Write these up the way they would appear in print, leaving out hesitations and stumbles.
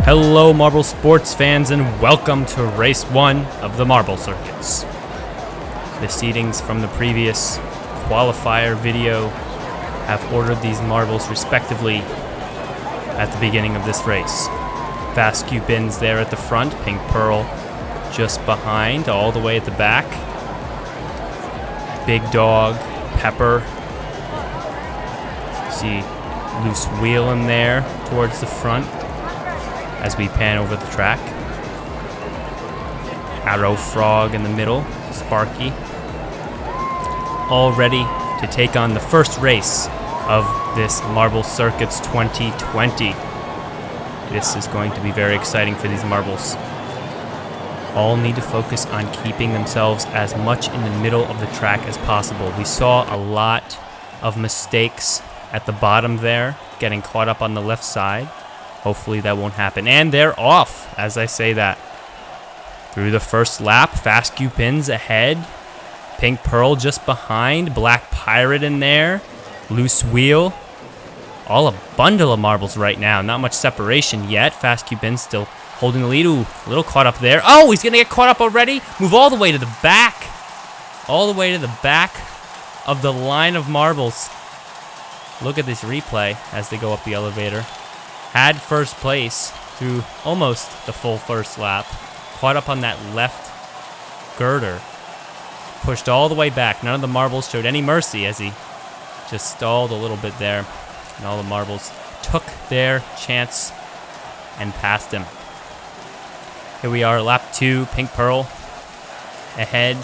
Hello Marble Sports fans and welcome to race 1 of the Marble Circuits. The seedings from the previous qualifier video have ordered these marbles respectively at the beginning of this race. Fast Q Bins there at the front, Pink Pearl just behind, all the way at the back. Big Dog, Pepper. See Loose Wheel in there towards the front as we pan over the track. Arrow Frog in the middle, Sparky. All ready to take on the first race of this Marble Circuits 2020. This is going to be very exciting for these marbles. All need to focus on keeping themselves as much in the middle of the track as possible. We saw a lot of mistakes at the bottom there, getting caught up on the left side. Hopefully that won't happen. And they're off as I say that. Through the first lap, Fast Q Pins ahead. Pink Pearl just behind. Black Pirate in there. Loose Wheel. All a bundle of marbles right now. Not much separation yet. Fast Q Pins still holding the lead. Ooh, a little caught up there. Oh, he's going to get caught up already. Move all the way to the back. All the way to the back of the line of marbles. Look at this replay as they go up the elevator. Had first place through almost the full first lap. Caught up on that left girder. Pushed all the way back. None of the marbles showed any mercy as he just stalled a little bit there. And all the marbles took their chance and passed him. Here we are, lap 2. Pink Pearl ahead.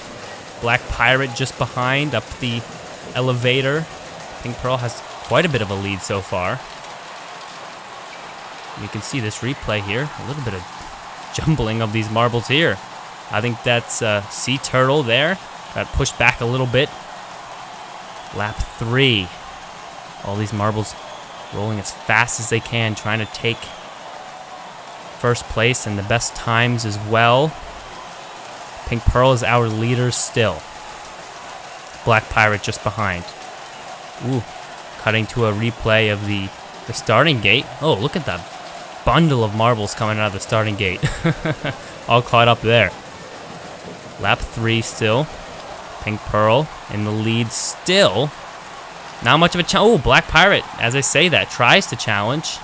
Black Pirate just behind up the elevator. Pink Pearl has quite a bit of a lead so far. You can see this replay here. A little bit of jumbling of these marbles here. I think that's Sea Turtle there. Got pushed back a little bit. Lap 3. All these marbles rolling as fast as they can, trying to take first place and the best times as well. Pink Pearl is our leader still. Black Pirate just behind. Ooh, cutting to a replay of the starting gate. Oh, look at that bundle of marbles coming out of the starting gate. All caught up there. Lap 3 still. Pink Pearl in the lead still. Not much of a challenge. Oh, Black Pirate, as I say that, tries to challenge.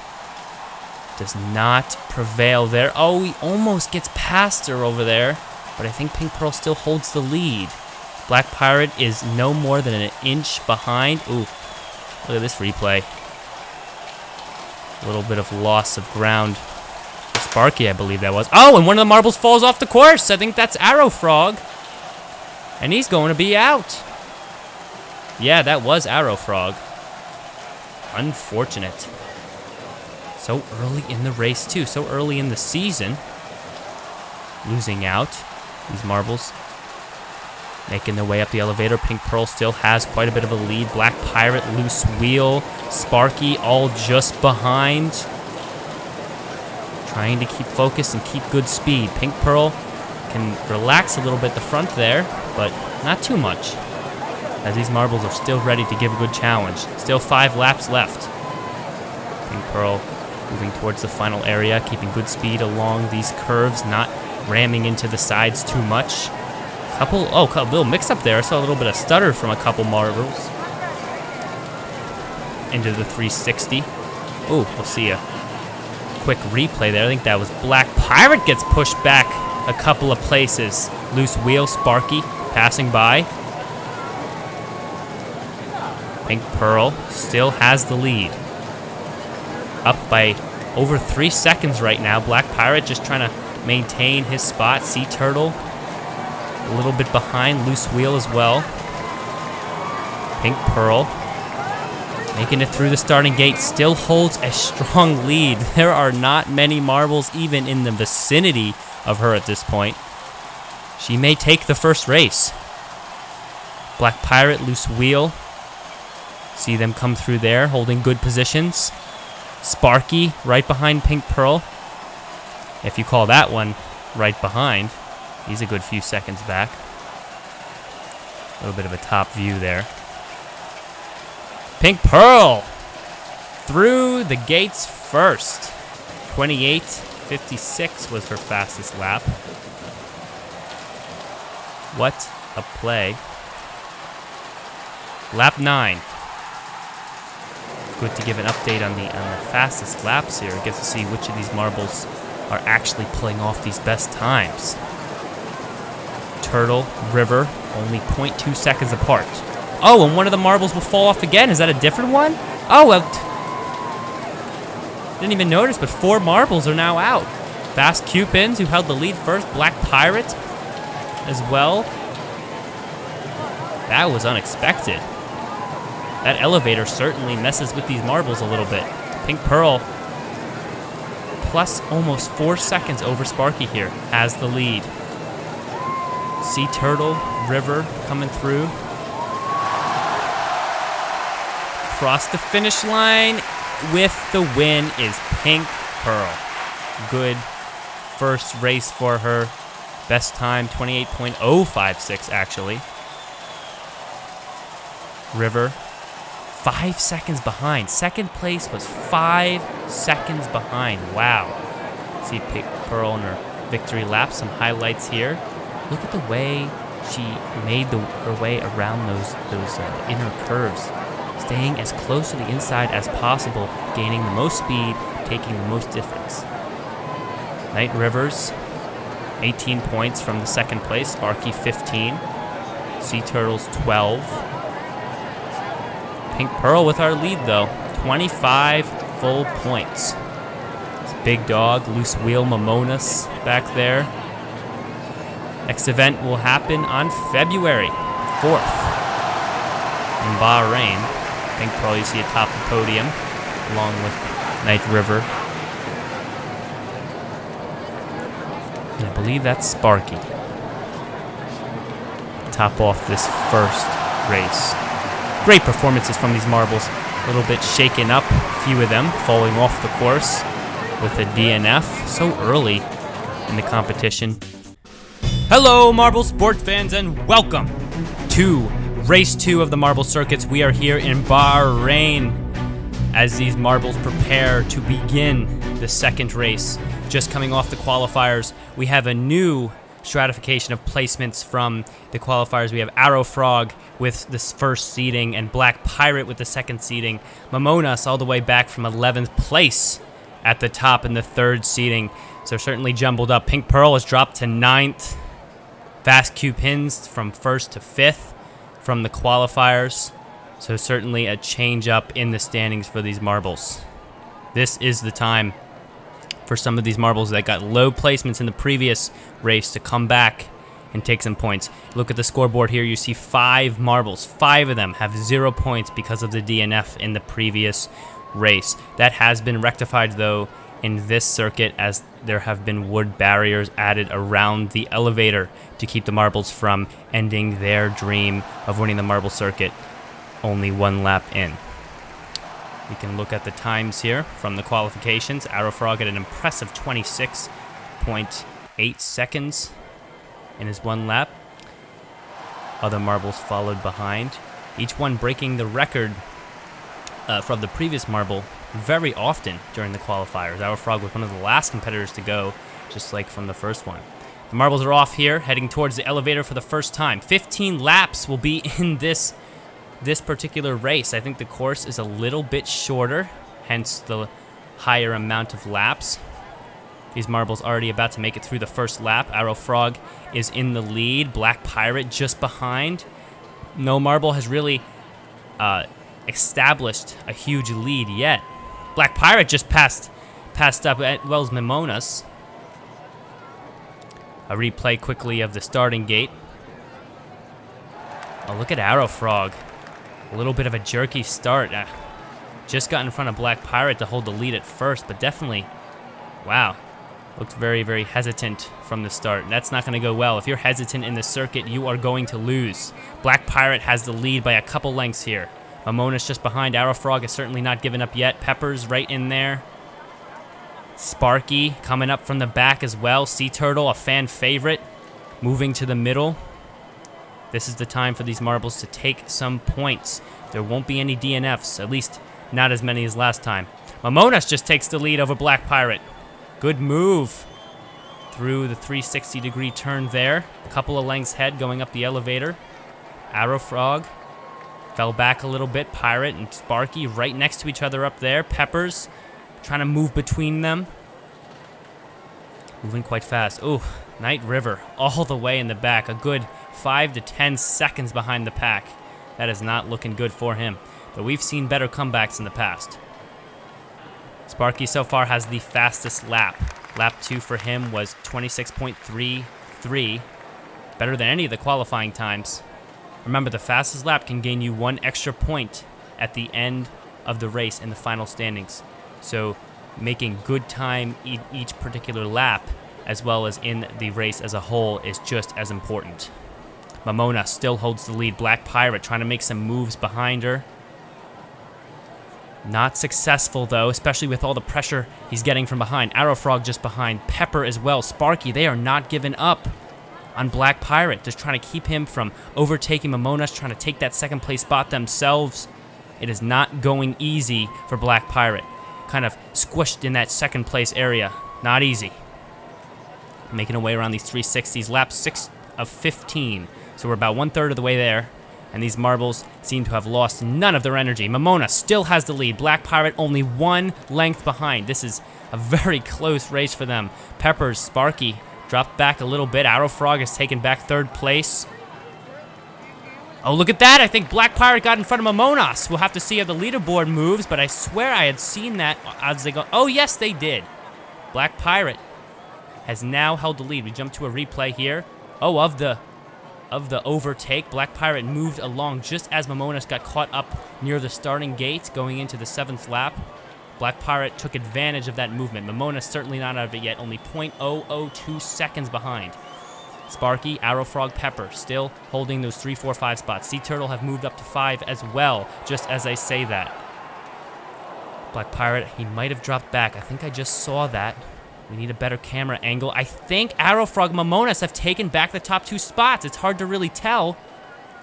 Does not prevail there. Oh, he almost gets past her over there. But I think Pink Pearl still holds the lead. Black Pirate is no more than an inch behind. Ooh, look at this replay. A little bit of loss of ground. Sparky, I believe that was. Oh, and one of the marbles falls off the course. I think that's Arrow Frog. And he's going to be out. Yeah, that was Arrow Frog. Unfortunate. So early in the race, too. So early in the season. Losing out. These marbles making their way up the elevator. Pink Pearl still has quite a bit of a lead. Black Pirate, Loose Wheel, Sparky all just behind. Trying to keep focus and keep good speed. Pink Pearl can relax a little bit at the front there, but not too much, as these marbles are still ready to give a good challenge. Still 5 laps left. Pink Pearl moving towards the final area, keeping good speed along these curves, not ramming into the sides too much. A little mix up there. I saw a little bit of stutter from a couple marbles. Into the 360. Oh, we'll see a quick replay there. I think that was Black Pirate gets pushed back a couple of places. Loose Wheel, Sparky passing by. Pink Pearl still has the lead. Up by over 3 seconds right now. Black Pirate just trying to maintain his spot. Sea Turtle a little bit behind. Loose Wheel as well. Pink Pearl making it through the starting gate. Still holds a strong lead. There are not many marbles even in the vicinity of her at this point. She may take the first race. Black Pirate, Loose Wheel. See them come through there, holding good positions. Sparky right behind Pink Pearl. If you call that one right behind. He's a good few seconds back. A little bit of a top view there. Pink Pearl through the gates first. 28 56 was her fastest lap. What a play. Lap 9. Good to give an update on the fastest laps here. Get to see which of these marbles are actually pulling off these best times. Turtle, River, only 0.2 seconds apart. Oh, and one of the marbles will fall off again. Is that a different one? Oh, didn't even notice, but 4 marbles are now out. Fast Cupins, who held the lead first. Black Pirate as well. That was unexpected. That elevator certainly messes with these marbles a little bit. Pink Pearl, plus almost 4 seconds over Sparky here, has the lead. Sea Turtle, River coming through. Across the finish line with the win is Pink Pearl. Good first race for her. Best time, 28.056 actually. River, 5 seconds behind. Second place was 5 seconds behind. Wow. See Pink Pearl in her victory lap. Some highlights here. Look at the way she made her way around those inner curves. Staying as close to the inside as possible, gaining the most speed, taking the most difference. Night Rivers, 18 points from the second place. Sparky, 15. Sea Turtles, 12. Pink Pearl with our lead, though. 25 full points. It's Big Dog, Loose Wheel Mamonas back there. Next event will happen on February 4th in Bahrain. Pink Pearl, you see atop the podium, along with Night River. And I believe that's Sparky. Top off this first race. Great performances from these marbles. A little bit shaken up, a few of them falling off the course with a DNF so early in the competition. Hello, marble sport fans, and welcome to Race 2 of the Marble Circuits. We are here in Bahrain as these marbles prepare to begin the second race. Just coming off the qualifiers, we have a new stratification of placements from the qualifiers. We have Arrow Frog with this first seeding and Black Pirate with the second seeding. Mamonas all the way back from 11th place at the top in the third seeding. So certainly jumbled up. Pink Pearl has dropped to 9th. Fast Cupins from 1st to 5th from the qualifiers. So certainly a change up in the standings for these marbles. This is the time for some of these marbles that got low placements in the previous race to come back and take some points. Look at the scoreboard here. You see 5 marbles. 5 of them have 0 points because of the DNF in the previous race. That has been rectified, though, in this circuit, as there have been wood barriers added around the elevator to keep the marbles from ending their dream of winning the marble circuit only 1 lap in. We can look at the times here from the qualifications. Arrow Frog at an impressive 26.8 seconds in his 1 lap. Other marbles followed behind, each one breaking the record from the previous marble very often during the qualifiers. Arrow Frog was one of the last competitors to go, just like from the first one. The marbles are off here, heading towards the elevator for the first time. 15 laps will be in this particular race. I think the course is a little bit shorter, hence the higher amount of laps. These marbles already about to make it through the first lap. Arrow Frog is in the lead. Black Pirate just behind. No marble has really established a huge lead yet. Black Pirate just passed up at Wells Mimonas. A replay quickly of the starting gate. Oh, look at Arrow Frog. A little bit of a jerky start. Just got in front of Black Pirate to hold the lead at first, but definitely, wow, looked very, very hesitant from the start. That's not going to go well. If you're hesitant in the circuit, you are going to lose. Black Pirate has the lead by a couple lengths here. Mamona's just behind. Arrow Frog is certainly not given up yet. Pepper's right in there. Sparky coming up from the back as well. Sea Turtle, a fan favorite, moving to the middle. This is the time for these marbles to take some points. There won't be any DNFs, at least not as many as last time. Mamonas just takes the lead over Black Pirate. Good move through the 360-degree turn there. A couple of lengths ahead going up the elevator. Arrow Frog fell back a little bit. Pirate and Sparky right next to each other up there. Peppers trying to move between them. Moving quite fast. Ooh, Night River all the way in the back. A good 5 to 10 seconds behind the pack. That is not looking good for him. But we've seen better comebacks in the past. Sparky so far has the fastest lap. Lap 2 for him was 26.33. Better than any of the qualifying times. Remember, the fastest lap can gain you 1 extra point at the end of the race in the final standings. So making good time each particular lap, as well as in the race as a whole, is just as important. Mamona still holds the lead. Black Pirate trying to make some moves behind her. Not successful, though, especially with all the pressure he's getting from behind. Arrow Frog just behind. Pepper as well. Sparky, they are not giving up on Black Pirate. Just trying to keep him from overtaking Mamona's, trying to take that second place spot themselves. It is not going easy for Black Pirate. Kind of squished in that second place area. Not easy. Making away around these 360s. Lap 6 of 15. So we're about 1/3 of the way there. And these marbles seem to have lost none of their energy. Mamona still has the lead. Black Pirate only 1 length behind. This is a very close race for them. Peppers, Sparky dropped back a little bit. Arrow Frog has taken back 3rd place. Oh, look at that. I think Black Pirate got in front of Mamonas. We'll have to see how the leaderboard moves, but I swear I had seen that as they go. Oh, yes, they did. Black Pirate has now held the lead. We jump to a replay here. Oh, of the overtake. Black Pirate moved along just as Mamonas got caught up near the starting gate going into the 7th lap. Black Pirate took advantage of that movement. Mamonas certainly not out of it yet, only 0.002 seconds behind. Sparky, Arrow Frog, Pepper still holding those 3, 4, 5 spots. Sea Turtle have moved up to 5 as well, just as I say that. Black Pirate, he might have dropped back. I think I just saw that. We need a better camera angle. I think Arrow Frog and Mamonas have taken back the top 2 spots. It's hard to really tell.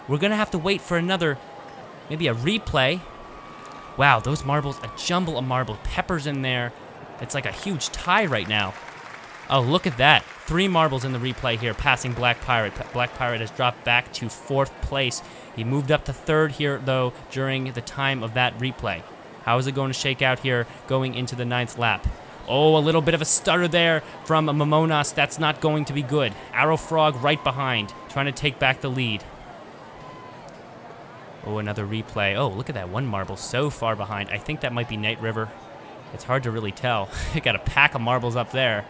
We're going to have to wait for another, maybe a replay. Wow, those marbles, a jumble of marbles. Pepper's in there. It's like a huge tie right now. Oh, look at that. 3 marbles in the replay here, passing Black Pirate. Black Pirate has dropped back to 4th place. He moved up to 3rd here, though, during the time of that replay. How is it going to shake out here going into the 9th lap? Oh, a little bit of a stutter there from Mamonas. That's not going to be good. Arrow Frog right behind, trying to take back the lead. Oh, another replay. Oh, look at that 1 marble so far behind. I think that might be Night River. It's hard to really tell. You got a pack of marbles up there.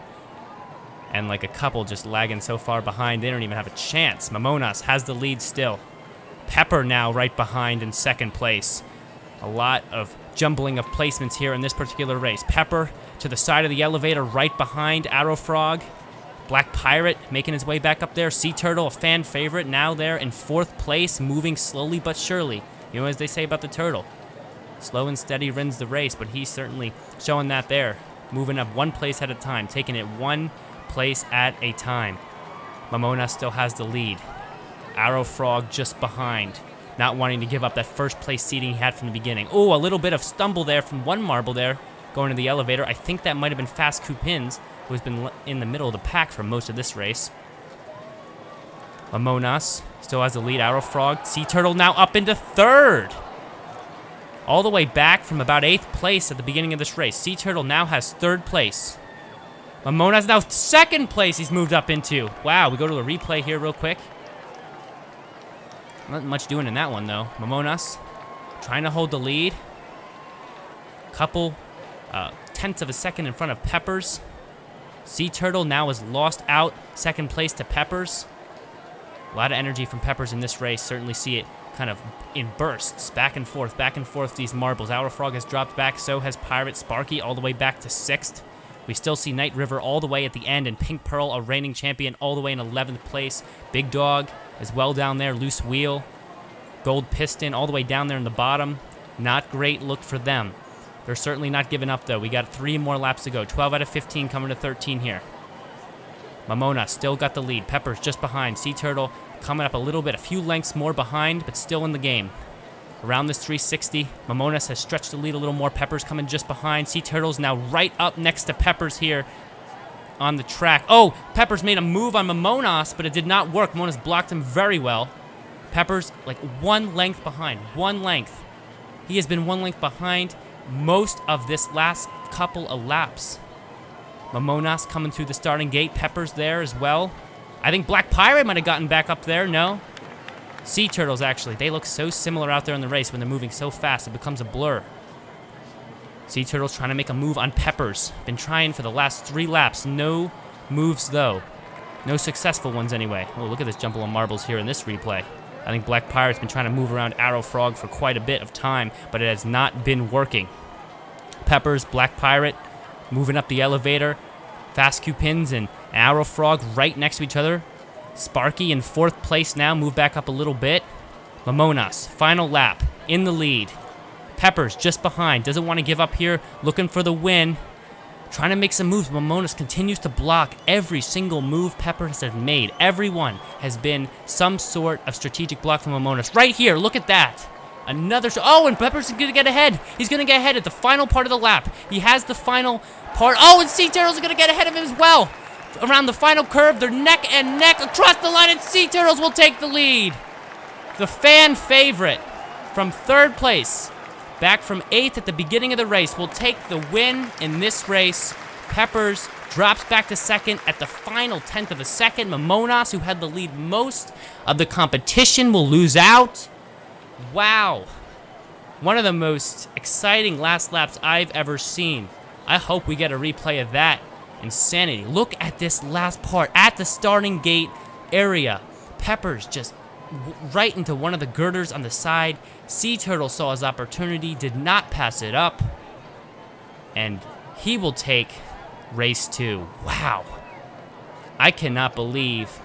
And like a couple just lagging so far behind, they don't even have a chance. Mamonas has the lead still. Pepper now right behind in 2nd place. A lot of jumbling of placements here in this particular race. Pepper to the side of the elevator right behind Arrow Frog. Black Pirate making his way back up there. Sea Turtle, a fan favorite, now there in 4th place, moving slowly but surely. You know, as they say about the turtle, slow and steady wins the race, but he's certainly showing that there. Moving up 1 place at a time, taking it 1 place at a time. Mamona still has the lead. Arrow Frog just behind, not wanting to give up that 1st place seating he had from the beginning. Oh, a little bit of stumble there from 1 marble there, going to the elevator. I think that might have been Fast Coupins, who has been in the middle of the pack for most of this race. Mamonas still has the lead. Arrow Frog. Sea Turtle now up into 3rd. All the way back from about 8th place at the beginning of this race. Sea Turtle now has 3rd place. Mamonas now 2nd place he's moved up into. Wow, we go to a replay here real quick. Not much doing in that one, though. Mamonas trying to hold the lead. Couple tenths of a second in front of Peppers. Sea Turtle now has lost out 2nd place to Peppers. A lot of energy from Peppers in this race. Certainly see it kind of in bursts. Back and forth, these marbles. Arrow Frog has dropped back. So has Pirate. Sparky all the way back to 6th. We still see Night River all the way at the end, and Pink Pearl, a reigning champion, all the way in 11th place. Big Dog as well down there. Loose Wheel. Gold Piston all the way down there in the bottom. Not great look for them. They're certainly not giving up, though. We got 3 more laps to go. 12 out of 15 coming to 13 here. Mamona still got the lead. Pepper's just behind. Sea Turtle coming up a little bit, a few lengths more behind, but still in the game. Around this 360, Mamonas has stretched the lead a little more. Peppers coming just behind. Sea Turtle's now right up next to Peppers here on the track. Oh, Peppers made a move on Momonas, but it did not work. Momonas blocked him very well. Peppers, like 1 length behind. 1 length. He has been 1 length behind most of this last couple of laps. Momonas coming through the starting gate. Peppers there as well. I think Black Pirate might have gotten back up there. No. Sea Turtles, actually. They look so similar out there in the race when they're moving so fast. It becomes a blur. Sea Turtles trying to make a move on Peppers. Been trying for the last 3 laps. No moves, though. No successful ones, anyway. Oh, look at this jumble of marbles here in this replay. I think Black Pirate's been trying to move around Arrow Frog for quite a bit of time, but it has not been working. Peppers, Black Pirate, moving up the elevator. Fast Cupins and Arrow Frog right next to each other. Sparky in 4th place now, move back up a little bit. Momonas, final lap, in the lead. Peppers just behind, doesn't want to give up here, looking for the win. Trying to make some moves. Momonas continues to block every single move Peppers has made. Everyone has been some sort of strategic block from Momonas. Right here, look at that. Another oh, and Peppers is going to get ahead. He's going to get ahead at the final part of the lap. He has the final part. Oh, and Sea Turtles are going to get ahead of him as well. Around the final curve, they're neck and neck across the line, and Sea Turtles will take the lead. The fan favorite from 3rd place, back from 8th at the beginning of the race, will take the win in this race. Peppers drops back to 2nd at the final 10th of a second. Momonas, who had the lead most of the competition, will lose out. Wow. One of the most exciting last laps I've ever seen. I hope we get a replay of that. Insanity. Look at this last part at the starting gate area. Peppers just right into one of the girders on the side. Sea Turtle saw his opportunity, did not pass it up, and he will take race 2. Wow. I cannot believe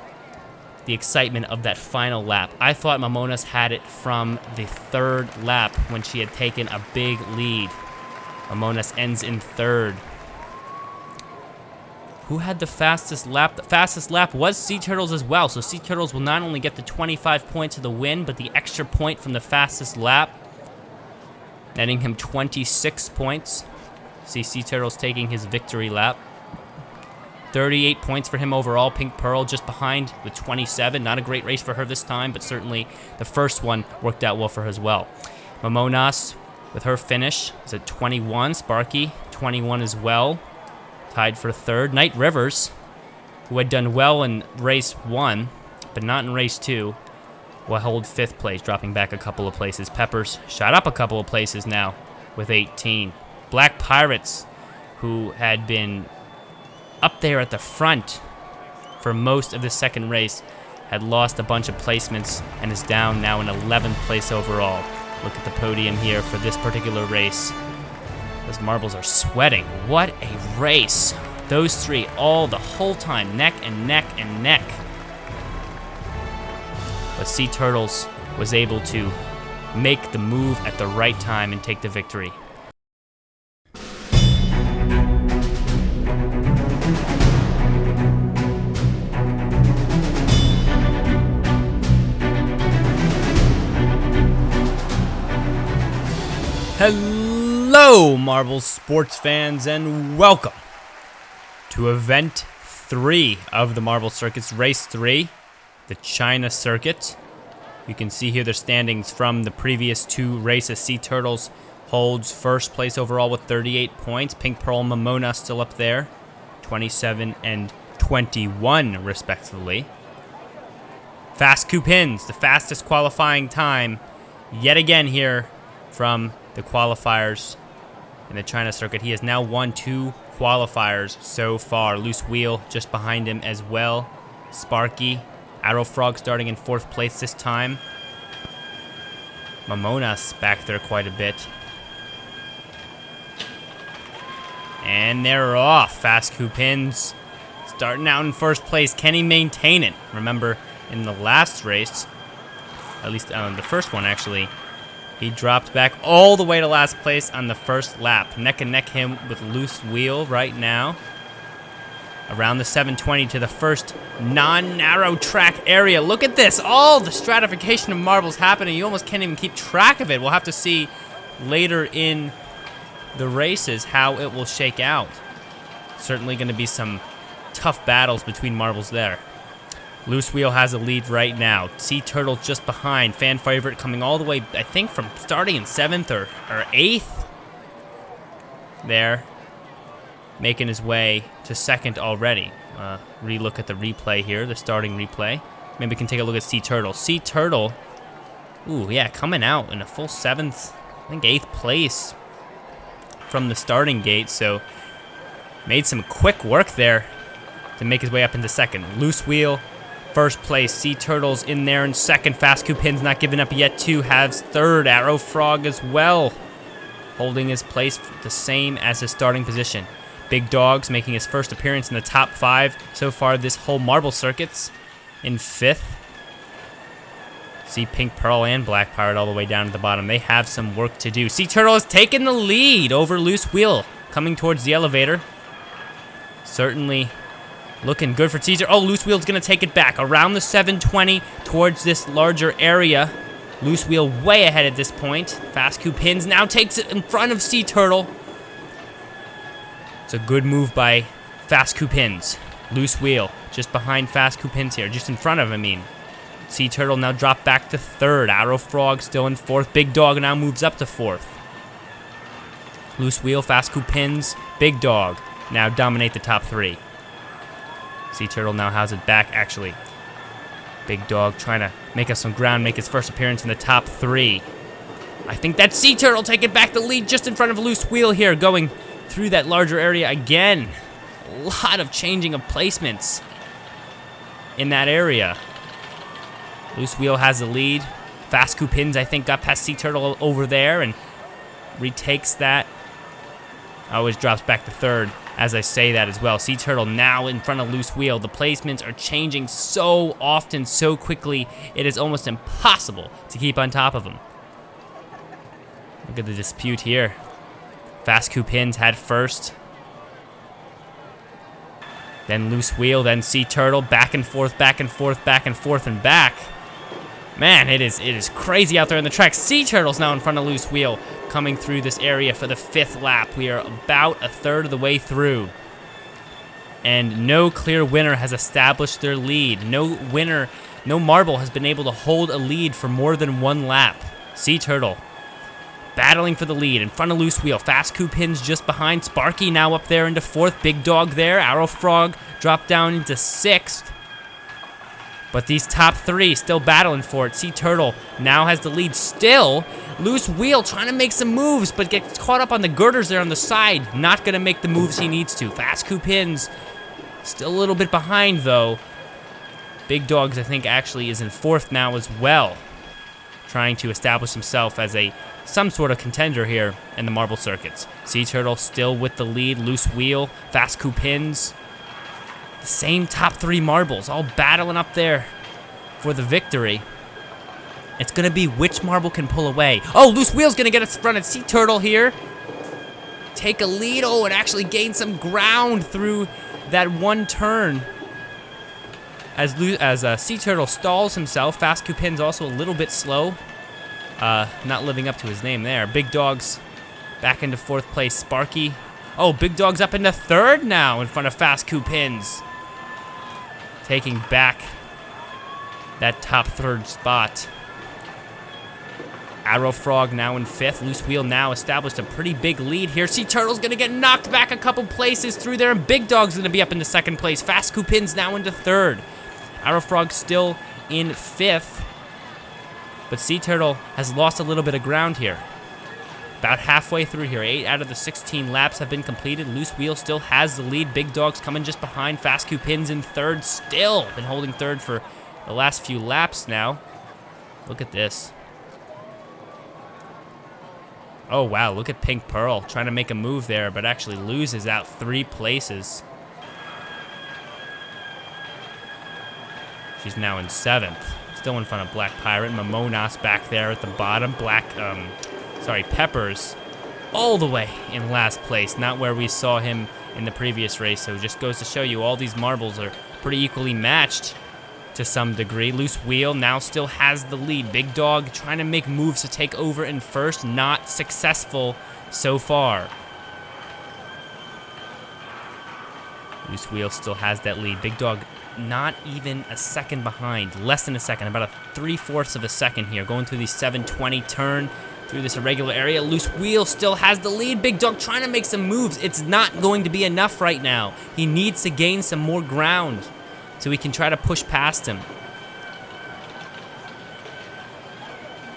the excitement of that final lap. I thought Momonas had it from the 3rd lap when she had taken a big lead. Momonas ends in 3rd. Who had the fastest lap? The fastest lap was Sea Turtles as well. So Sea Turtles will not only get the 25 points of the win, but the extra point from the fastest lap, netting him 26 points. See Sea Turtles taking his victory lap. 38 points for him overall. Pink Pearl just behind with 27. Not a great race for her this time, but certainly the first one worked out well for her as well. Momonas, with her finish, is at 21. Sparky, 21 as well. Tied for 3rd. Knight Rivers, who had done well in race 1, but not in race 2, will hold 5th place, dropping back a couple of places. Peppers shot up a couple of places now with 18. Black Pirates, who had been up there at the front for most of the 2nd race, had lost a bunch of placements and is down now in 11th place overall. Look at the podium here for this particular race. Those marbles are sweating. What a race. Those 3 all the whole time, neck and neck and neck. But Sea Turtles was able to make the move at the right time and take the victory. Hello, Marble sports fans, and welcome to Event 3 of the Marble Circuit's Race 3, the China Circuit. You can see here the standings from the previous 2 races. Sea Turtles holds 1st place overall with 38 points. Pink Pearl and Momona still up there, 27 and 21 respectively. Fast Cupins, the fastest qualifying time yet again here from the qualifiers in the China Circuit. He has now won 2 qualifiers so far. Loose Wheel just behind him as well. Sparky, Arrow Frog starting in 4th place this time. Momonas back there quite a bit. And they're off. Fast Cupins starting out in 1st place. Can he maintain it? Remember, in the last race, at least the first one actually, he dropped back all the way to last place on the 1st lap. Neck and neck him with Loose Wheel right now. Around the 720 to the first non-narrow track area. Look at this. All the stratification of marbles happening. You almost can't even keep track of it. We'll have to see later in the races how it will shake out. Certainly going to be some tough battles between marbles there. Loose Wheel has a lead right now. Sea Turtle just behind. Fan Favorite coming all the way, I think, from starting in 7th or 8th. There. Making his way to 2nd already. Relook at the replay here, the starting replay. Maybe we can take a look at Sea Turtle. Sea Turtle, ooh, yeah, coming out in a full 7th, I think 8th place from the starting gate. So made some quick work there to make his way up into 2nd. Loose Wheel, 1st place. Sea Turtle's in there in 2nd. Fast Coupin's not giving up yet, too. Has 3rd. Arrow Frog as well, holding his place the same as his starting position. Big Dog's making his first appearance in the top 5 so far this whole marble circuits in 5th. See Pink Pearl and Black Pirate all the way down to the bottom. They have some work to do. Sea Turtle has taken the lead over Loose Wheel, coming towards the elevator. Certainly looking good for Sea Turtle. Oh, Loose Wheel's going to take it back around the 720 towards this larger area. Loose Wheel way ahead at this point. Fast Coupins now takes it in front of Sea Turtle. It's a good move by Fast Coupins. Loose Wheel just behind Fast Coupins here, just in front of him, I mean. Sea Turtle now dropped back to 3rd. Arrow Frog still in 4th. Big Dog now moves up to 4th. Loose Wheel, Fast Coupins, Big Dog now dominate the top 3. Sea Turtle now has it back, actually. Big Dog trying to make up some ground, make his first appearance in the top 3. I think that Sea Turtle taking back the lead just in front of Loose Wheel here, going through that larger area again. A lot of changing of placements in that area. Loose Wheel has the lead. Fast Coupins, I think, got past Sea Turtle over there and retakes that. Always drops back to 3rd as I say that as well. Sea Turtle now in front of Loose Wheel. The placements are changing so often, so quickly, it is almost impossible to keep on top of them. Look at the dispute here. Fast Coupins had 1st. Then Loose Wheel, then Sea Turtle, back and forth, back and forth, back and forth, and back. Man, it is crazy out there on the track. Sea Turtle's now in front of Loose Wheel, coming through this area for the 5th lap. We are about a 1/3 of the way through. And no clear winner has established their lead. No winner, no marble has been able to hold a lead for more than 1 lap. Sea Turtle battling for the lead in front of Loose Wheel. Fast Coupins just behind. Sparky now up there into 4th. Big Dog there. Arrow Frog dropped down into 6th. But these top 3 still battling for it. Sea Turtle now has the lead still. Loose Wheel trying to make some moves, but gets caught up on the girders there on the side. Not going to make the moves he needs to. Fast Coupins still a little bit behind, though. Big Dogs, I think, actually is in 4th now as well, trying to establish himself as some sort of contender here in the marble circuits. Sea Turtle still with the lead. Loose Wheel, Fast Coupins. The same top 3 marbles, all battling up there for the victory. It's going to be which marble can pull away. Oh, Loose Wheel's going to get in front of Sea Turtle here. Take a lead. Oh, and actually gain some ground through that one turn. As Sea Turtle stalls himself, Fast Coupin's also a little bit slow. Not living up to his name there. Big Dog's back into 4th place. Sparky. Oh, Big Dog's up into 3rd now in front of Fast Coupins. Taking back that top 3rd spot. Arrow Frog now in 5th. Loose Wheel now established a pretty big lead here. Sea Turtle's going to get knocked back a couple places through there, and Big Dog's going to be up into 2nd place. Fast Coupins now into 3rd. Arrow Frog still in 5th. But Sea Turtle has lost a little bit of ground here. About halfway through here. 8 out of the 16 laps have been completed. Loose Wheel still has the lead. Big Dog's coming just behind. Fast Coupins in 3rd. Still been holding 3rd for the last few laps now. Look at this. Oh, wow. Look at Pink Pearl trying to make a move there, but actually loses out 3 places. She's now in 7th. Still in front of Black Pirate. Momonas back there at the bottom. Peppers all the way in last place. Not where we saw him in the previous race. So it just goes to show you all these marbles are pretty equally matched to some degree. Loose Wheel now still has the lead. Big Dog trying to make moves to take over in 1st. Not successful so far. Loose Wheel still has that lead. Big Dog not even a second behind. Less than a second. About a 3/4 of a second here. Going through the 720 turn through this irregular area. Loose Wheel still has the lead. Big Dog trying to make some moves. It's not going to be enough right now. He needs to gain some more ground so he can try to push past him.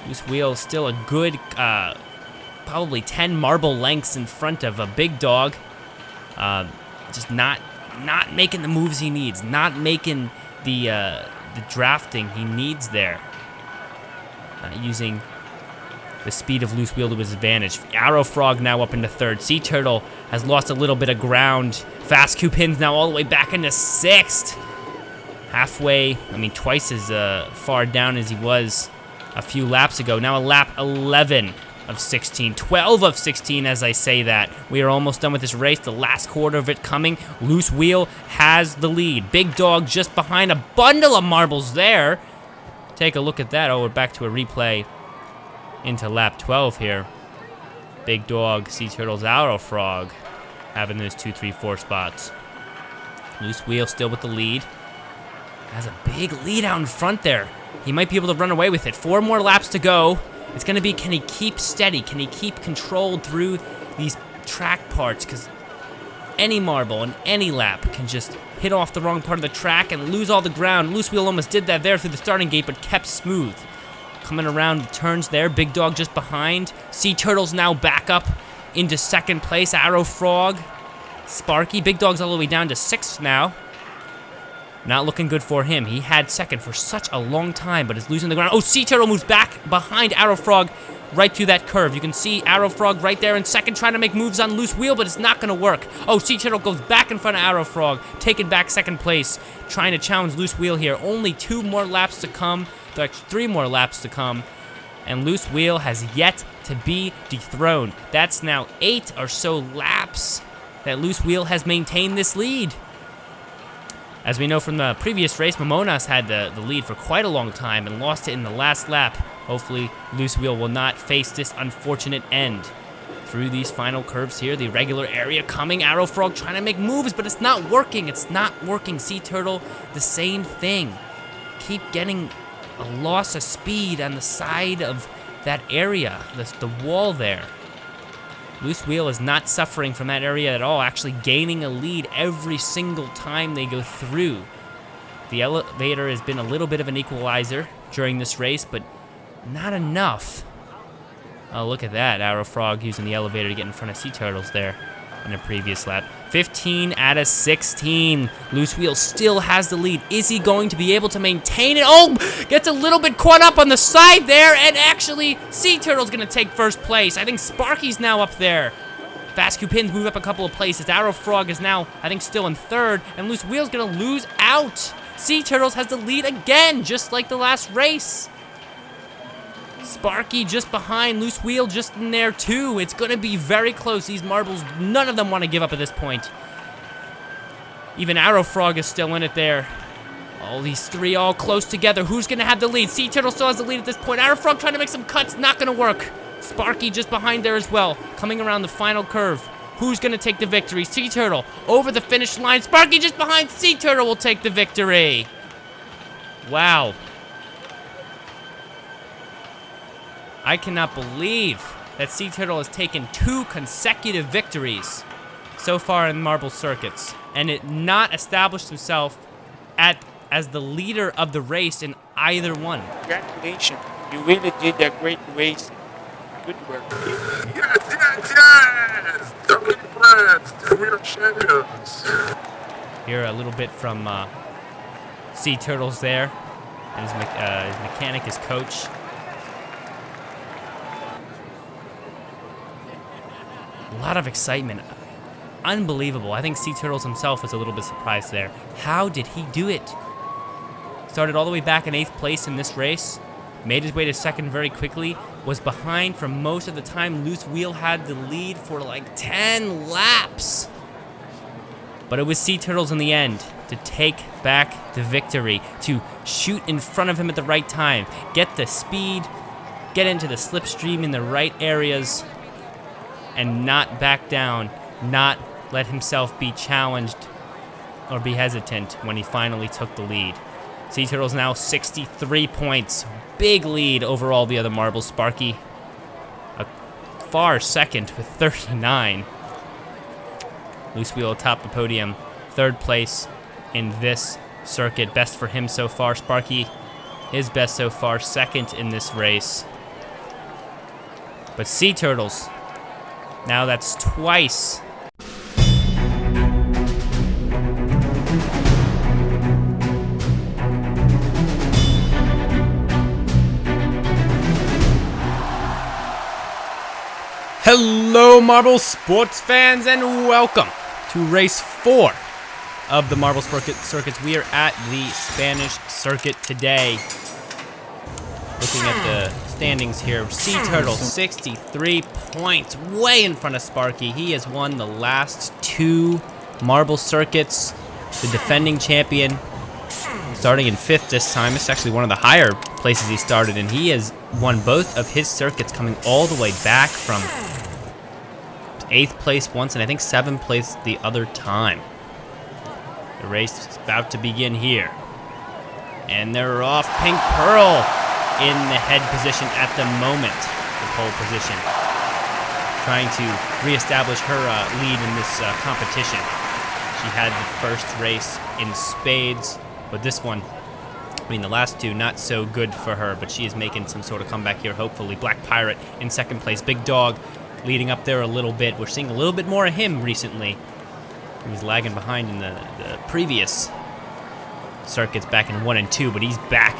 Loose Wheel still a good, probably 10 marble lengths in front of a Big Dog. Just not making the moves he needs. Not making the drafting he needs there. Not using the speed of Loose Wheel to his advantage. Arrow Frog now up into third. Sea Turtle has lost a little bit of ground. Fast Cupin's now all the way back into sixth. Halfway, I mean, twice as far down as he was a few laps ago. Now a lap 11 of 16. 12 of 16 as I say that. We are almost done with this race. The last quarter of it coming. Loose Wheel has the lead. Big Dog just behind. A bundle of marbles there. Take a look at that. Oh, we're back to a replay into lap 12 here. Big Dog, Sea Turtle's Arrow Frog having those 2, 3, 4 spots. Loose Wheel still with the lead. Has a big lead out in front there. He might be able to run away with it. 4 more laps to go. It's going to be, can he keep steady? Can he keep controlled through these track parts? Because any marble in any lap can just hit off the wrong part of the track and lose all the ground. Loose Wheel almost did that there through the starting gate, but kept smooth. Coming around the turns there. Big Dog just behind. Sea Turtle's now back up into second place. Arrow Frog. Sparky. Big Dog's all the way down to 6th now. Not looking good for him. He had second for such a long time, but is losing the ground. Oh, Sea Turtle moves back behind Arrow Frog right through that curve. You can see Arrow Frog right there in second, trying to make moves on Loose Wheel, but it's not going to work. Oh, Sea Turtle goes back in front of Arrow Frog, taking back second place, trying to challenge Loose Wheel here. Only 2 more laps to come. Actually, 3 more laps to come, and Loose Wheel has yet to be dethroned. That's now 8 or so laps that Loose Wheel has maintained this lead. As we know from the previous race, Momona's had the lead for quite a long time and lost it in the last lap. Hopefully, Loose Wheel will not face this unfortunate end. Through these final curves here, the irregular area coming. Arrow Frog trying to make moves, but it's not working. It's not working. Sea Turtle, the same thing. Keep getting a loss of speed on the side of that area, the wall there. Loose Wheel is not suffering from that area at all, actually gaining a lead every single time they go through. The elevator has been a little bit of an equalizer during this race, but not enough. Oh, look at that. Arrow Frog using the elevator to get in front of Sea Turtles there in a previous lap. 15 out of 16. Loose Wheel still has the lead. Is he going to be able to maintain it? Oh, gets a little bit caught up on the side there, and actually, Sea Turtle's going to take first place. I think Sparky's now up there. Fast Cupins move up a couple of places. Arrow Frog is now, I think, still in third, and Loose Wheel's going to lose out. Sea Turtles has the lead again, just like the last race. Sparky just behind, Loose Wheel just in there too. It's going to be very close. These marbles, none of them want to give up at this point. Even Arrow Frog is still in it there. All these 3 all close together. Who's going to have the lead? Sea Turtle still has the lead at this point. Arrow Frog trying to make some cuts, not going to work. Sparky just behind there as well, coming around the final curve. Who's going to take the victory? Sea Turtle over the finish line. Sparky just behind. Sea Turtle will take the victory. Wow. I cannot believe that Sea Turtle has taken 2 consecutive victories so far in marble circuits, and it not established himself as the leader of the race in either one. Congratulations, you really did a great race. Good work. Yes! Double France, we are champions. Here a little bit from Sea Turtles there, and his mechanic, his coach. A lot of excitement. Unbelievable. I think Sea Turtles himself was a little bit surprised there. How did he do it? Started all the way back in 8th place in this race. Made his way to second very quickly. Was behind for most of the time. Loose Wheel had the lead for like 10 laps. But it was Sea Turtles in the end to take back the victory. To shoot in front of him at the right time. Get the speed. Get into the slipstream in the right areas. And not back down, not let himself be challenged or be hesitant when he finally took the lead. Sea Turtle's now 63 points. Big lead over all the other marbles. Sparky a far second with 39. Loose Wheel atop the podium. Third place in this circuit. Best for him so far. Sparky, his best so far. Second in this race. But Sea Turtles, now that's twice. Hello, Marble Sports fans, and welcome to race 4 of the Marble Circuits. We are at the Spanish circuit today. Looking at the standings here, Sea Turtle, 63 points, way in front of Sparky. He has won the last 2 Marble Circuits, the defending champion, starting in 5th this time. It's actually one of the higher places he started, and he has won both of his circuits, coming all the way back from 8th place once, and I think 7th place the other time. The race is about to begin here. And they're off. Pink Pearl in the head position at the moment, the pole position. Trying to reestablish her lead in this competition. She had the first race in spades, but this one, I mean, the last 2, not so good for her, but she is making some sort of comeback here, hopefully. Black Pirate in 2nd place. Big Dog leading up there a little bit. We're seeing a little bit more of him recently. He was lagging behind in the previous circuits back in 1 and 2, but he's back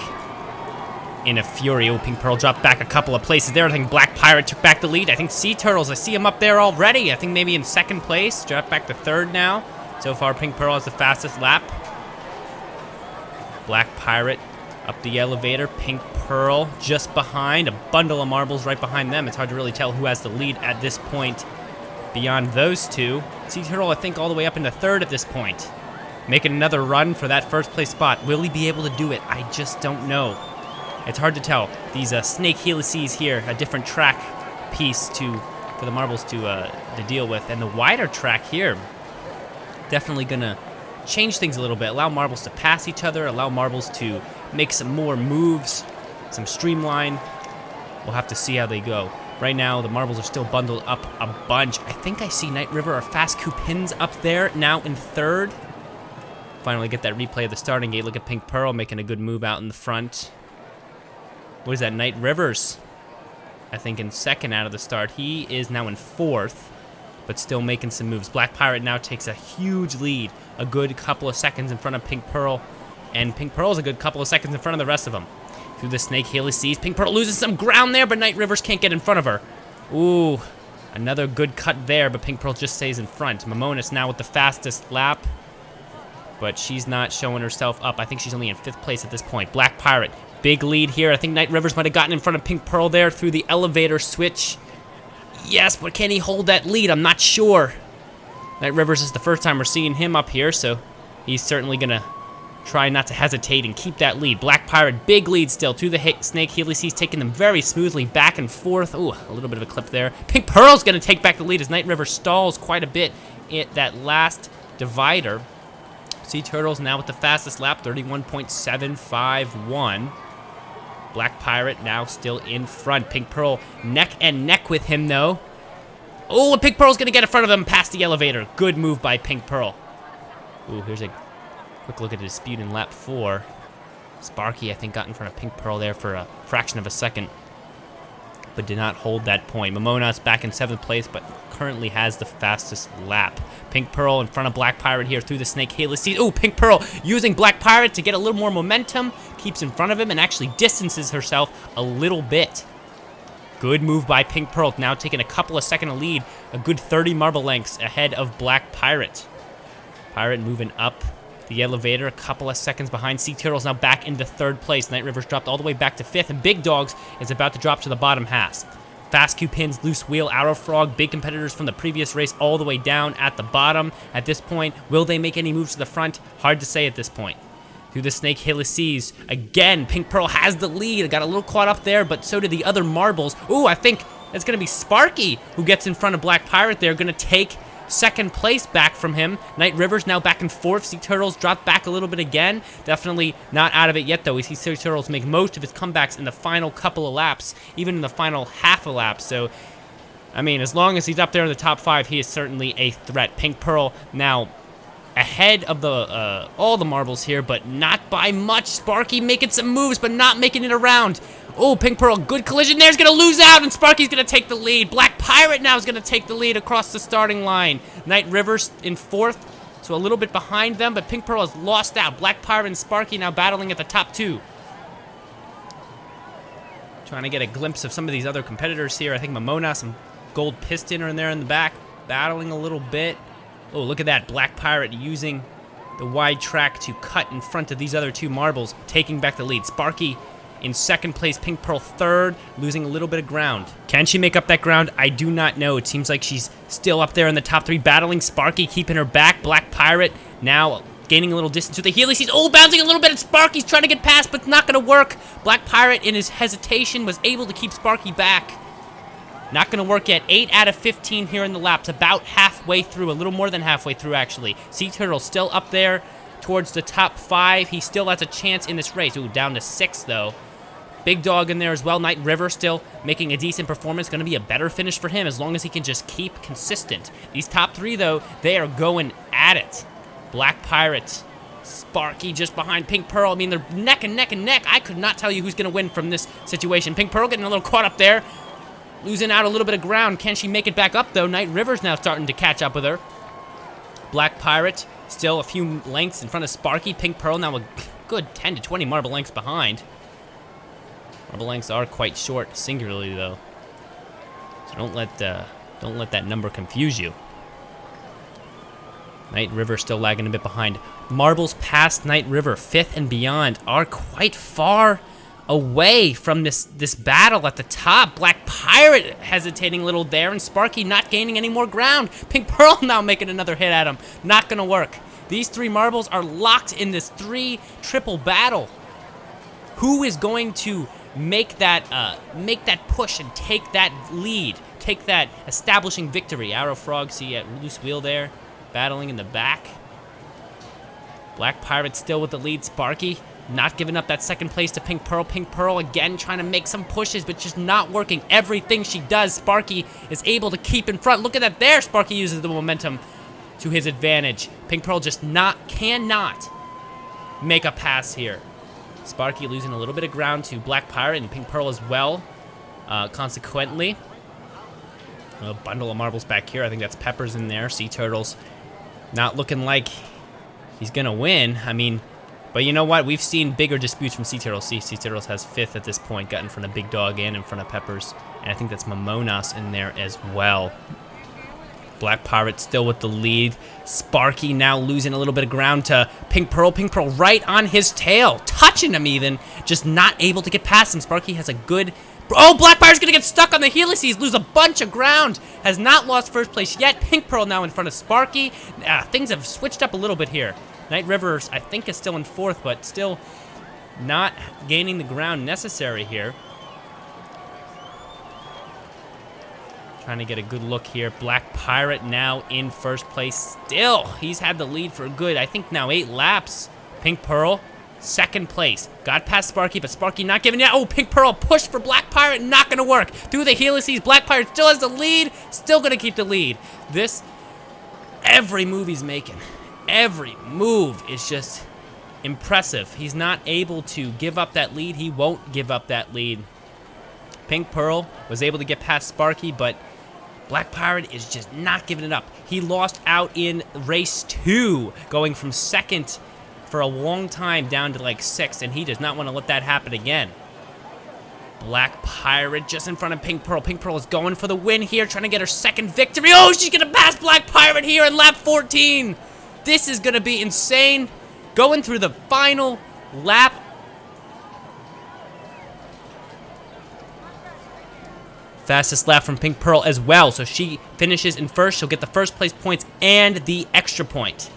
in a fury. Oh, Pink Pearl dropped back a couple of places there. I think Black Pirate took back the lead. I think Sea Turtles, I see him up there already. I think maybe in 2nd place. Dropped back to 3rd now. So far, Pink Pearl has the fastest lap. Black Pirate up the elevator. Pink Pearl just behind. A bundle of marbles right behind them. It's hard to really tell who has the lead at this point beyond those 2. Sea Turtle, I think, all the way up into 3rd at this point. Making another run for that 1st place spot. Will he be able to do it? I just don't know. It's hard to tell. These snake helices here, a different track piece for the marbles to deal with. And the wider track here, definitely going to change things a little bit. Allow marbles to pass each other. Allow marbles to make some more moves. Some streamline. We'll have to see how they go. Right now, the marbles are still bundled up a bunch. I think I see Night River or Fast Coupins up there, now in 3rd. Finally get that replay of the starting gate. Look at Pink Pearl making a good move out in the front. What is that? Night Rivers, I think, in 2nd out of the start. He is now in 4th, but still making some moves. Black Pirate now takes a huge lead. A good couple of seconds in front of Pink Pearl. And Pink Pearl's a good couple of seconds in front of the rest of them. Through the snake helices. Pink Pearl loses some ground there, but Night Rivers can't get in front of her. Ooh, another good cut there, but Pink Pearl just stays in front. Momonis now with the fastest lap, but she's not showing herself up. I think she's only in 5th place at this point. Black Pirate, big lead here. I think Night Rivers might have gotten in front of Pink Pearl there through the elevator switch. Yes, but can he hold that lead? I'm not sure. Night Rivers is the first time we're seeing him up here, so he's certainly going to try not to hesitate and keep that lead. Black Pirate, big lead still through the snake helices, taking them very smoothly back and forth. Ooh, a little bit of a clip there. Pink Pearl's going to take back the lead as Night River stalls quite a bit at that last divider. Sea Turtles now with the fastest lap, 31.751. Black Pirate now still in front. Pink Pearl neck and neck with him, though. Oh, and Pink Pearl's going to get in front of him past the elevator. Good move by Pink Pearl. Ooh, here's a quick look at the dispute in lap 4. Sparky, I think, got in front of Pink Pearl there for a fraction of a second, but did not hold that point. Momona's back in 7th place, but currently has the fastest lap. Pink Pearl in front of Black Pirate here through the snake helices. Oh, Pink Pearl using Black Pirate to get a little more momentum, keeps in front of him and actually distances herself a little bit. Good move by Pink Pearl, now taking a couple of seconds lead, a good 30 marble lengths ahead of Black Pirate. Pirate moving up the elevator, a couple of seconds behind. Sea Turtles now back into 3rd place. Night River's dropped all the way back to 5th, and Big Dogs is about to drop to the bottom half. Fast Coupins, Loose Wheel, Arrow Frog, big competitors from the previous race all the way down at the bottom. At this point, will they make any moves to the front? Hard to say at this point. Through the snake helices, again, Pink Pearl has the lead. Got a little caught up there, but so did the other marbles. Ooh, I think it's going to be Sparky who gets in front of Black Pirate there. Going to take second place back from him. Night Rivers now back in fourth. Sea Turtles dropped back a little bit again. Definitely not out of it yet, though. We see Sea Turtles make most of his comebacks in the final couple of laps, even in the final half a lap. So, I mean, as long as he's up there in the top 5, he is certainly a threat. Pink Pearl now ahead of the all the marbles here, but not by much. Sparky making some moves, but not making it around. Oh, Pink Pearl, good collision there. He's going to lose out, and Sparky's going to take the lead. Black Pirate now is going to take the lead across the starting line. Night Rivers in fourth, so a little bit behind them, but Pink Pearl has lost out. Black Pirate and Sparky now battling at the top 2. Trying to get a glimpse of some of these other competitors here. I think Mamona, some Gold Piston are in there in the back, battling a little bit. Oh, look at that. Black Pirate using the wide track to cut in front of these other 2 marbles, taking back the lead. Sparky in second place, Pink Pearl third, losing a little bit of ground. Can she make up that ground? I do not know. It seems like she's still up there in the top 3, battling Sparky, keeping her back. Black Pirate now gaining a little distance with the heel. He's bouncing a little bit, and Sparky's trying to get past, but it's not going to work. Black Pirate, in his hesitation, was able to keep Sparky back. Not going to work yet. 8 out of 15 here in the laps, about halfway through, a little more than halfway through, actually. Sea Turtle still up there towards the top 5. He still has a chance in this race. Ooh, down to 6, though. Big Dog in there as well. Night River still making a decent performance. Going to be a better finish for him as long as he can just keep consistent. These top 3, though, they are going at it. Black Pirate, Sparky just behind Pink Pearl. I mean, they're neck and neck and neck. I could not tell you who's going to win from this situation. Pink Pearl getting a little caught up there. Losing out a little bit of ground. Can she make it back up, though? Night River's now starting to catch up with her. Black Pirate still a few lengths in front of Sparky. Pink Pearl now a good 10 to 20 marble lengths behind. Marble lengths are quite short, singularly, though. So don't let that number confuse you. Night River still lagging a bit behind. Marbles past Night River, 5th and beyond, are quite far away from this battle at the top. Black Pirate hesitating a little there, and Sparky not gaining any more ground. Pink Pearl now making another hit at him. Not gonna work. These 3 marbles are locked in this 3-triple battle. Who is going to make that push and take that lead, take that establishing victory? Arrow Frog, see at loose wheel there, battling in the back. Black Pirate still with the lead. Sparky not giving up that second place to Pink Pearl. Pink Pearl again trying to make some pushes, but just not working. Everything she does, Sparky is able to keep in front. Look at that there. Sparky uses the momentum to his advantage. Pink Pearl just cannot make a pass here. Sparky losing a little bit of ground to Black Pirate and Pink Pearl as well, consequently. A bundle of marbles back here. I think that's Peppers in there. Sea Turtles not looking like he's going to win. I mean, but you know what? We've seen bigger disputes from Sea Turtles. Sea Turtles has 5th at this point, got in front of Big Dog and in front of Peppers. And I think that's Momonas in there as well. Black Pirate still with the lead. Sparky now losing a little bit of ground to Pink Pearl. Pink Pearl right on his tail, touching him even, just not able to get past him. Sparky has a good... Oh, Black Pirate's going to get stuck on the helices, lose a bunch of ground. Has not lost first place yet. Pink Pearl now in front of Sparky. Things have switched up a little bit here. Night Rivers, I think, is still in 4th, but still not gaining the ground necessary here. Trying to get a good look here. Black Pirate now in first place still. He's had the lead for a good, I think now 8 laps. Pink Pearl, second place. Got past Sparky, but Sparky not giving it. Oh, Pink Pearl push for Black Pirate, not going to work. Through the helices, Black Pirate still has the lead. Still going to keep the lead. Every move he's making, every move is just impressive. He's not able to give up that lead. He won't give up that lead. Pink Pearl was able to get past Sparky, but Black Pirate is just not giving it up. He lost out in race 2, going from 2nd for a long time down to like 6th, and he does not want to let that happen again. Black Pirate just in front of Pink Pearl. Pink Pearl is going for the win here, trying to get her 2nd victory. Oh, she's going to pass Black Pirate here in lap 14. This is going to be insane. Going through the final lap. Fastest lap from Pink Pearl as well, so she finishes in first. She'll get the first place points and the extra point.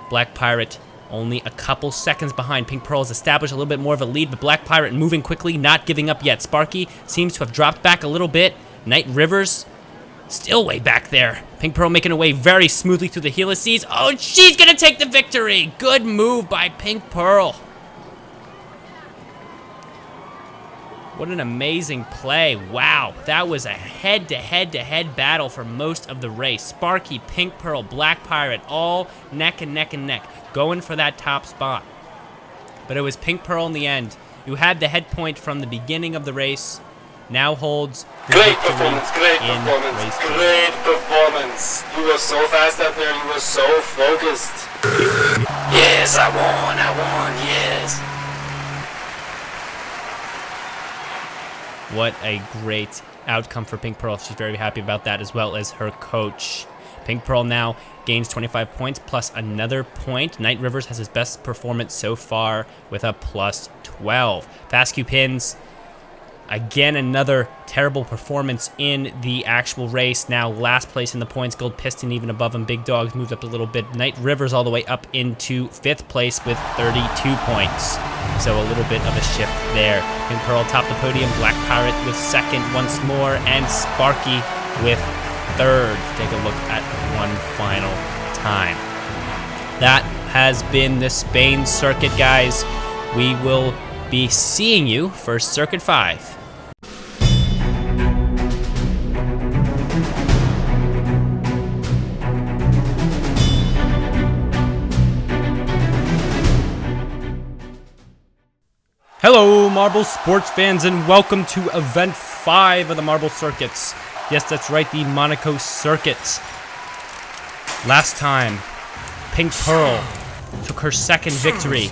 Black Pirate only a couple seconds behind. Pink Pearl has established a little bit more of a lead, but Black Pirate moving quickly, not giving up yet. Sparky seems to have dropped back a little bit. Night Rivers Still way back there. Pink Pearl making her way very smoothly through the helices. Oh, she's gonna take the victory. Good move by Pink Pearl. What an amazing play. Wow, that was a head-to-head-to-head battle for most of the race. Sparky, Pink Pearl, Black Pirate, all neck and neck and neck, going for that top spot. But it was Pink Pearl in the end, who had the head point from the beginning of the race, now holds the Great victory performance, great in performance, race 2. great performance. You were so fast out there, you were so focused. Yes, I won, yes. What a great outcome for Pink Pearl. She's very happy about that, as well as her coach. Pink Pearl now gains 25 points plus another point. Knight Rivers has his best performance so far with a plus 12. Fast Q Pins, again, another terrible performance in the actual race. Now last place in the points. Gold Piston even above him. Big Dogs moved up a little bit. Knight Rivers all the way up into 5th place with 32 points. So a little bit of a shift there. Pink Pearl top the podium. Black Pirate with 2nd once more. And Sparky with 3rd. Take a look at one final time. That has been the Spain circuit, guys. We will be seeing you for Circuit 5. Hello, Marble sports fans, and welcome to Event 5 of the Marble Circuits. Yes, that's right, the Monaco Circuit. Last time, Pink Pearl took her 2nd victory.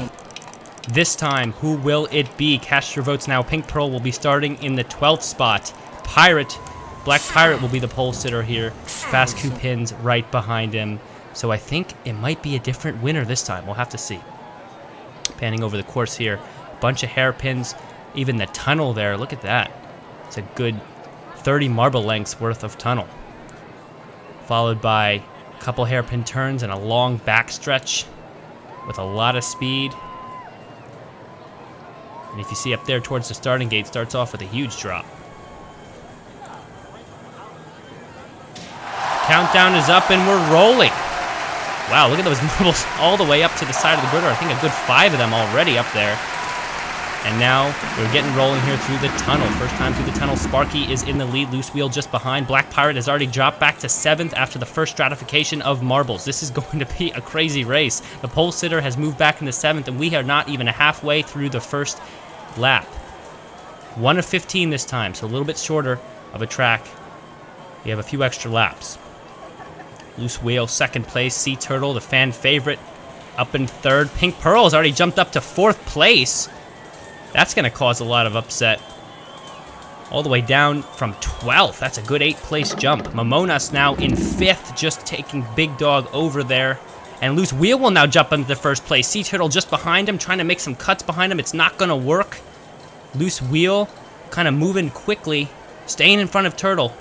This time, who will it be? Cast your votes now. Pink Pearl will be starting in the 12th spot. Black Pirate will be the pole sitter here. Fast Q Pins right behind him. So I think it might be a different winner this time. We'll have to see. Panning over the course here. Bunch of hairpins, even the tunnel there. Look at that. It's a good 30 marble lengths worth of tunnel. Followed by a couple hairpin turns and a long backstretch with a lot of speed. And if you see up there towards the starting gate, starts off with a huge drop. Countdown is up and we're rolling. Wow, look at those marbles all the way up to the side of the griddle. I think a good 5 of them already up there. And now we're getting rolling here through the tunnel. First time through the tunnel, Sparky is in the lead. Loose Wheel just behind. Black Pirate has already dropped back to 7th after the first stratification of marbles. This is going to be a crazy race. The pole sitter has moved back into 7th, and we are not even halfway through the first lap. 1 of 15 this time, so a little bit shorter of a track. We have a few extra laps. Loose Wheel, 2nd place. Sea Turtle, the fan favorite, up in 3rd. Pink Pearl has already jumped up to 4th place. That's going to cause a lot of upset. All the way down from 12th. That's a good 8th place jump. Momonas now in 5th, just taking Big Dog over there. And Loose Wheel will now jump into the 1st place. Sea Turtle just behind him, trying to make some cuts behind him. It's not going to work. Loose Wheel kind of moving quickly, staying in front of Turtle.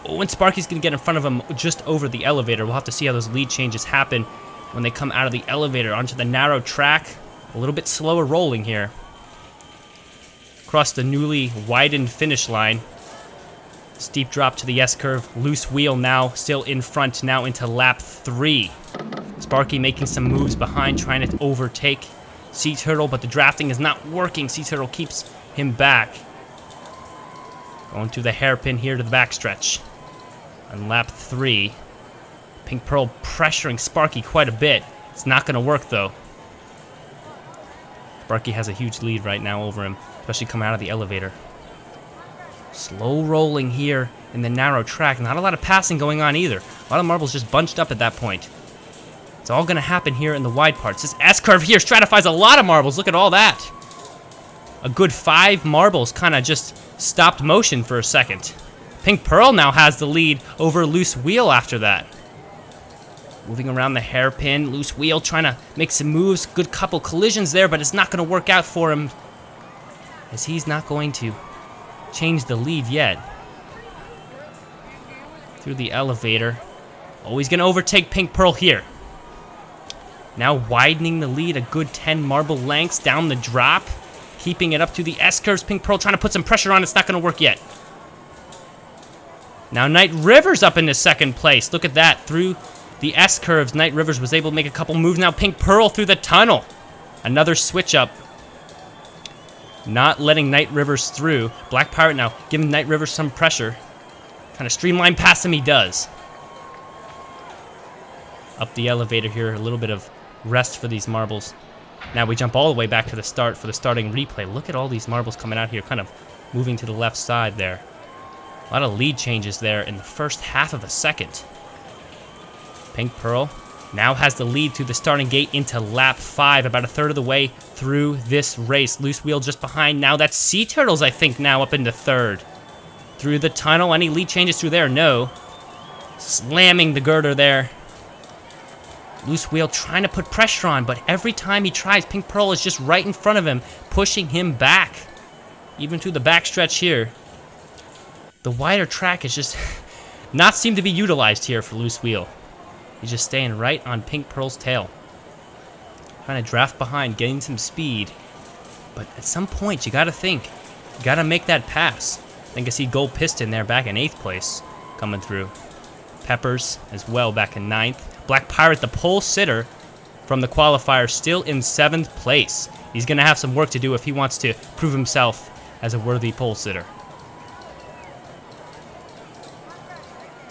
Oh, and Sparky's going to get in front of him just over the elevator. We'll have to see how those lead changes happen when they come out of the elevator onto the narrow track. A little bit slower rolling here. Across the newly widened finish line. Steep drop to the S-curve. Loose Wheel now still in front, now into lap 3. Sparky making some moves behind, trying to overtake Sea Turtle, but the drafting is not working. Sea Turtle keeps him back. Going to the hairpin here to the backstretch. On lap 3. Pink Pearl pressuring Sparky quite a bit. It's not going to work, though. Sparky has a huge lead right now over him, especially coming out of the elevator. Slow rolling here in the narrow track. Not a lot of passing going on either. A lot of marbles just bunched up at that point. It's all going to happen here in the wide parts. This S-curve here stratifies a lot of marbles. Look at all that. A good 5 marbles kind of just stopped motion for a second. Pink Pearl now has the lead over Loose Wheel after that. Moving around the hairpin. Loose Wheel trying to make some moves. Good couple collisions there, but it's not going to work out for him, as he's not going to change the lead yet. Through the elevator. Oh, he's going to overtake Pink Pearl here. Now widening the lead a good 10 marble lengths down the drop. Keeping it up to the S-curves. Pink Pearl trying to put some pressure on. It's not going to work yet. Now Knight Rivers up into second place. Look at that. Through the S-curves, Knight Rivers was able to make a couple moves. Now Pink Pearl through the tunnel. Another switch up. Not letting Knight Rivers through. Black Pirate now giving Knight Rivers some pressure. Trying to streamline past him, he does. Up the elevator here, a little bit of rest for these marbles. Now we jump all the way back to the start for the starting replay. Look at all these marbles coming out here, kind of moving to the left side there. A lot of lead changes there in the first half of a second. Pink Pearl now has the lead through the starting gate into lap 5, about a third of the way through this race. Loose Wheel just behind. Now that's Sea Turtles, I think, now up into third. Through the tunnel. Any lead changes through there? No. Slamming the girder there. Loose Wheel trying to put pressure on, but every time he tries, Pink Pearl is just right in front of him, pushing him back. Even through the backstretch here. The wider track is just not seem to be utilized here for Loose Wheel. He's just staying right on Pink Pearl's tail. Trying to draft behind, getting some speed. But at some point, you gotta think. You gotta make that pass. I think I see Gold Piston there back in 8th place coming through. Peppers as well back in 9th. Black Pirate, the pole sitter from the qualifier, still in 7th place. He's gonna have some work to do if he wants to prove himself as a worthy pole sitter.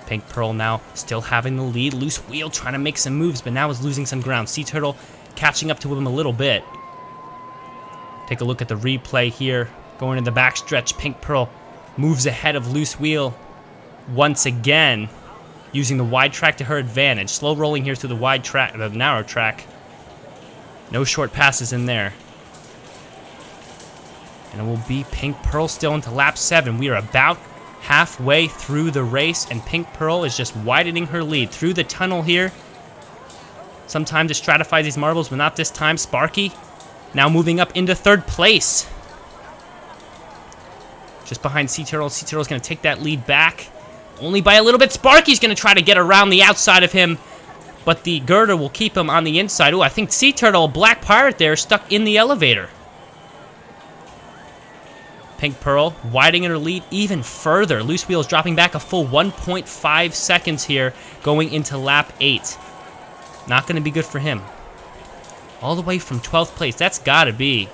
Pink Pearl now still having the lead. Loose Wheel trying to make some moves, but now is losing some ground. Sea Turtle catching up to him a little bit. Take a look at the replay here. Going in the backstretch, Pink Pearl moves ahead of Loose Wheel once again, using the wide track to her advantage. Slow rolling here through the wide track, the narrow track. No short passes in there. And it will be Pink Pearl still into lap 7. We are about halfway through the race, and Pink Pearl is just widening her lead through the tunnel here. Sometimes to stratify these marbles, but not this time. Sparky now moving up into 3rd place. Just behind Sea Turtle. Sea Turtle's going to take that lead back. Only by a little bit. Sparky's going to try to get around the outside of him, but the girder will keep him on the inside. Oh, I think Sea Turtle, Black Pirate there, stuck in the elevator. Pink Pearl widening her lead even further. Loose Wheel is dropping back a full 1.5 seconds here going into lap 8. Not going to be good for him. All the way from 12th place. That's got to be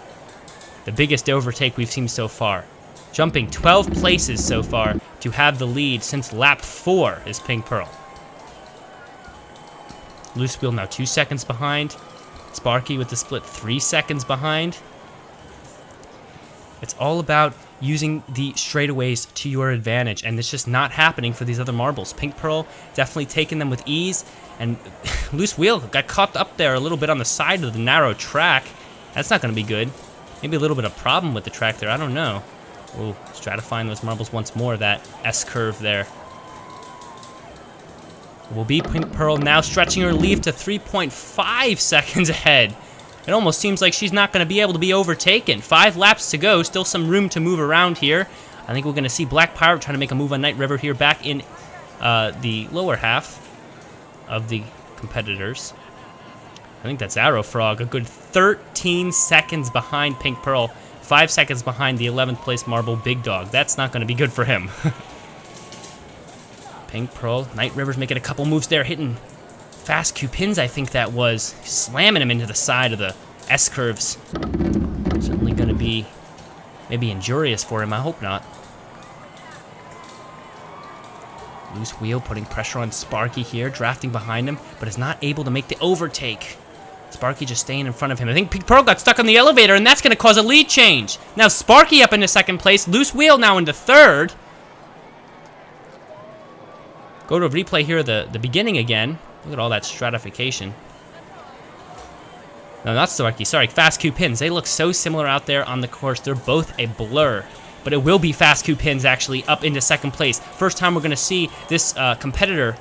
the biggest overtake we've seen so far. Jumping 12 places so far to have the lead since lap 4 is Pink Pearl. Loose Wheel now 2 seconds behind. Sparky with the split 3 seconds behind. It's all about using the straightaways to your advantage, and it's just not happening for these other marbles. Pink Pearl definitely taking them with ease, and Loose Wheel got caught up there a little bit on the side of the narrow track. That's not going to be good. Maybe a little bit of problem with the track there, I don't know. Oh, stratifying those marbles once more, that S-curve there. It will be Pink Pearl now stretching her lead to 3.5 seconds ahead. It almost seems like she's not going to be able to be overtaken. 5 laps to go, still some room to move around here. I think we're going to see Black Pirate trying to make a move on Knight River here back in the lower half of the competitors. I think that's Arrow Frog, a good 13 seconds behind Pink Pearl, 5 seconds behind the 11th place marble Big Dog. That's not going to be good for him. Pink Pearl, Knight River's making a couple moves there, hitting fast Q-pins, I think that was. Slamming him into the side of the S-curves. Certainly going to be maybe injurious for him. I hope not. Loose Wheel putting pressure on Sparky here, drafting behind him, but is not able to make the overtake. Sparky just staying in front of him. I think Pink Pearl got stuck on the elevator, and that's going to cause a lead change. Now Sparky up into 2nd place. Loose Wheel now into 3rd. Go to a replay here at the beginning again. Look at all that stratification. No, not Sparky. Sorry, Fast Q-pins. They look so similar out there on the course. They're both a blur. But it will be Fast Q-pins actually up into 2nd place. First time we're going to see this competitor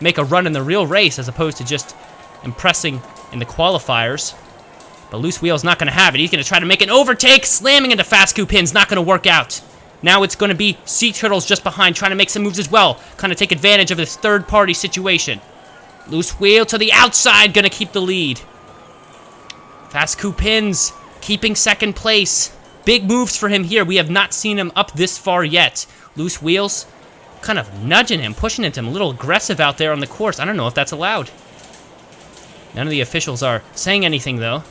make a run in the real race as opposed to just impressing in the qualifiers. But Loose Wheel's not going to have it. He's going to try to make an overtake, slamming into Fast Q-pins. Not going to work out. Now it's going to be Sea Turtles just behind, trying to make some moves as well. Kind of take advantage of this third-party situation. Loose Wheel to the outside, going to keep the lead. Fast Q-pins keeping 2nd place. Big moves for him here. We have not seen him up this far yet. Loose Wheels kind of nudging him, pushing into him, a little aggressive out there on the course. I don't know if that's allowed. None of the officials are saying anything, though.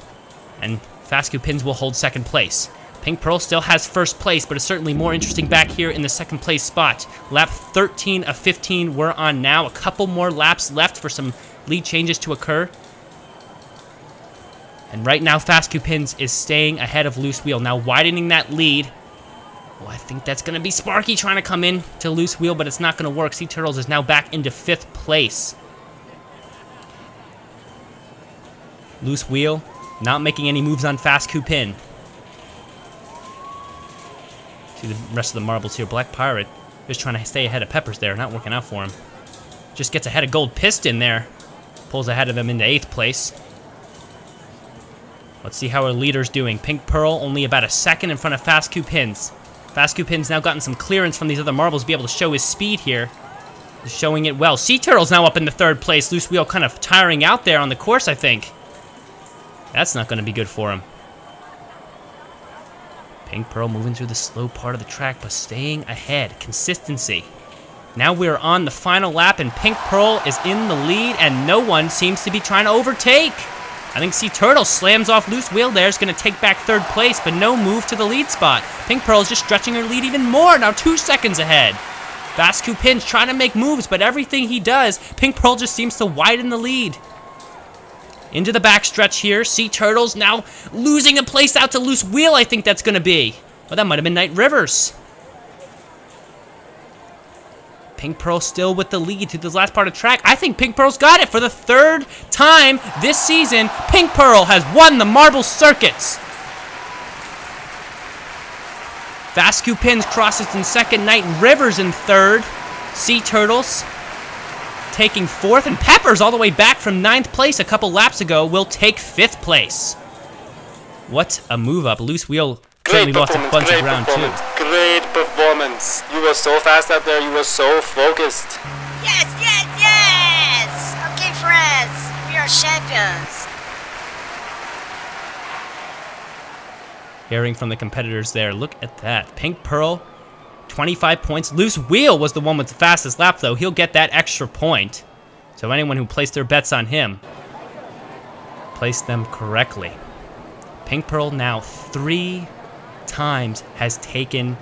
And Fast Pins will hold second place. Pink Pearl still has first place, but it's certainly more interesting back here in the second place spot. Lap 13 of 15 we're on now. A couple more laps left for some lead changes to occur. And right now, Fast Pins is staying ahead of Loose Wheel. Now widening that lead. Oh, I think that's going to be Sparky trying to come in to Loose Wheel, but it's not going to work. Sea Turtles is now back into 5th place. Loose Wheel not making any moves on Fast Pin. See the rest of the marbles here. Black Pirate just trying to stay ahead of Peppers there. Not working out for him. Just gets ahead of Gold Piston there. Pulls ahead of him into 8th place. Let's see how our leader's doing. Pink Pearl only about a second in front of Fast Pins. Fast Pin's now gotten some clearance from these other marbles to be able to show his speed here. He's showing it well. Sea Turtle's now up in the 3rd place. Loose Wheel kind of tiring out there on the course, I think. That's not going to be good for him. Pink Pearl moving through the slow part of the track, but staying ahead. Consistency. Now we're on the final lap, and Pink Pearl is in the lead, and no one seems to be trying to overtake. I think Sea Turtle slams off Loose Wheel there. Is going to take back 3rd place, but no move to the lead spot. Pink Pearl is just stretching her lead even more, now 2 seconds ahead. Fast Pin's trying to make moves, but everything he does, Pink Pearl just seems to widen the lead. Into the backstretch here. Sea Turtles now losing a place out to Loose Wheel, I think that's going to be. Well, that might have been Night Rivers. Pink Pearl still with the lead through this last part of the track. I think Pink Pearl's got it for the 3rd time this season. Pink Pearl has won the Marble Circuits. Fast Pins crosses in 2nd. Night Rivers in 3rd. Sea Turtles taking 4th, and Peppers all the way back from 9th place a couple laps ago will take 5th place. What a move up. Loose Wheel certainly lost a bunch of ground too. Great performance. You were so fast out there. You were so focused. Yes, yes, yes! Okay, friends, we are champions. Hearing from the competitors there, look at that. Pink Pearl, 25 points. Loose Wheel was the one with the fastest lap, though. He'll get that extra point. So anyone who placed their bets on him, placed them correctly. Pink Pearl now 3 times has taken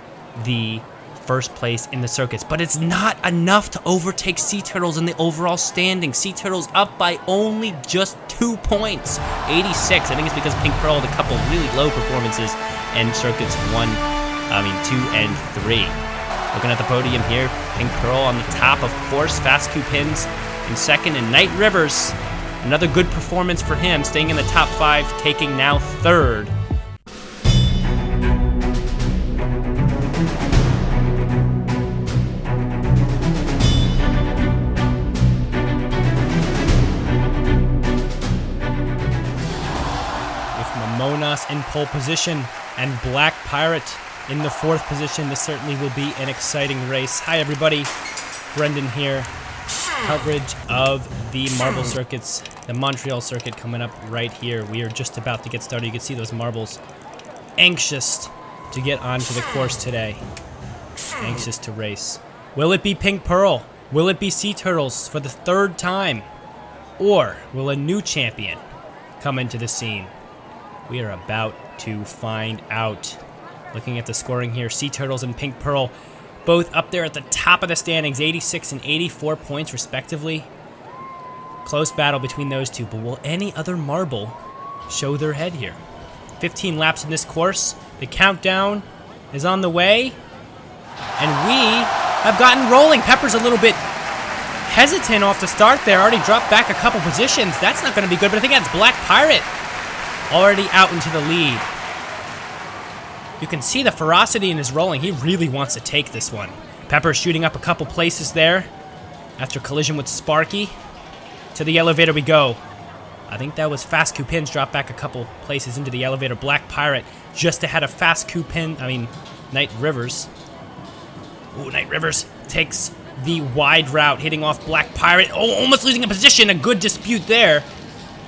the first place in the circuits, but it's not enough to overtake Sea Turtles in the overall standing. Sea Turtles up by only just 2 points, 86. I think it's because Pink Pearl had a couple really low performances in circuits 2 and 3. Looking at the podium here, Pink Pearl on the top, of course. Fast Pins in 2nd, and Night Rivers, another good performance for him, staying in the top 5, taking now 3rd. Monas in pole position and Black Pirate in the 4th position. This certainly will be an exciting race. Hi everybody, Brendan here. Coverage of the marble circuits, the Montreal circuit coming up right here. We are just about to get started. You can see those marbles anxious to get onto the course today. Anxious to race. Will it be Pink Pearl? Will it be Sea Turtles for the 3rd time? Or will a new champion come into the scene? We are about to find out. Looking at the scoring here, Sea Turtles and Pink Pearl both up there at the top of the standings, 86 and 84 points respectively. Close battle between those two, but will any other marble show their head here? 15 laps in this course. The countdown is on the way, and we have gotten rolling. Pepper's a little bit hesitant off the start there. Already dropped back a couple positions. That's not going to be good, but I think that's Black Pirate already out into the lead. You can see the ferocity in his rolling. He really wants to take this one. Pepper shooting up a couple places there after collision with Sparky. To the elevator we go. I think that was Fast Pins drop back a couple places into the elevator. Black Pirate just ahead of Night Rivers. Ooh, Night Rivers takes the wide route, hitting off Black Pirate. Oh, almost losing a position. A good dispute there.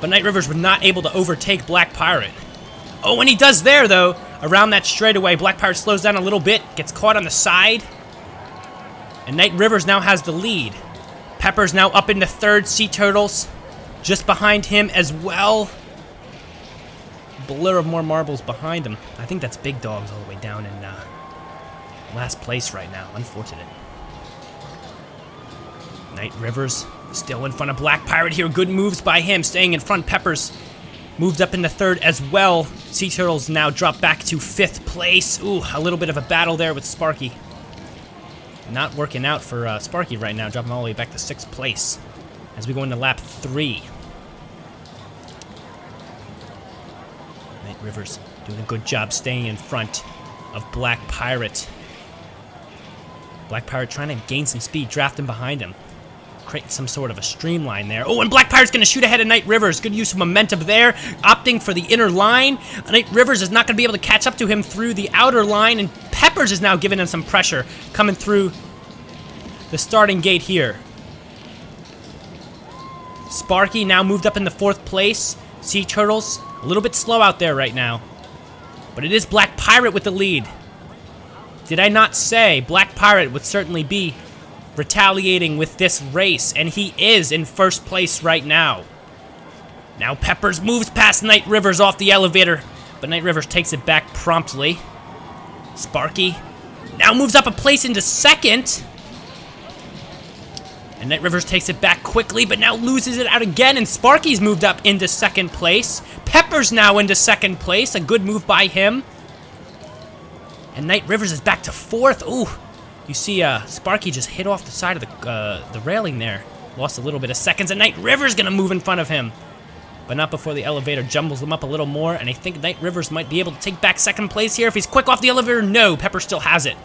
But Night Rivers were not able to overtake Black Pirate. Oh, and he does there, though. Around that straightaway, Black Pirate slows down a little bit, gets caught on the side. And Knight Rivers now has the lead. Pepper's now up into third. Sea Turtles just behind him as well. Blur of more marbles behind him. I think that's Big Dogs all the way down in last place right now. Unfortunate. Knight Rivers still in front of Black Pirate here. Good moves by him, staying in front. Peppers moved up into third as well. Sea Turtles now drop back to 5th place. Ooh, a little bit of a battle there with Sparky. Not working out for Sparky right now, dropping all the way back to 6th place as we go into lap 3. Knight Rivers doing a good job staying in front of Black Pirate. Black Pirate trying to gain some speed, drafting behind him. Create some sort of a streamline there. Oh, and Black Pirate's going to shoot ahead of Knight Rivers. Good use of momentum there. Opting for the inner line. Knight Rivers is not going to be able to catch up to him through the outer line. And Peppers is now giving him some pressure coming through the starting gate here. Sparky now moved up into 4th place. Sea Turtles a little bit slow out there right now. But it is Black Pirate with the lead. Did I not say Black Pirate would certainly be retaliating with this race, and he is in 1st place right now. Now Peppers moves past Knight Rivers off the elevator, but Knight Rivers takes it back promptly. Sparky now moves up a place into 2nd, and Knight Rivers takes it back quickly, but now loses it out again, and Sparky's moved up into 2nd place. Peppers now into 2nd place, a good move by him. And Knight Rivers is back to 4th. Ooh. You see Sparky just hit off the side of the railing there. Lost a little bit of seconds, and Knight Rivers going to move in front of him. But not before the elevator jumbles him up a little more, and I think Knight Rivers might be able to take back 2nd place here. If he's quick off the elevator, no. Pepper still has it.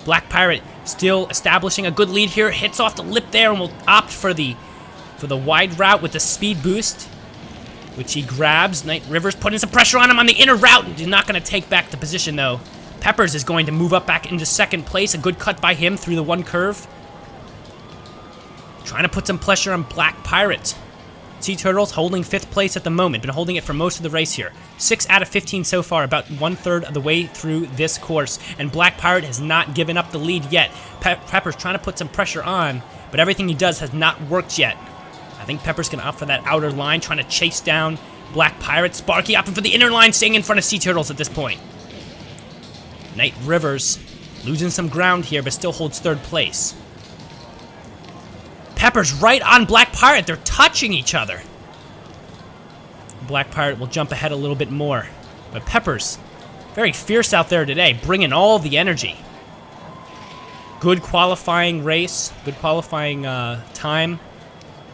Black Pirate still establishing a good lead here. Hits off the lip there and will opt for the wide route with the speed boost, which he grabs. Knight Rivers putting some pressure on him on the inner route. He's not going to take back the position, though. Peppers is going to move up back into 2nd place. A good cut by him through the one curve. Trying to put some pressure on Black Pirate. Sea Turtles holding 5th place at the moment. Been holding it for most of the race here. 6 out of 15 so far, about 1/3 of the way through this course. And Black Pirate has not given up the lead yet. Pepper's trying to put some pressure on, but everything he does has not worked yet. I think Pepper's going to opt for that outer line, trying to chase down Black Pirate. Sparky opting for the inner line, staying in front of Sea Turtles at this point. Knight Rivers losing some ground here, but still holds 3rd place. Pepper's right on Black Pirate. They're touching each other. Black Pirate will jump ahead a little bit more. But Pepper's very fierce out there today, bringing all the energy. Good qualifying race, good qualifying time.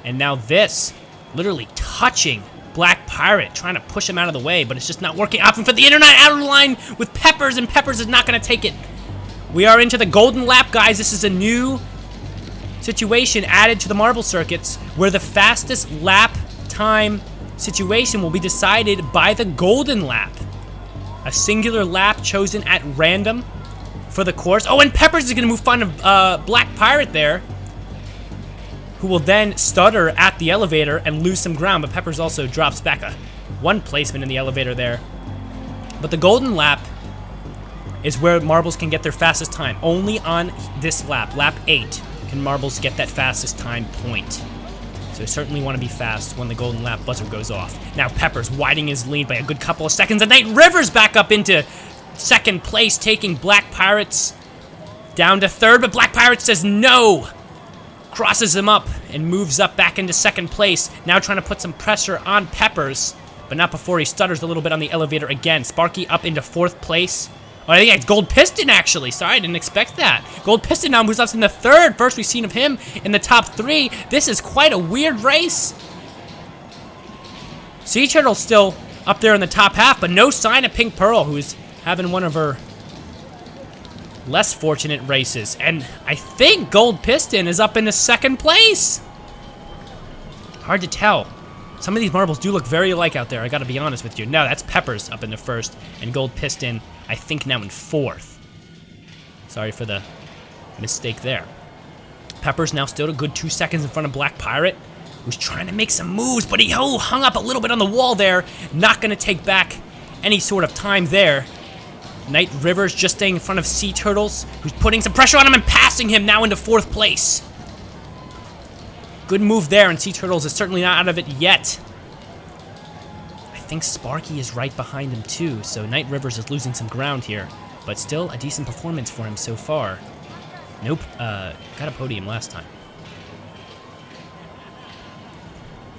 And now this, literally touching Black Pirate, trying to push him out of the way, but it's just not working. Opting for the outer line with Peppers, and Peppers is not going to take it. We are into the golden lap, guys. This is a new situation added to the marble circuits where the fastest lap time situation will be decided by the golden lap. A singular lap chosen at random for the course. Oh, and Peppers is going to move fun of Black Pirate there, who will then stutter at the elevator and lose some ground, but Peppers also drops back one placement in the elevator there. But the golden lap is where marbles can get their fastest time. Only on this lap, lap 8, can marbles get that fastest time point. So you certainly want to be fast when the golden lap buzzer goes off. Now Peppers widening his lead by a good couple of seconds, and Knight Rivers back up into 2nd place, taking Black Pirates down to 3rd, but Black Pirate says no. Crosses him up and moves up back into 2nd place. Now trying to put some pressure on Peppers, but not before he stutters a little bit on the elevator again. Sparky up into 4th place. Oh, I think it's Gold Piston, actually. Sorry, I didn't expect that. Gold Piston now moves up into 3rd. First we've seen of him in the top 3. This is quite a weird race. Sea Turtle's still up there in the top half, but no sign of Pink Pearl, who's having one of her less fortunate races. And I think Gold Piston is up into 2nd place. Hard to tell. Some of these marbles do look very alike out there, I gotta be honest with you. No, that's Peppers up into 1st, and Gold Piston, I think, now in 4th. Sorry for the mistake there. Peppers now still a good 2 seconds in front of Black Pirate, who's trying to make some moves, but he hung up a little bit on the wall there. Not gonna take back any sort of time there. Night Rivers just staying in front of Sea Turtles, who's putting some pressure on him and passing him now into 4th place. Good move there, and Sea Turtles is certainly not out of it yet. I think Sparky is right behind him too, so Night Rivers is losing some ground here. But still a decent performance for him so far. Nope, got a podium last time.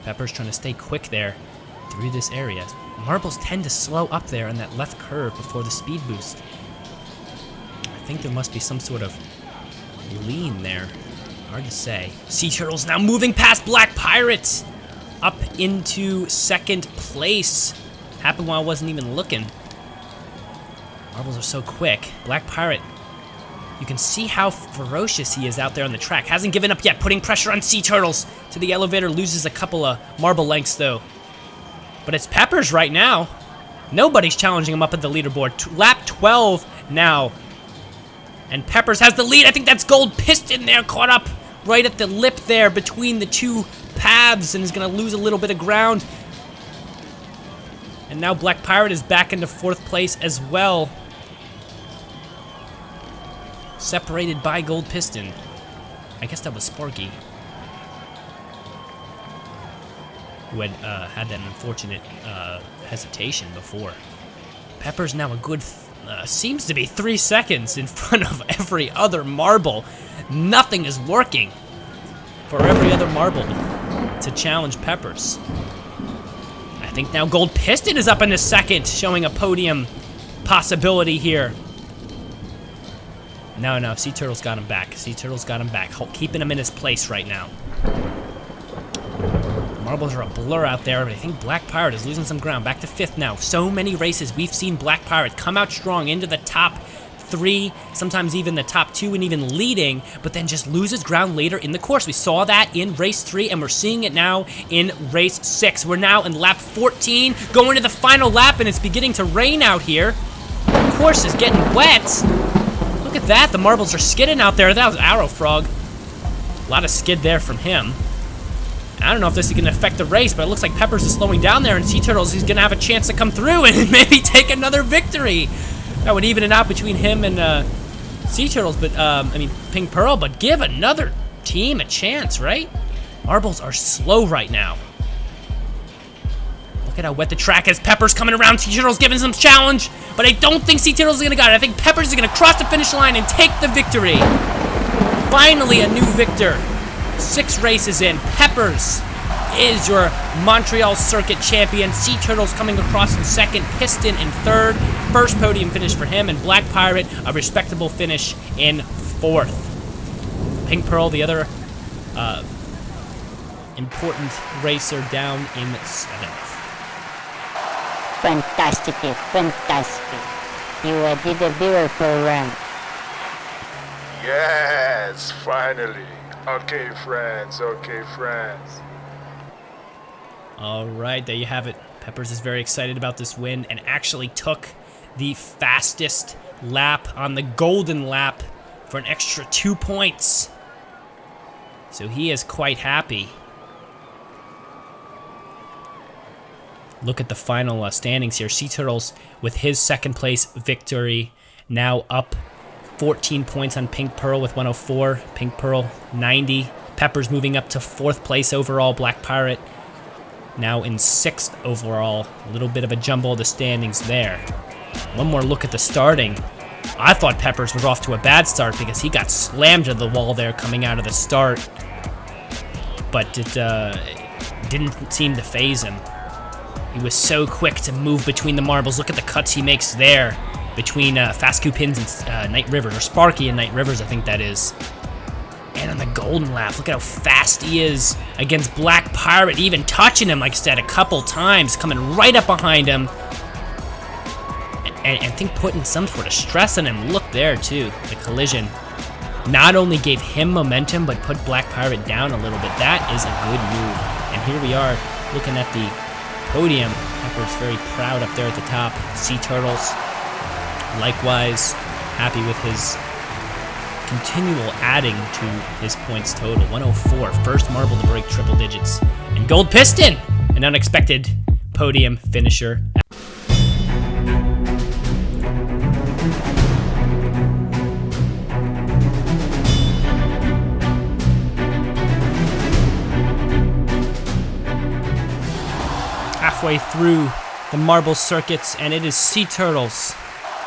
Pepper's trying to stay quick there through this area. Marbles tend to slow up there in that left curve before the speed boost. I think there must be some sort of lean there. Hard to say. Sea Turtles now moving past Black Pirate up into 2nd place. Happened while I wasn't even looking. Marbles are so quick. Black Pirate, you can see how ferocious he is out there on the track. Hasn't given up yet, putting pressure on Sea Turtles to the elevator. Loses a couple of marble lengths though. But it's Peppers right now. Nobody's challenging him up at the leaderboard. Lap 12 now. And Peppers has the lead. I think that's Gold Piston there, caught up right at the lip there between the two paths and is going to lose a little bit of ground. And now Black Pirate is back into 4th place as well. Separated by Gold Piston. I guess that was Sparky, who had had that unfortunate hesitation before. Pepper's now a good, seems to be 3 seconds in front of every other marble. Nothing is working for every other marble to challenge Peppers. I think now Gold Piston is up in the 2nd, showing a podium possibility here. No, Sea Turtle's got him back. Sea Turtle's got him back, keeping him in his place right now. Marbles are a blur out there, but I think Black Pirate is losing some ground. Back to 5th now. So many races we've seen Black Pirate come out strong into the top 3, sometimes even the top 2 and even leading, but then just loses ground later in the course. We saw that in race 3 and we're seeing it now in race 6. We're now in lap 14, going to the final lap, and it's beginning to rain out here. The course is getting wet. Look at that, the marbles are skidding out there. That was Arrow Frog. A lot of skid there from him. I don't know if this is going to affect the race, but it looks like Peppers is slowing down there, and Sea Turtles is going to have a chance to come through and maybe take another victory. That would even it out between him and Sea Turtles, but, I mean, Pink Pearl, but give another team a chance, right? Marbles are slow right now. Look at how wet the track is. Peppers coming around. Sea Turtles giving some challenge, but I don't think Sea Turtles is going to get it. I think Peppers is going to cross the finish line and take the victory. Finally, a new victor. 6 races in. Peppers is your Montreal Circuit champion. Sea Turtles coming across in 2nd, Piston in 3rd. First podium finish for him, and Black Pirate, a respectable finish in 4th. Pink Pearl, the other important racer, down in 7th. Fantastic, fantastic. You did a beautiful run. Yes, finally. Okay, friends. Okay, friends. All right, there you have it. Peppers is very excited about this win and actually took the fastest lap on the golden lap for an extra 2 points. So he is quite happy. Look at the final standings here. Sea Turtles with his 2nd place victory, now up 14 points on Pink Pearl with 104. Pink Pearl 90. Peppers moving up to 4th place overall. Black Pirate now in 6th overall. A little bit of a jumble of the standings there. One more look at the starting. I thought Peppers was off to a bad start because he got slammed to the wall there coming out of the start. But it didn't seem to faze him. He was so quick to move between the marbles. Look at the cuts he makes there between Fast Coupins and Night Rivers, or Sparky and Night Rivers, I think that is. And on the golden lap, look at how fast he is against Black Pirate, even touching him, like I said, a couple times, coming right up behind him. And I think putting some sort of stress on him. Look there, too. The collision not only gave him momentum, but put Black Pirate down a little bit. That is a good move. And here we are, looking at the podium. Pepper's very proud up there at the top. Sea Turtles, likewise, happy with his continual adding to his points total. 104, first marble to break triple digits. And Gold Piston, an unexpected podium finisher. halfway through the marble circuits, and it is Sea Turtles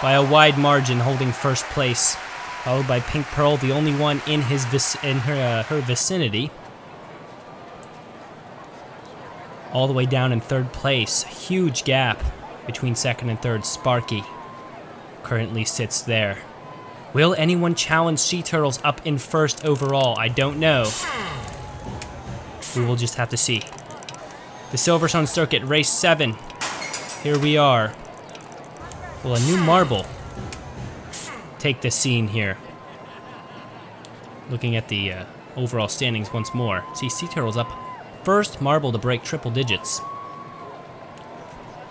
by a wide margin holding first place, followed by Pink Pearl, the only one in her vicinity. All the way down in third place. Huge gap between second and third. Sparky currently sits there. Will anyone challenge Sea Turtles up in first overall? I don't know. We will just have to see. The Silverstone Circuit, race 7. Here we are. Will a new marble take the scene here? Looking at the overall standings once more. See, Sea Turtles up first marble to break triple digits.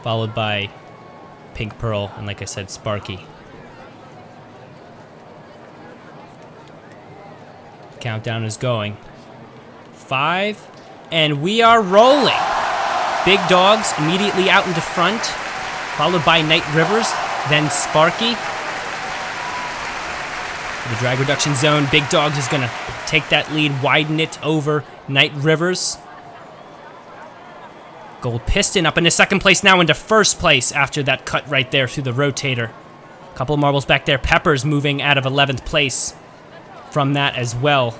Followed by Pink Pearl, and like I said, Sparky. Countdown is going. 5, and we are rolling. Big Dogs immediately out into front, followed by Night Rivers, then Sparky. The drag reduction zone, Big Dogs is gonna take that lead, widen it over Night Rivers. Gold Piston up into second place, now into first place after that cut right there through the rotator. Couple of marbles back there. Peppers moving out of 11th place from that as well.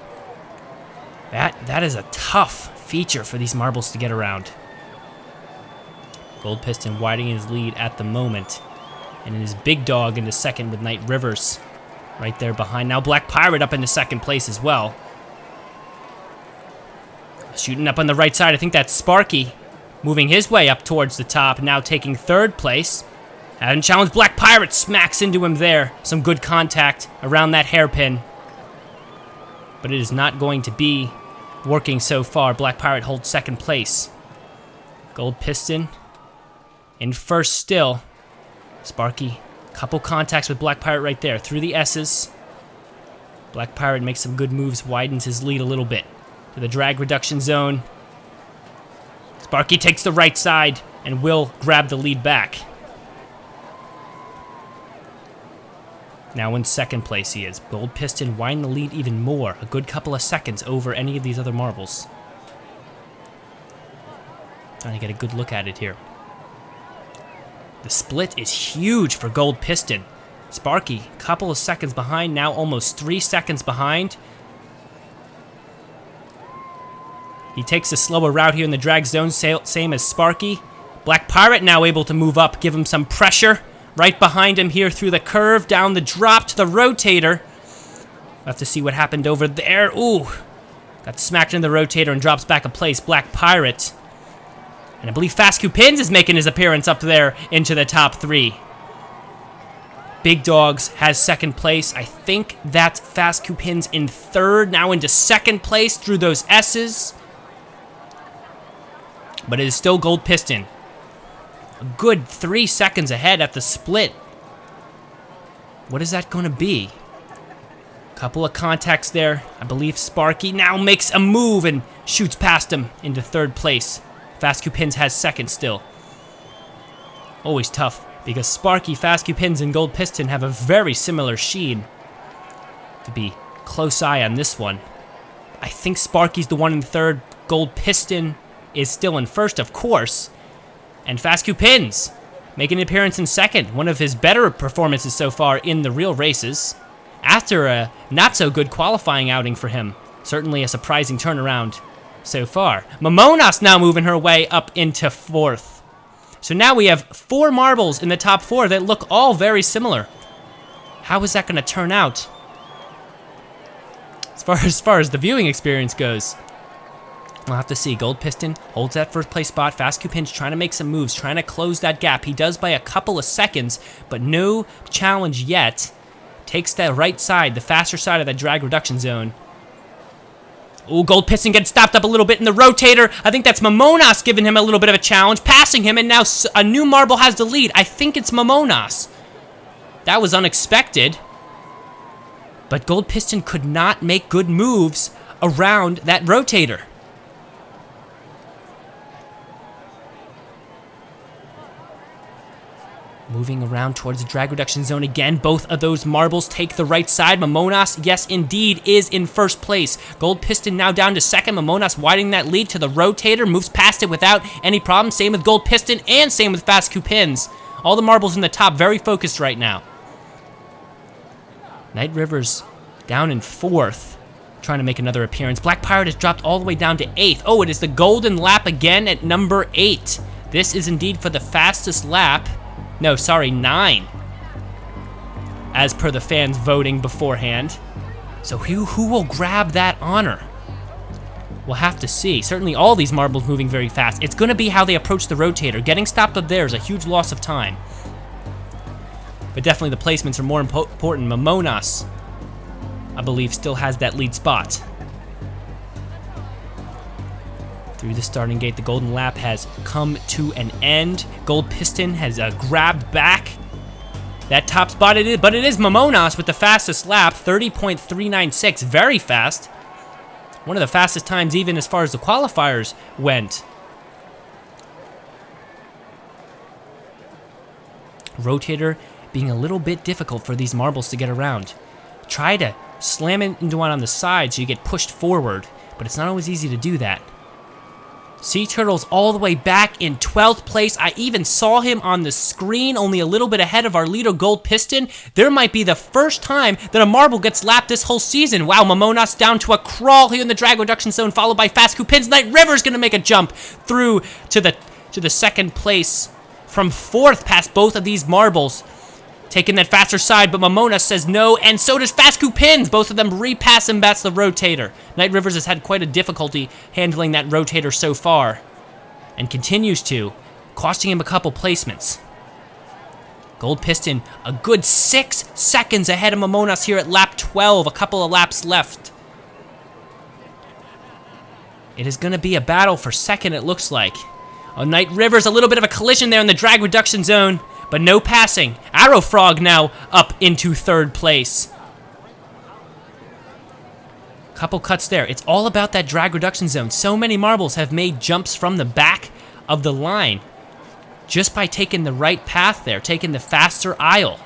That is a tough feature for these marbles to get around. Gold Piston widening his lead at the moment. And it is Big Dog into second with Night Rivers right there behind. Now Black Pirate up into second place as well. Shooting up on the right side, I think that's Sparky. Moving his way up towards the top, now taking third place. Having challenged Black Pirate, smacks into him there. Some good contact around that hairpin. But it is not going to be working so far. Black Pirate holds second place. Gold Piston in first still. Sparky, couple contacts with Black Pirate right there. Through the S's. Black Pirate makes some good moves, widens his lead a little bit. To the drag reduction zone. Sparky takes the right side and will grab the lead back. Now in second place he is. Gold Piston widening the lead even more. A good couple of seconds over any of these other marbles. Trying to get a good look at it here. The split is huge for Gold Piston. Sparky, couple of seconds behind, now almost 3 seconds behind. He takes a slower route here in the drag zone, same as Sparky. Black Pirate now able to move up, give him some pressure. Right behind him here through the curve, down the drop to the rotator. We'll have to see what happened over there. Ooh, got smacked in the rotator and drops back a place. Black Pirate. And I believe Fast Pins is making his appearance up there into the top 3. Big Dogs has second place. I think that's Fast Pins in third, now into second place through those S's. But it is still Gold Piston. A good 3 seconds ahead at the split. What is that going to be? Couple of contacts there. I believe Sparky now makes a move and shoots past him into third place. Fast Pins has second still. Always tough because Sparky, Fast Pins, and Gold Piston have a very similar sheen. To be close eye on this one. I think Sparky's the one in third. Gold Piston is still in first, of course. And Fast Pins making an appearance in second. One of his better performances so far in the real races. After a not-so-good qualifying outing for him. Certainly a surprising turnaround so far. Momonas now moving her way up into fourth. So now we have 4 marbles in the top 4 that look all very similar. How is that going to turn out? As far as the viewing experience goes. We'll have to see. Gold Piston holds that first place spot. Fast Pins trying to make some moves, trying to close that gap. He does by a couple of seconds, but no challenge yet. Takes that right side, the faster side of that drag reduction zone. Ooh, Gold Piston gets stopped up a little bit in the rotator. I think that's Momonas giving him a little bit of a challenge, passing him, and now a new marble has the lead. I think it's Momonas. That was unexpected. But Gold Piston could not make good moves around that rotator. Moving around towards the drag reduction zone again. Both of those marbles take the right side. Mamonas, yes indeed, is in first place. Gold Piston now down to second. Mamonas widening that lead to the rotator. Moves past it without any problem. Same with Gold Piston and same with Fast Coupins. All the marbles in the top, very focused right now. Night Rivers down in fourth, trying to make another appearance. Black Pirate has dropped all the way down to eighth. Oh, it is the golden lap again at number 8. This is indeed for the fastest lap. No, sorry, 9. As per the fans voting beforehand. So who will grab that honor? We'll have to see. Certainly all these marbles moving very fast. It's going to be how they approach the rotator. Getting stopped up there is a huge loss of time. But definitely the placements are more important. Mamonas, I believe, still has that lead spot. Through the starting gate, the golden lap has come to an end. Gold Piston has grabbed back that top spot. But it is Mamonas with the fastest lap, 30.396, very fast. One of the fastest times even as far as the qualifiers went. Rotator being a little bit difficult for these marbles to get around. Try to slam it into one on the side so you get pushed forward, but it's not always easy to do that. Sea Turtle's all the way back in 12th place. I even saw him on the screen, only a little bit ahead of our leader, Gold Piston. There might be the first time that a marble gets lapped this whole season. Wow, Mamonas down to a crawl here in the drag reduction zone, followed by Fast Coupins. Night River's gonna make a jump through to the second place from 4th past both of these marbles. Taking that faster side, but Mamonas says no, and so does Fast Coupins. Both of them repass him. That's the rotator. Night Rivers has had quite a difficulty handling that rotator so far, and continues to, costing him a couple placements. Gold Piston, a good 6 seconds ahead of Mamonas here at lap 12. A couple of laps left. It is going to be a battle for second, it looks like. Oh, Night Rivers, a little bit of a collision there in the drag reduction zone. But no passing. Arrow Frog now up into 3rd place. Couple cuts there. It's all about that drag reduction zone. So many marbles have made jumps from the back of the line just by taking the right path there, taking the faster aisle.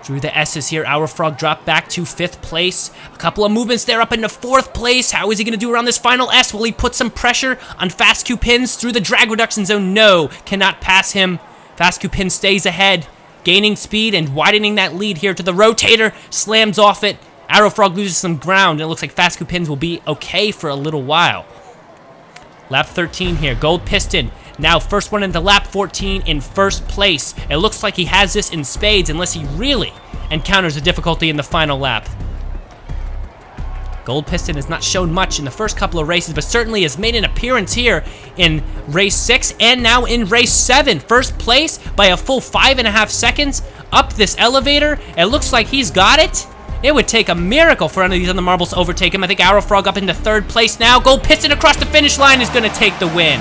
Through the S's here, Arrow Frog dropped back to 5th place. A couple of movements there up into 4th place. How is he going to do around this final S? Will he put some pressure on Fast Coupins through the drag reduction zone? No, cannot pass him. Fast Coupin stays ahead, gaining speed and widening that lead here to the rotator, slams off it. Arrow Frog loses some ground, and it looks like Fast Coupins will be okay for a little while. Lap 13 here, Gold Piston, now first one into lap 14 in 1st place. It looks like he has this in spades unless he really encounters a difficulty in the final lap. Gold Piston has not shown much in the first couple of races, but certainly has made an appearance here in race 6 and now in race 7. First place by a full 5.5 seconds up this elevator. It looks like he's got it. It would take a miracle for any of these other marbles to overtake him. I think Arrow Frog up into 3rd place now. Gold Piston across the finish line is going to take the win.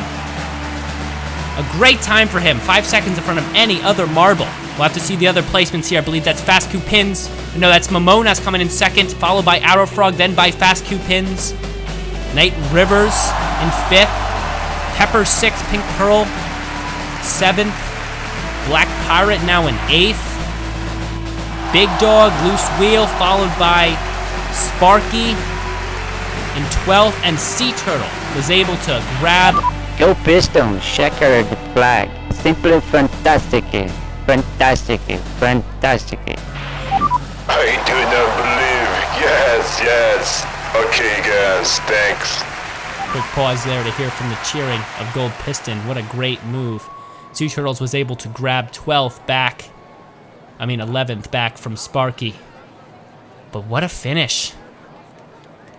A great time for him, 5 seconds in front of any other marble. We'll have to see the other placements here. I believe that's Fast Coupins. No, that's Mamonas coming in 2nd, followed by Arrow Frog, then by Fast Coupins. Night Rivers in 5th. Pepper 6th, Pink Pearl 7th. Black Pirate now in 8th. Big Dog, Loose Wheel, followed by Sparky in 12th. And Sea Turtle was able to grab... Go Piston, checker the flag. Simply fantastic. Fantastic. Fantastic. I do not believe. Yes. Okay, guys, thanks. Quick pause there to hear from the cheering of Gold Piston. What a great move. Sea Turtles was able to grab 11th back from Sparky. But what a finish.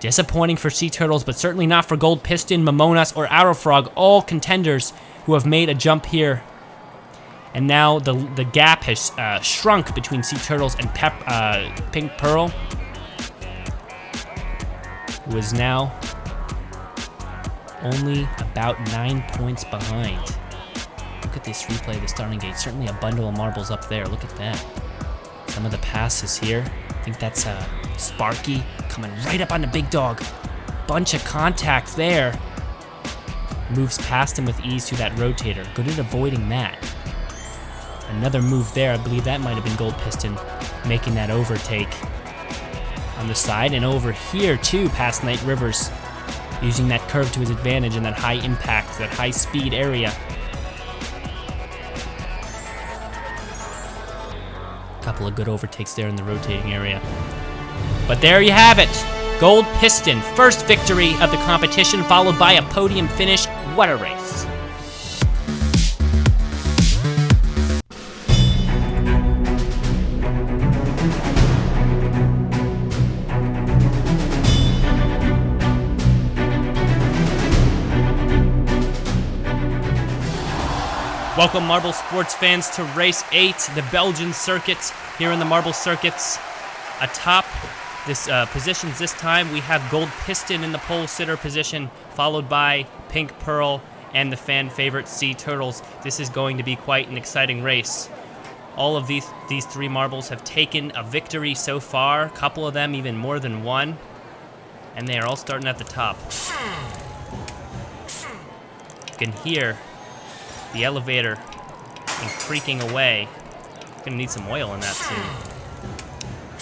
Disappointing for Sea Turtles, but certainly not for Gold Piston, Mamonas, or Arrow Frog, all contenders who have made a jump here. And now the gap has shrunk between Sea Turtles and Pink Pearl, who is now only about 9 points behind. Look at this replay of the starting gate. Certainly a bundle of marbles up there. Look at that. Some of the passes here. I think that's Sparky coming right up on the Big Dog. Bunch of contact there. Moves past him with ease to that rotator. Good at avoiding that. Another move there. I believe that might have been Gold Piston making that overtake on the side. And over here, too, past Knight Rivers, using that curve to his advantage in that high impact, that high speed area. Couple of good overtakes there in the rotating area. But there you have it. Gold Piston, first victory of the competition, followed by a podium finish. What a race. Welcome, Marble Sports fans, to Race 8, the Belgian circuit here in the Marble Circuits. Atop this positions this time, we have Gold Piston in the pole sitter position, followed by Pink Pearl and the fan favorite Sea Turtles. This is going to be quite an exciting race. All of these three marbles have taken a victory so far, a couple of them even more than one, and they are all starting at the top. You can hear the elevator and creaking away. Gonna need some oil in that soon.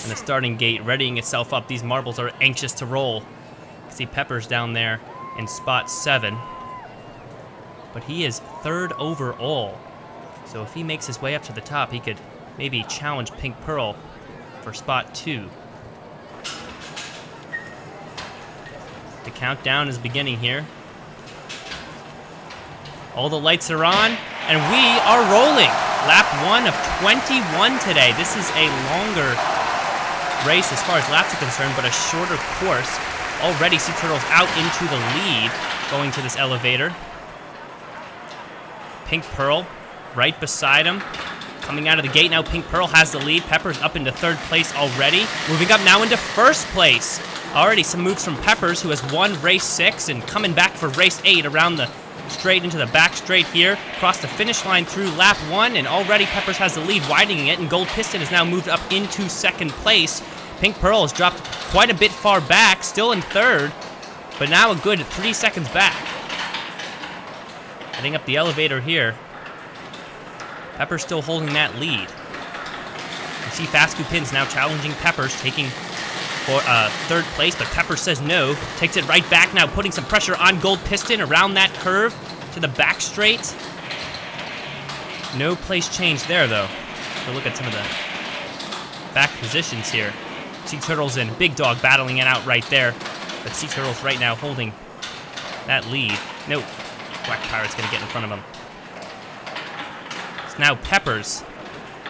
And the starting gate readying itself up. These marbles are anxious to roll. See Peppers down there in spot 7. But he is 3rd overall. So if he makes his way up to the top, he could maybe challenge Pink Pearl for spot 2. The countdown is beginning here. All the lights are on, and we are rolling. Lap 1 of 21 today. This is a longer race as far as laps are concerned, but a shorter course. Already Sea Turtle's out into the lead going to this elevator. Pink Pearl right beside him. Coming out of the gate now, Pink Pearl has the lead. Peppers up into 3rd place already. Moving up now into 1st place. Already some moves from Peppers, who has won race 6 and coming back for race 8 around the straight into the back straight here, across the finish line through lap 1, and already Peppers has the lead, widening it, and Gold Piston has now moved up into 2nd place. Pink Pearl has dropped quite a bit far back, still in 3rd, but now a good 3 seconds back. Heading up the elevator here. Peppers still holding that lead. You see Fast Pins now challenging Peppers, taking for 3rd place, but Peppers says no. Takes it right back now, putting some pressure on Gold Piston around that curve to the back straight. No place change there, though. So look at some of the back positions here. Sea Turtles and Big Dog battling it out right there. But Sea Turtles right now holding that lead. No, Black Pirate's gonna get in front of him. It's now Peppers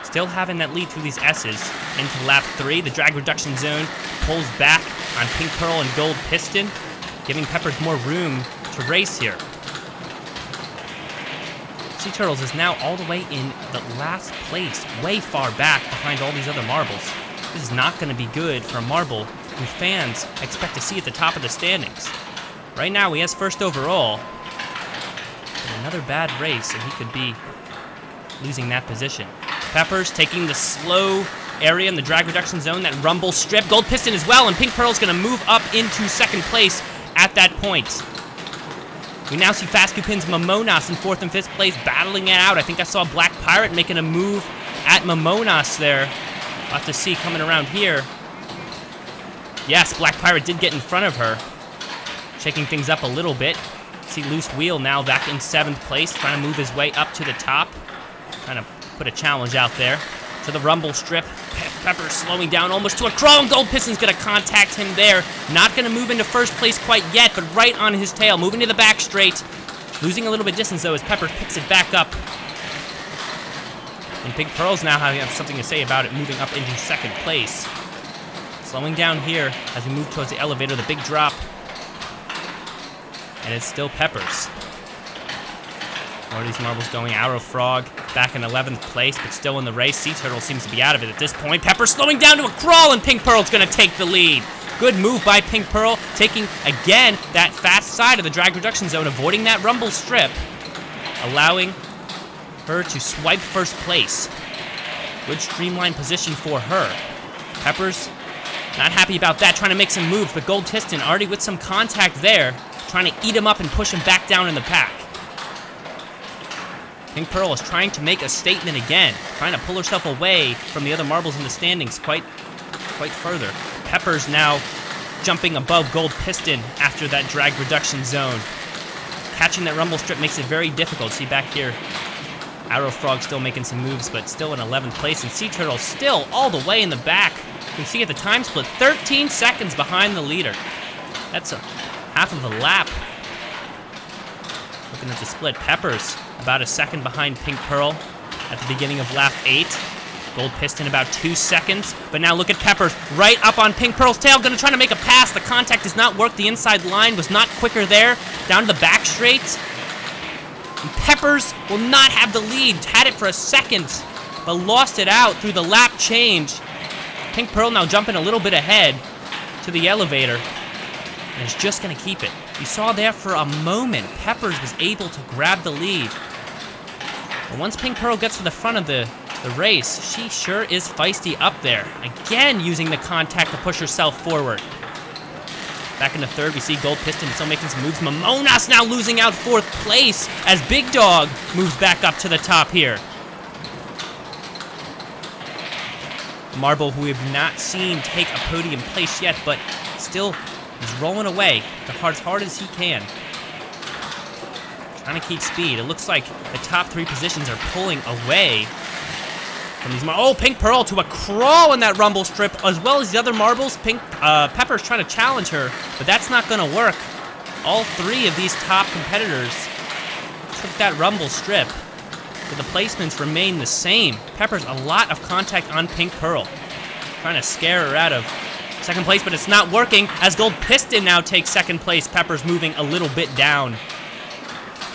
still having that lead through these S's into lap 3. The drag reduction zone pulls back on Pink Pearl and Gold Piston, giving Peppers more room to race here. Sea Turtles is now all the way in the last place, way far back behind all these other marbles. This is not going to be good for a marble who fans expect to see at the top of the standings. Right now he has 1st overall, but another bad race and he could be losing that position. Peppers taking the slow area in the drag reduction zone, that rumble strip. Gold Piston as well, and Pink Pearl's going to move up into 2nd place at that point. We now see Fast Pins Momonas in 4th and 5th place, battling it out. I think I saw Black Pirate making a move at Momonas there. We'll have to see coming around here. Yes, Black Pirate did get in front of her, shaking things up a little bit. See Loose Wheel now back in 7th place, trying to move his way up to the top. Trying to put a challenge out there to the rumble strip. Peppers slowing down almost to a crawl, and Gold Piston's going to contact him there. Not going to move into 1st place quite yet, but right on his tail, moving to the back straight. Losing a little bit of distance, though, as Peppers picks it back up. And Pink Pearl's now having something to say about it, moving up into 2nd place. Slowing down here as we move towards the elevator, the big drop. And it's still Peppers. More of these marbles going. Arrow Frog back in 11th place, but still in the race. Sea Turtle seems to be out of it at this point. Pepper slowing down to a crawl, and Pink Pearl's going to take the lead. Good move by Pink Pearl, taking, again, that fast side of the drag reduction zone, avoiding that rumble strip, allowing her to swipe 1st place. Good streamlined position for her. Peppers not happy about that, trying to make some moves, but Gold Piston already with some contact there, trying to eat him up and push him back down in the pack. Pink Pearl is trying to make a statement again, trying to pull herself away from the other marbles in the standings quite further. Pepper's now jumping above Gold Piston after that drag reduction zone. Catching that rumble strip makes it very difficult. See back here, Arrow Frog still making some moves, but still in 11th place, and Sea Turtle still all the way in the back. You can see at the time split, 13 seconds behind the leader. That's a half of a lap. Looking at the split, Pepper's about a second behind Pink Pearl at the beginning of lap 8. Gold Piston about 2 seconds, but now look at Pepper's right up on Pink Pearl's tail, gonna try to make a pass. The contact does not work. The inside line was not quicker there. Down to the back straight. And Peppers will not have the lead. Had it for a second, but lost it out through the lap change. Pink Pearl now jumping a little bit ahead to the elevator, and is just gonna keep it. You saw there for a moment, Peppers was able to grab the lead. But once Pink Pearl gets to the front of the race, she sure is feisty up there. Again, using the contact to push herself forward. Back in the third, we see Gold Piston still making some moves. Momonas now losing out 4th place as Big Dog moves back up to the top here. Marble, who we have not seen take a podium place yet, but still is rolling away as hard as he can. Trying to keep speed. It looks like the top 3 positions are pulling away from these marbles. Oh, Pink Pearl to a crawl in that rumble strip, as well as the other marbles. Pepper's trying to challenge her, but that's not going to work. All 3 of these top competitors took that rumble strip, but the placements remain the same. Pepper's a lot of contact on Pink Pearl, trying to scare her out of second place, but it's not working as Gold Piston now takes second place. Pepper's moving a little bit down.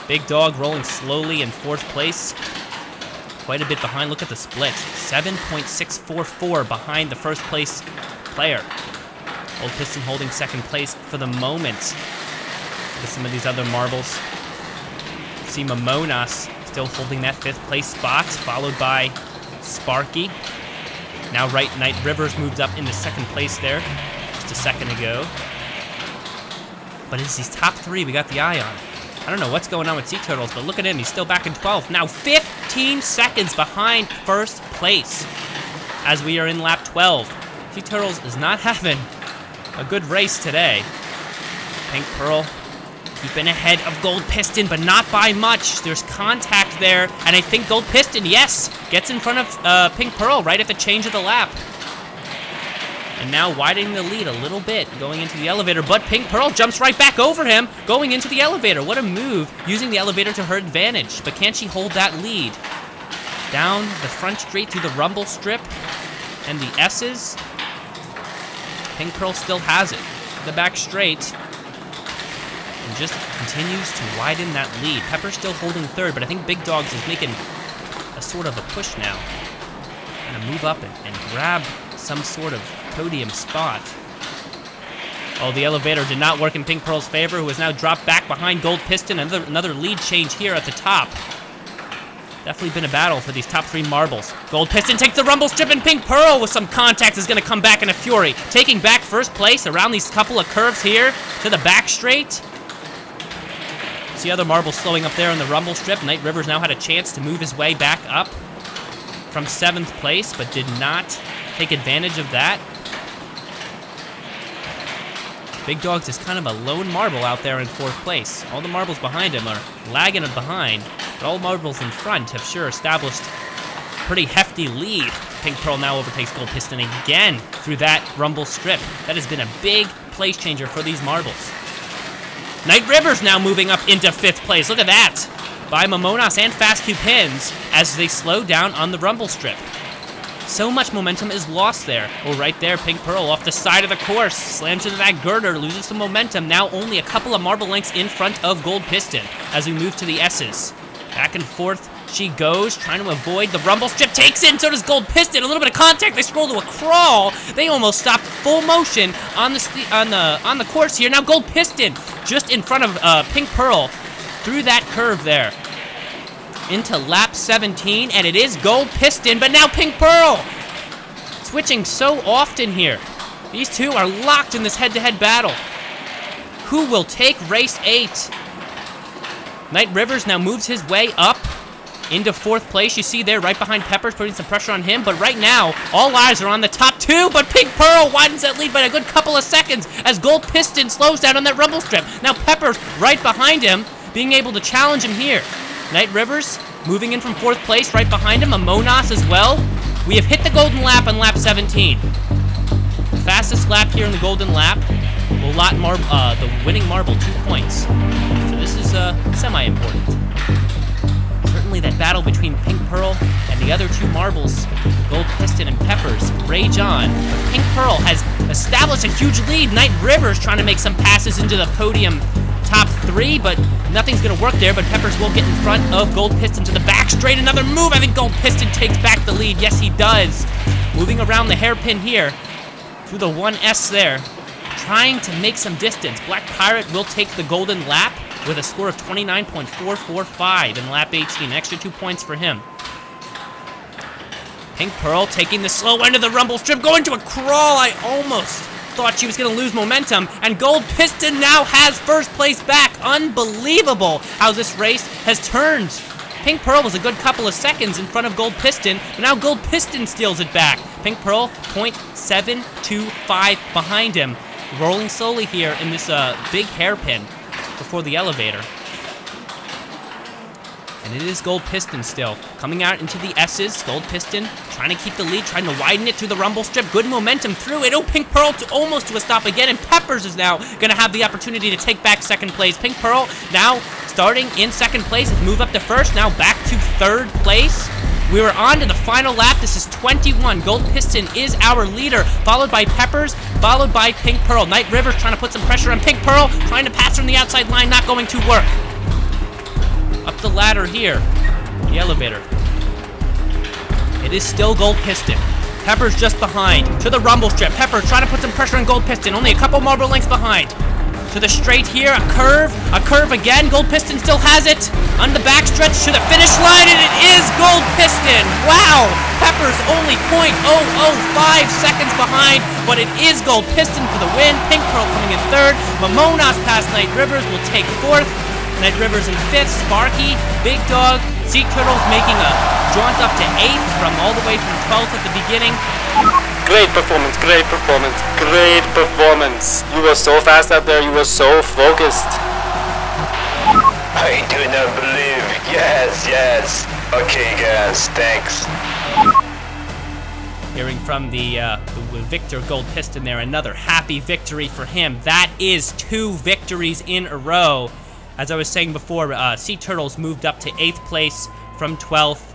Big Dog rolling slowly in 4th place. Quite a bit behind. Look at the split. 7.644 behind the 1st place player. Gold Piston holding 2nd place for the moment. Look at some of these other marbles. See Momonas still holding that 5th place spot, followed by Sparky. Now Night Rivers moved up into 2nd place there just a second ago. But it's these top 3 we got the eye on. I don't know what's going on with Sea Turtles, but look at him. He's still back in 12th. Now 15 seconds behind 1st place as we are in lap 12. Sea Turtles is not having a good race today. Pink Pearl keeping ahead of Gold Piston, but not by much. There's contact there, and I think Gold Piston, yes, gets in front of Pink Pearl right at the change of the lap. And now widening the lead a little bit, going into the elevator, but Pink Pearl jumps right back over him, going into the elevator. What a move, using the elevator to her advantage. But can she hold that lead? Down the front straight through the rumble strip and the S's. Pink Pearl still has it. The back straight. And just continues to widen that lead. Pepper's still holding 3rd, but I think Big Dogs is making a sort of a push now. Gonna move up and grab some sort of podium spot. Oh, the elevator did not work in Pink Pearl's favor, who has now dropped back behind Gold Piston. Another lead change here at the top. Definitely been a battle for these top 3 marbles. Gold Piston takes the rumble strip, and Pink Pearl with some contact is going to come back in a fury. Taking back 1st place around these couple of curves here to the back straight. See other marbles slowing up there in the rumble strip. Night Rivers now had a chance to move his way back up from 7th place, but did not take advantage of that. Big Dogs is kind of a lone marble out there in 4th place. All the marbles behind him are lagging behind, but all marbles in front have sure established a pretty hefty lead. Pink Pearl now overtakes Gold Piston again through that rumble strip. That has been a big place changer for these marbles. Night Rivers now moving up into 5th place. Look at that. By Momonas and Fast 2 Pins as they slow down on the rumble strip. So much momentum is lost there. Oh, right there, Pink Pearl off the side of the course. Slams into that girder, loses some momentum. Now only a couple of marble lengths in front of Gold Piston as we move to the S's. Back and forth she goes, trying to avoid the rumble strip. Takes in, so does Gold Piston. A little bit of contact. They scroll to a crawl. They almost stopped full motion on the course here. Now Gold Piston just in front of Pink Pearl through that curve there. Into lap 17, and it is Gold Piston, but now Pink Pearl! Switching so often here. These two are locked in this head-to-head battle. Who will take race 8? Night Rivers now moves his way up into 4th place. You see there, right behind Peppers, putting some pressure on him. But right now, all eyes are on the top 2. But Pink Pearl widens that lead by a good couple of seconds as Gold Piston slows down on that rumble strip. Now Peppers right behind him, being able to challenge him here. Knight Rivers moving in from 4th place, right behind him. A Monas as well. We have hit the golden lap on lap 17. The fastest lap here in the golden lap will lot the winning marble 2 points. So this is semi-important. Certainly that battle between Pink Pearl and the other 2 marbles, Gold Piston and Peppers, rage on. But Pink Pearl has established a huge lead. Knight Rivers trying to make some passes into the podium top 3, but nothing's going to work there. But Peppers will get in front of Gold Piston to the back straight. Another move. I think Gold Piston takes back the lead. Yes, he does. Moving around the hairpin here through the 1S there, trying to make some distance. Black Pirate will take the golden lap with a score of 29.445 in lap 18. An extra 2 points for him. Pink Pearl taking the slow end of the rumble strip, going to a crawl. I almost thought she was going to lose momentum, and Gold Piston now has 1st place back. Unbelievable how this race has turned. Pink Pearl was a good couple of seconds in front of Gold Piston, but now Gold Piston steals it back. Pink Pearl, 0.725 behind him, rolling slowly here in this big hairpin before the elevator. And it is Gold Piston still. Coming out into the S's. Gold Piston trying to keep the lead, trying to widen it through the rumble strip. Good momentum through it. Oh, Pink Pearl almost to a stop again. And Peppers is now going to have the opportunity to take back 2nd place. Pink Pearl now starting in 2nd place. Move up to 1st. Now back to 3rd place. We were on to the final lap. This is 21. Gold Piston is our leader, followed by Peppers, followed by Pink Pearl. Knight Rivers trying to put some pressure on Pink Pearl, trying to pass from the outside line, not going to work. Up the ladder here, the elevator. It is still Gold Piston. Peppers just behind, to the rumble strip. Peppers trying to put some pressure on Gold Piston, only a couple marble lengths behind. To the straight here, a curve again. Gold Piston still has it. On the backstretch to the finish line, and it is Gold Piston. Wow! Peppers only 0.005 seconds behind, but it is Gold Piston for the win. Pink Pearl coming in 3rd. Momonas past Knight Rivers will take 4th. Knight Rivers in 5th. Sparky, Big Dog, Sea Turtles making a jaunt up to 8th from all the way from 12th at the beginning. Great performance, great performance, great performance. You were so fast out there, you were so focused. I do not believe. Yes. Okay, guys, thanks. Hearing from the Victor Gold Piston there, another happy victory for him. That is 2 victories in a row. As I was saying before, Sea Turtles moved up to 8th place from 12th.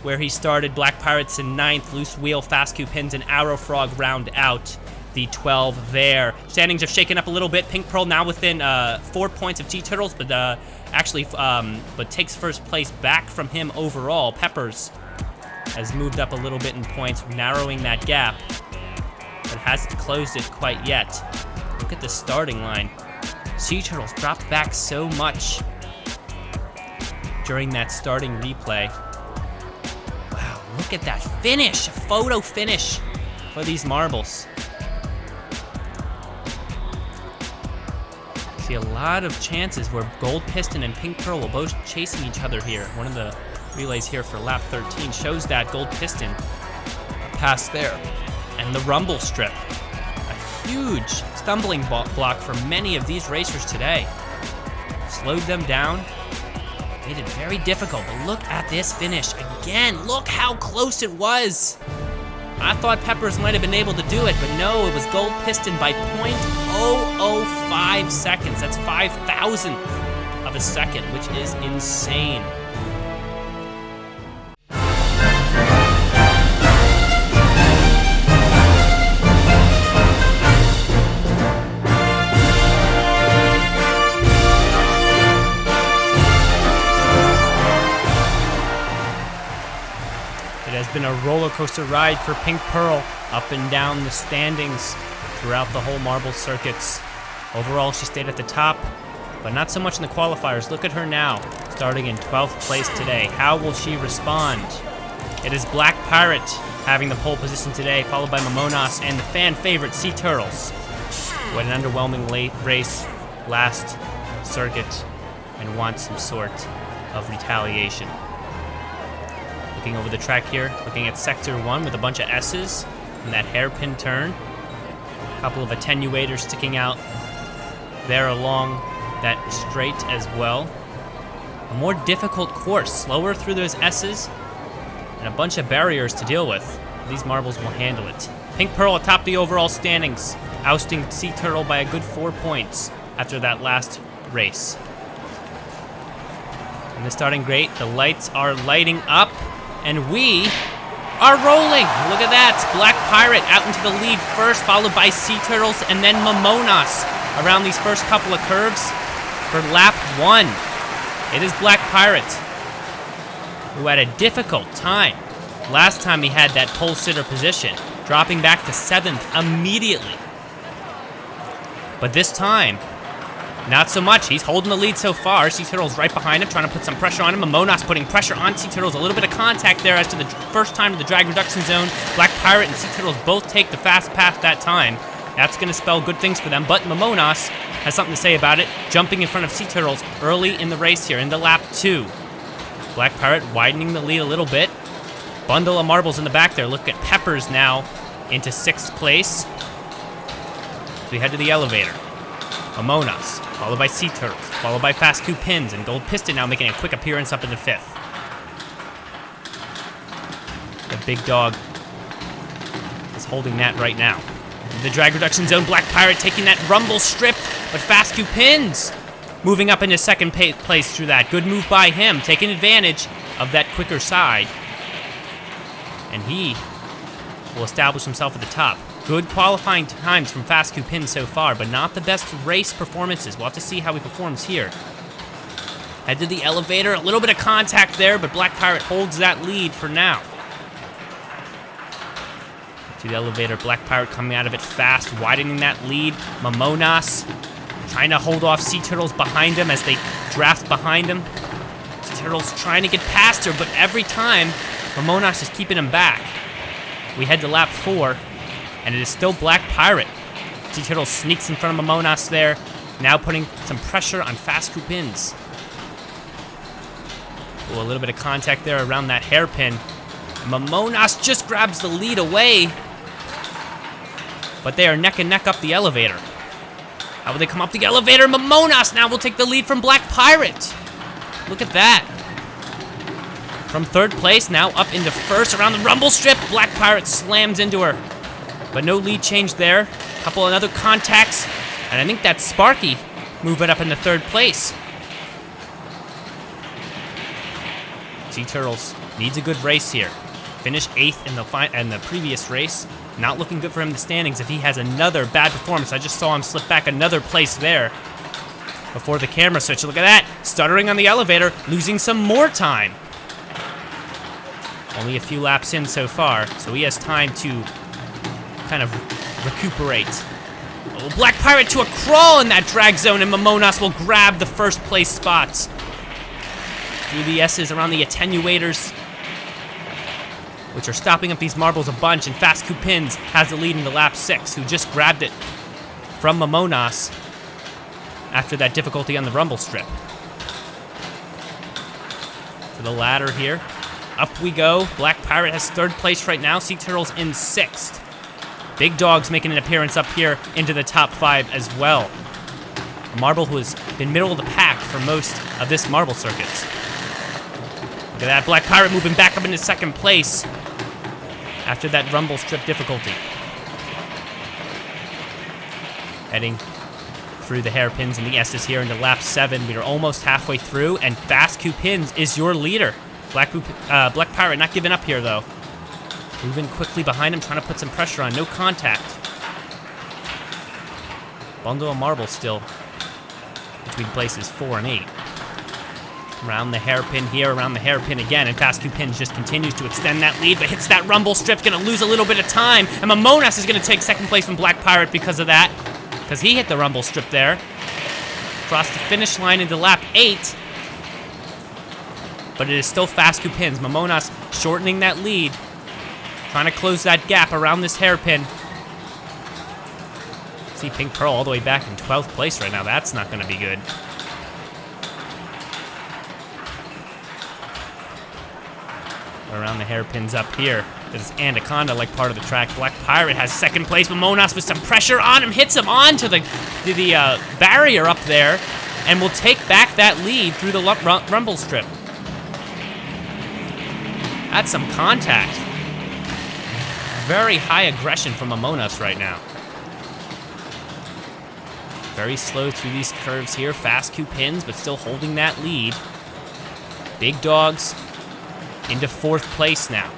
Where he started. Black Pirates in 9th, Loose Wheel, Fast Q Pins, and Arrow Frog round out the 12 there. Standings are shaken up a little bit. Pink Pearl now within 4 points of G-Turtles, but takes 1st place back from him overall. Peppers has moved up a little bit in points, narrowing that gap, but hasn't closed it quite yet. Look at the starting line. G-Turtles dropped back so much during that starting replay. Look at that finish, a photo finish for these marbles. See a lot of chances where Gold Piston and Pink Pearl will both chasing each other here. One of the relays here for lap 13 shows that Gold Piston pass there. And the rumble strip, a huge stumbling block for many of these racers today. Slowed them down. Made it very difficult, but look at this finish. Again, look how close it was. I thought Peppers might have been able to do it, but no, it was Gold Piston by 0.005 seconds. That's 5,000th of a second, which is insane. It has been a roller coaster ride for Pink Pearl, up and down the standings throughout the whole marble circuits. Overall, she stayed at the top, but not so much in the qualifiers. Look at her now, starting in 12th place today. How will she respond? It is Black Pirate having the pole position today, followed by Momonas and the fan favorite Sea Turtles. What an underwhelming late race, last circuit, and wants some sort of retaliation. Looking over the track here, looking at Sector 1 with a bunch of S's and that hairpin turn. A couple of attenuators sticking out there along that straight as well. A more difficult course, slower through those S's, and a bunch of barriers to deal with. These marbles will handle it. Pink Pearl atop the overall standings, ousting Sea Turtle by a good 4 points after that last race. And the starting gate, the lights are lighting up, and we are rolling. Look at that. Black Pirate out into the lead first, followed by Sea Turtles, and then Momonas around these first couple of curves for lap 1. It is Black Pirate, who had a difficult time. Last time he had that pole sitter position, dropping back to 7th immediately. But this time, not so much. He's holding the lead so far. Sea Turtle's right behind him, trying to put some pressure on him. Momonas putting pressure on Sea Turtles. A little bit of contact there as to the first time to the drag reduction zone. Black Pirate and Sea Turtles both take the fast path that time. That's going to spell good things for them. But Momonas has something to say about it, jumping in front of Sea Turtles early in the race here, into lap 2. Black Pirate widening the lead a little bit. Bundle of marbles in the back there. Look at Peppers now into 6th place. So we head to the elevator. Momonas, followed by Sea Turtles, followed by Fast Coup Pins, and Gold Piston now making a quick appearance up into 5th. The big dog is holding that right now. The drag reduction zone, Black Pirate taking that rumble strip, but Fast Coup Pins moving up into 2nd place through that. Good move by him, taking advantage of that quicker side. And he will establish himself at the top. Good qualifying times from Fast Coup Pins so far, but not the best race performances. We'll have to see how he performs here. Head to the elevator, a little bit of contact there, but Black Pirate holds that lead for now. To the elevator, Black Pirate coming out of it fast, widening that lead. Momonas trying to hold off Sea Turtles behind him as they draft behind him. Sea Turtles trying to get past her, but every time, Momonas is keeping him back. We head to lap 4, and it is still Black Pirate. Sea Turtle sneaks in front of Momonas there, now putting some pressure on Fast Coup Pins. Ooh, a little bit of contact there around that hairpin. Momonas just grabs the lead away, but they are neck and neck up the elevator. How will they come up the elevator? Momonas now will take the lead from Black Pirate. Look at that. From 3rd place, now up into 1st around the rumble strip. Black Pirate slams into her, but no lead change there. Couple of other contacts, and I think that's Sparky moving up into 3rd place. Sea Turtles needs a good race here. Finished 8th in the previous race. Not looking good for him in the standings if he has another bad performance. I just saw him slip back another place there before the camera switch. Look at that. Stuttering on the elevator, losing some more time. Only a few laps in so far, so he has time to kind of recuperate. Oh, Black Pirate to a crawl in that drag zone, and Momonas will grab the 1st place spot. Through the S's around the attenuators, which are stopping up these marbles a bunch, and Fast Coup Pins has the lead into lap 6, who just grabbed it from Momonas after that difficulty on the rumble strip. To the ladder here. Up we go. Black Pirate has 3rd place right now. Sea Turtles in 6th. Big Dog's making an appearance up here into the top 5 as well. A marble who has been middle of the pack for most of this marble circuits. Look at that. Black Pirate moving back up into 2nd place after that rumble strip difficulty. Heading through the hairpins and the S's here into lap 7. We are almost halfway through, and Fast Coup Pins is your leader. Black Pirate not giving up here, though. Moving quickly behind him, trying to put some pressure on. No contact. Bundle of marbles still between places 4 and 8. Around the hairpin here, around the hairpin again, and Fast Coup Pins just continues to extend that lead, but hits that rumble strip, gonna lose a little bit of time, and Momonas is gonna take 2nd place from Black Pirate because of that, because he hit the rumble strip there. Crossed the finish line into lap 8, but it is still Fast Coup Pins. Momonas shortening that lead, trying to close that gap around this hairpin. See Pink Pearl all the way back in 12th place right now. That's not gonna be good. Around the hairpins up here. This is Anaconda like part of the track. Black Pirate has second place. Momonas with some pressure on him. Hits him onto the barrier up there. And will take back that lead through the rumble strip. That's some contact. Very high aggression from Momonas right now. Very slow through these curves here. Fast Q pins, but still holding that lead. Big Dogs into fourth place now.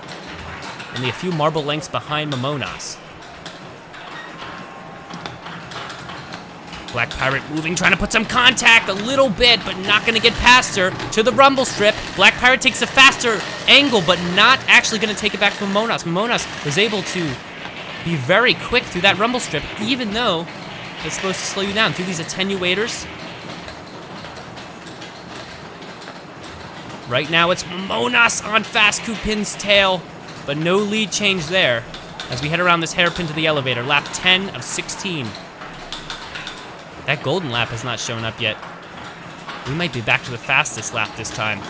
Only a few marble lengths behind Momonas. Black Pirate moving, trying to put some contact a little bit, but not gonna get past her to the rumble strip. Black Pirate takes a faster angle, but not actually gonna take it back to Momonas. Momonas was able to be very quick through that rumble strip, even though it's supposed to slow you down through these attenuators. Right now it's Momonas on Fast Kupin's tail, but no lead change there as we head around this hairpin to the elevator. Lap 10 of 16. That golden lap has not shown up yet. We might be back to the fastest lap this time.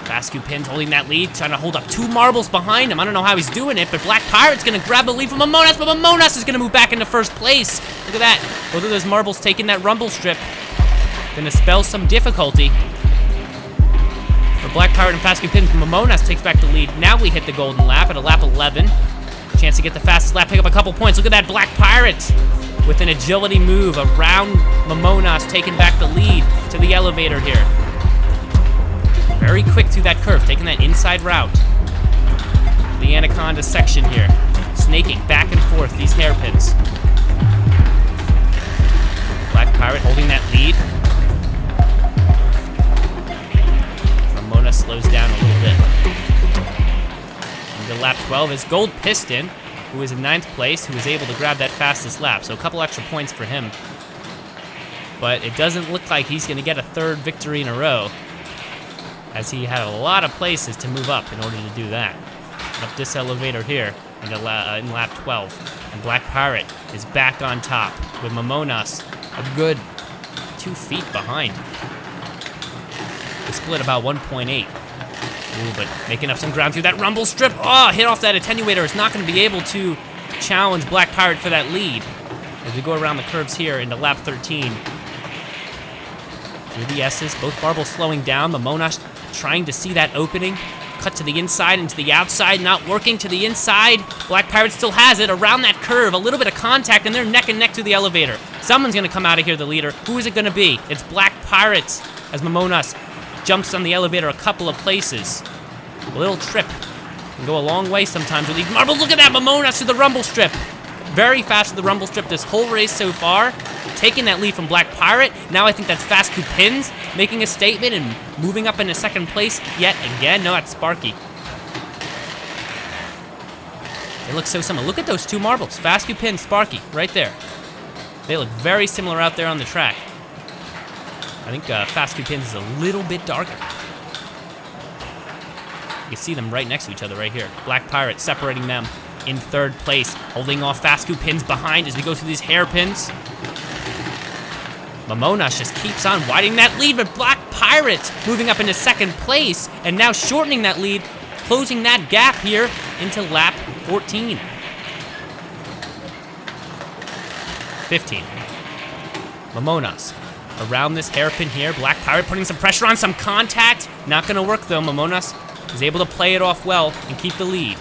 Fast Kupin's holding that lead, trying to hold up 2 marbles behind him. I don't know how he's doing it, but Black Pirate's gonna grab the lead from Momonas, but Momonas is gonna move back into first place. Look at that. Both of those marbles taking that rumble strip. Gonna spell some difficulty for Black Pirate and Fast Kupin. Momonas takes back the lead. Now we hit the golden lap at a lap 11. Chance to get the fastest lap, pick up a couple points. Look at that Black Pirate with an agility move around Momonas, taking back the lead to the elevator here. Very quick through that curve, taking that inside route. The Anaconda section here, snaking back and forth these hairpins. Black Pirate holding that lead. Momonas slows down a little bit. Into lap 12 is Gold Piston, who is in 9th place, who was able to grab that fastest lap. So a couple extra points for him. But it doesn't look like he's going to get a 3rd victory in a row, as he had a lot of places to move up in order to do that. Up this elevator here in lap 12. And Black Pirate is back on top with Momonas a good 2 feet behind. They split about 1.8. Ooh, but making up some ground through that rumble strip. Oh, hit off that attenuator. Is not going to be able to challenge Black Pirate for that lead. As we go around the curves here into lap 13. Through the S's, both marbles slowing down. Momonas trying to see that opening. Cut to the inside and to the outside, not working to the inside. Black Pirate still has it around that curve. A little bit of contact, and they're neck and neck to the elevator. Someone's going to come out of here, the leader. Who is it going to be? It's Black Pirate, as Momonas jumps on the elevator a couple of places. A little trip can go a long way sometimes with these marbles. Look at that, Momonas to the rumble strip. Very fast to the rumble strip this whole race so far. Taking that lead from Black Pirate. Now I think that's Fast Kupin's making a statement and moving up into 2nd place yet again. No, that's Sparky. They look so similar. Look at those 2 marbles. Fast Kupin, Sparky, right there. They look very similar out there on the track. I think Fast Kupin's is a little bit darker. You can see them right next to each other right here. Black Pirate separating them in 3rd place, holding off Fast Kupin's behind as we go through these hairpins. Momonas just keeps on widening that lead, but Black Pirate moving up into 2nd place and now shortening that lead, closing that gap here into lap 14. 15. Momonas around this hairpin here. Black Pirate putting some pressure on, some contact. Not gonna work though. Momonas is able to play it off well and keep the lead.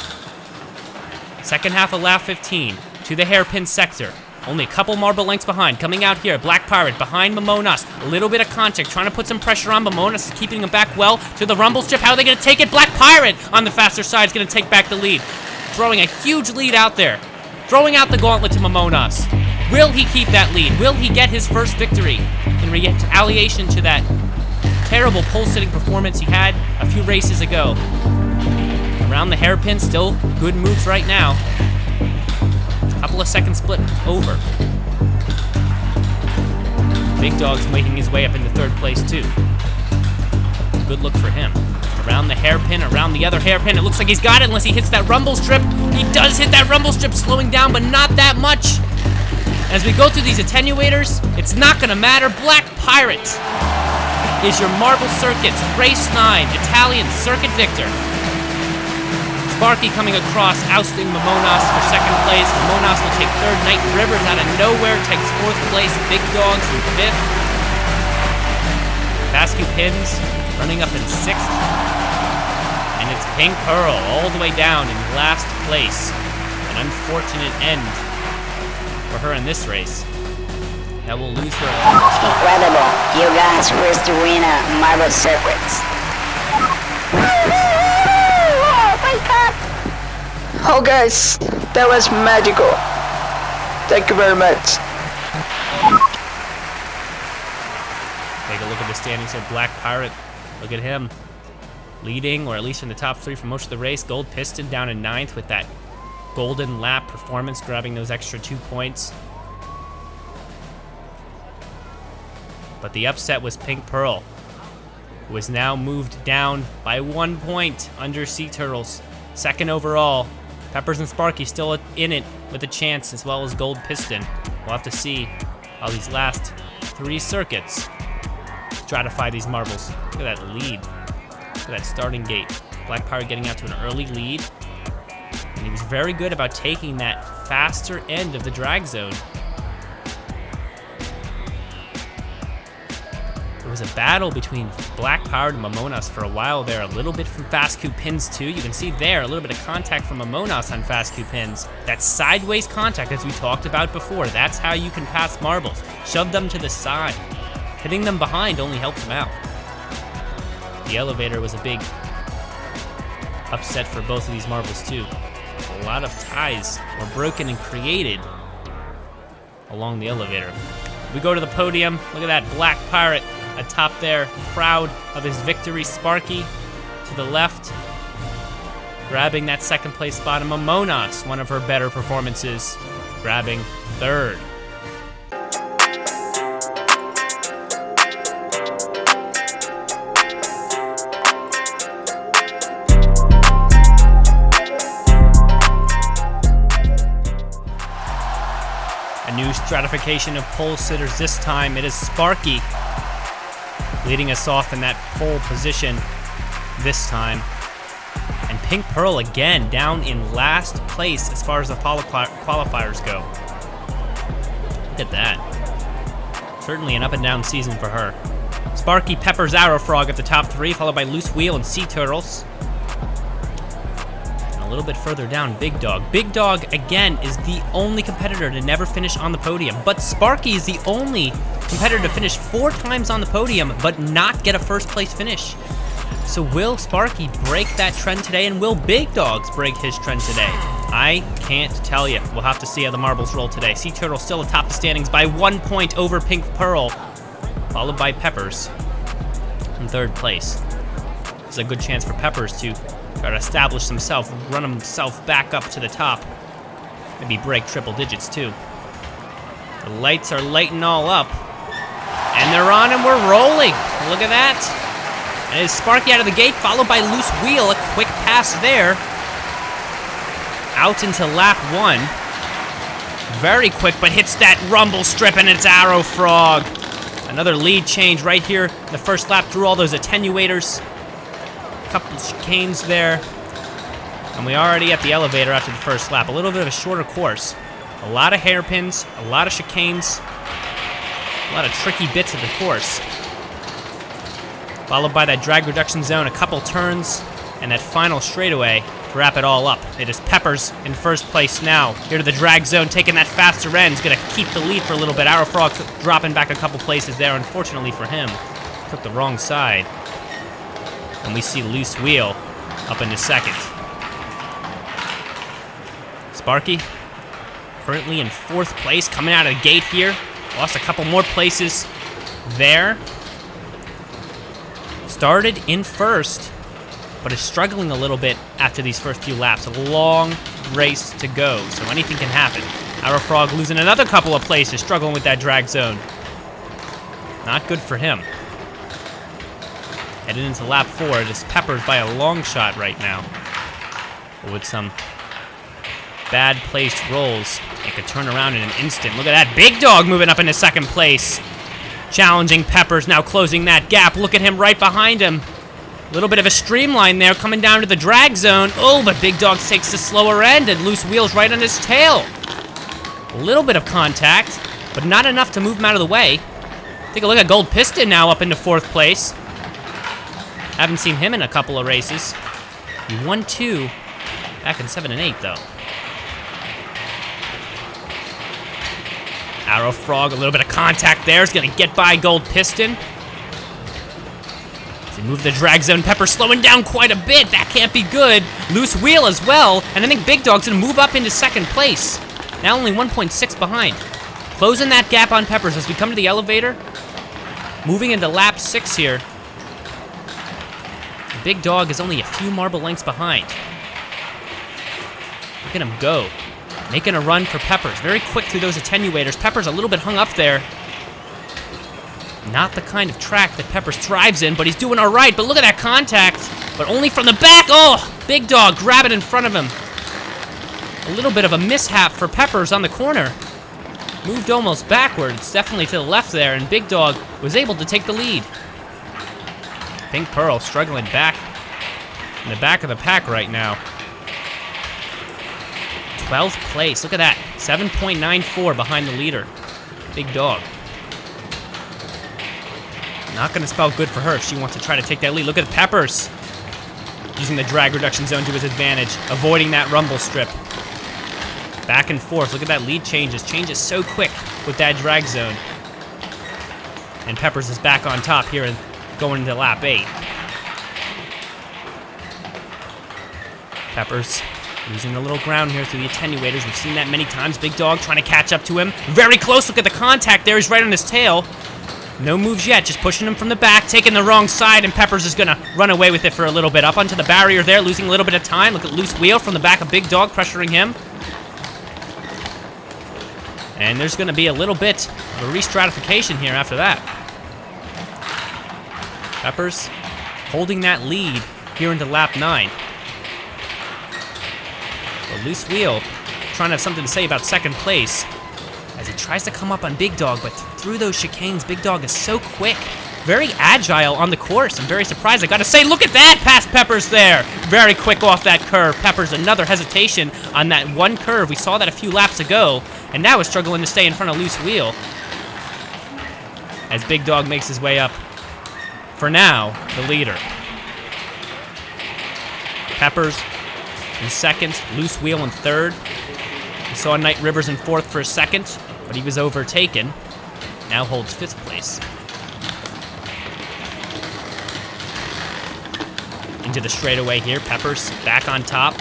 2nd half of lap 15 to the hairpin sector. Only a couple marble lengths behind. Coming out here, Black Pirate behind Momonas. A little bit of contact, trying to put some pressure on. Momonas is keeping him back well to the rumble strip. How are they gonna take it? Black Pirate on the faster side is gonna take back the lead. Throwing a huge lead out there. Throwing out the gauntlet to Momonas. Will he keep that lead? Will he get his first victory in retaliation to that terrible pole-sitting performance he had a few races ago? Around the hairpin, still good moves right now. Couple of seconds split over. Big Dog's making his way up into 3rd place too. Good look for him. Around the hairpin, around the other hairpin. It looks like he's got it unless he hits that rumble strip. He does hit that rumble strip, slowing down, but not that much. As we go through these attenuators, it's not gonna matter. Black Pirate is your Marble Circuit's Race 9 Italian Circuit victor. Sparky coming across, ousting Mamonas for second place. Mamonas will take third. Night Rivers out of nowhere takes fourth place. Big Dogs in fifth. Vascu Pins running up in sixth. And it's Pink Pearl all the way down in last place. An unfortunate end for her in this race. That will lose her. Incredible. You guys first to win a marble circuits. Oh guys, that was magical. Thank you very much. Take a look at the standings here. Black Pirate, look at him. Leading, or at least in the top 3 for most of the race. Gold Piston down in 9th with that golden lap performance, grabbing those extra 2 points. But the upset was Pink Pearl, who is now moved down by 1 point under Sea Turtles. Second overall. Peppers and Sparky still in it with a chance, as well as Gold Piston. We'll have to see how these last 3 circuits stratify these marbles. Look at that lead. Look at that starting gate. Black Pirate getting out to an early lead. And he was very good about taking that faster end of the drag zone. It was a battle between Black Pirate and Mamonas for a while there. A little bit from Vascu Pins too. You can see there a little bit of contact from Mamonas on Vascu Pins. That sideways contact, as we talked about before, that's how you can pass marbles. Shove them to the side. Hitting them behind only helps them out. The elevator was a big upset for both of these marbles too. A lot of ties were broken and created along the elevator. We go to the podium. Look at that Black Pirate atop there, proud of his victory. Sparky to the left, grabbing that second place spot. And Mamonas, one of her better performances, grabbing third. A new stratification of pole sitters. This time it is Sparky leading us off in that pole position this time. And Pink Pearl again down in last place as far as the qualifiers go. Look at that. Certainly an up and down season for her. Sparky, Peppers, Arrow Frog at the top 3, followed by Loose Wheel and Sea Turtles. And a little bit further down, Big Dog. Big Dog, again, is the only competitor to never finish on the podium. But Sparky is the only competitor to finish 4 times on the podium, but not get a first place finish. So will Sparky break that trend today, and will Big Dogs break his trend today? I can't tell you. We'll have to see how the marbles roll today. Sea Turtle still atop the standings by 1 point over Pink Pearl, followed by Peppers in third place. It's a good chance for Peppers to try to establish himself, run himself back up to the top. Maybe break triple digits too. The lights are lighting all up. And they're on and we're rolling. Look at that. And it's Sparky out of the gate, followed by Loose Wheel. A quick pass there. Out into lap 1. Very quick, but hits that rumble strip, and it's Arrow Frog. Another lead change right here. The first lap through all those attenuators. A couple of chicanes there. And we already at the elevator after the first lap. A little bit of a shorter course. A lot of hairpins, a lot of chicanes, a lot of tricky bits of the course. Followed by that drag reduction zone, a couple turns, and that final straightaway to wrap it all up. It is Peppers in first place now. Here to the drag zone, taking that faster end. He's going to keep the lead for a little bit. Arrow Frog dropping back a couple places there, unfortunately for him. Took the wrong side. And we see Loose Wheel up into second. Sparky currently in fourth place, coming out of the gate here. Lost a couple more places there. Started in first, but is struggling a little bit after these first few laps. A long race to go, so anything can happen. Arrow Frog losing another couple of places, struggling with that drag zone. Not good for him. Headed into lap 4, it is Peppers by a long shot right now. But with some bad placed rolls, it could turn around in an instant. Look at that Big Dog moving up into second place. Challenging Peppers, now closing that gap. Look at him right behind him. A little bit of a streamline there coming down to the drag zone. Oh, but Big Dog takes the slower end and Loose Wheel's right on his tail. A little bit of contact, but not enough to move him out of the way. Take a look at Gold Piston now up into 4th place. Haven't seen him in a couple of races. He won 2 back in 7 and 8, though. Arrow Frog, a little bit of contact there. Is going to get by Gold Piston. As he moved the drag zone, Pepper slowing down quite a bit. That can't be good. Loose Wheel as well. And I think Big Dog's going to move up into 2nd place. Now only 1.6 behind. Closing that gap on Peppers as we come to the elevator. Moving into lap 6 here. Big Dog is only a few marble lengths behind. Look at him go. Making a run for Peppers. Very quick through those attenuators. Peppers a little bit hung up there. Not the kind of track that Peppers thrives in, but he's doing all right. But look at that contact. But only from the back. Oh, Big Dog grab it in front of him. A little bit of a mishap for Peppers on the corner. Moved almost backwards, definitely to the left there, and Big Dog was able to take the lead. Pink Pearl struggling back in the back of the pack right now. 12th place, look at that. 7.94 behind the leader. Big Dog. Not gonna spell good for her if she wants to try to take that lead. Look at Peppers. Using the drag reduction zone to his advantage, avoiding that rumble strip. Back and forth, look at that lead changes so quick with that drag zone. And Peppers is back on top here and going into lap 8. Peppers losing a little ground here through the attenuators. We've seen that many times. Big Dog trying to catch up to him. Very close, look at the contact there. He's right on his tail. No moves yet, just pushing him from the back, taking the wrong side, and Peppers is gonna run away with it for a little bit. Up onto the barrier there, losing a little bit of time. Look at Loose Wheel from the back of Big Dog, pressuring him. And there's gonna be a little bit of a re-stratification here after that. Peppers holding that lead here into lap 9. But Loose Wheel trying to have something to say about 2nd place as he tries to come up on Big Dog, but through those chicanes, Big Dog is so quick, very agile on the course. I'm very surprised. I gotta say, look at that, past Peppers there. Very quick off that curve. Peppers, another hesitation on that one curve. We saw that a few laps ago, and now is struggling to stay in front of Loose Wheel. As Big Dog makes his way up, for now, the leader. Peppers in 2nd, Loose Wheel in 3rd. We saw Knight Rivers in 4th for a second, but he was overtaken. Now holds 5th place. Into the straightaway here, Peppers back on top.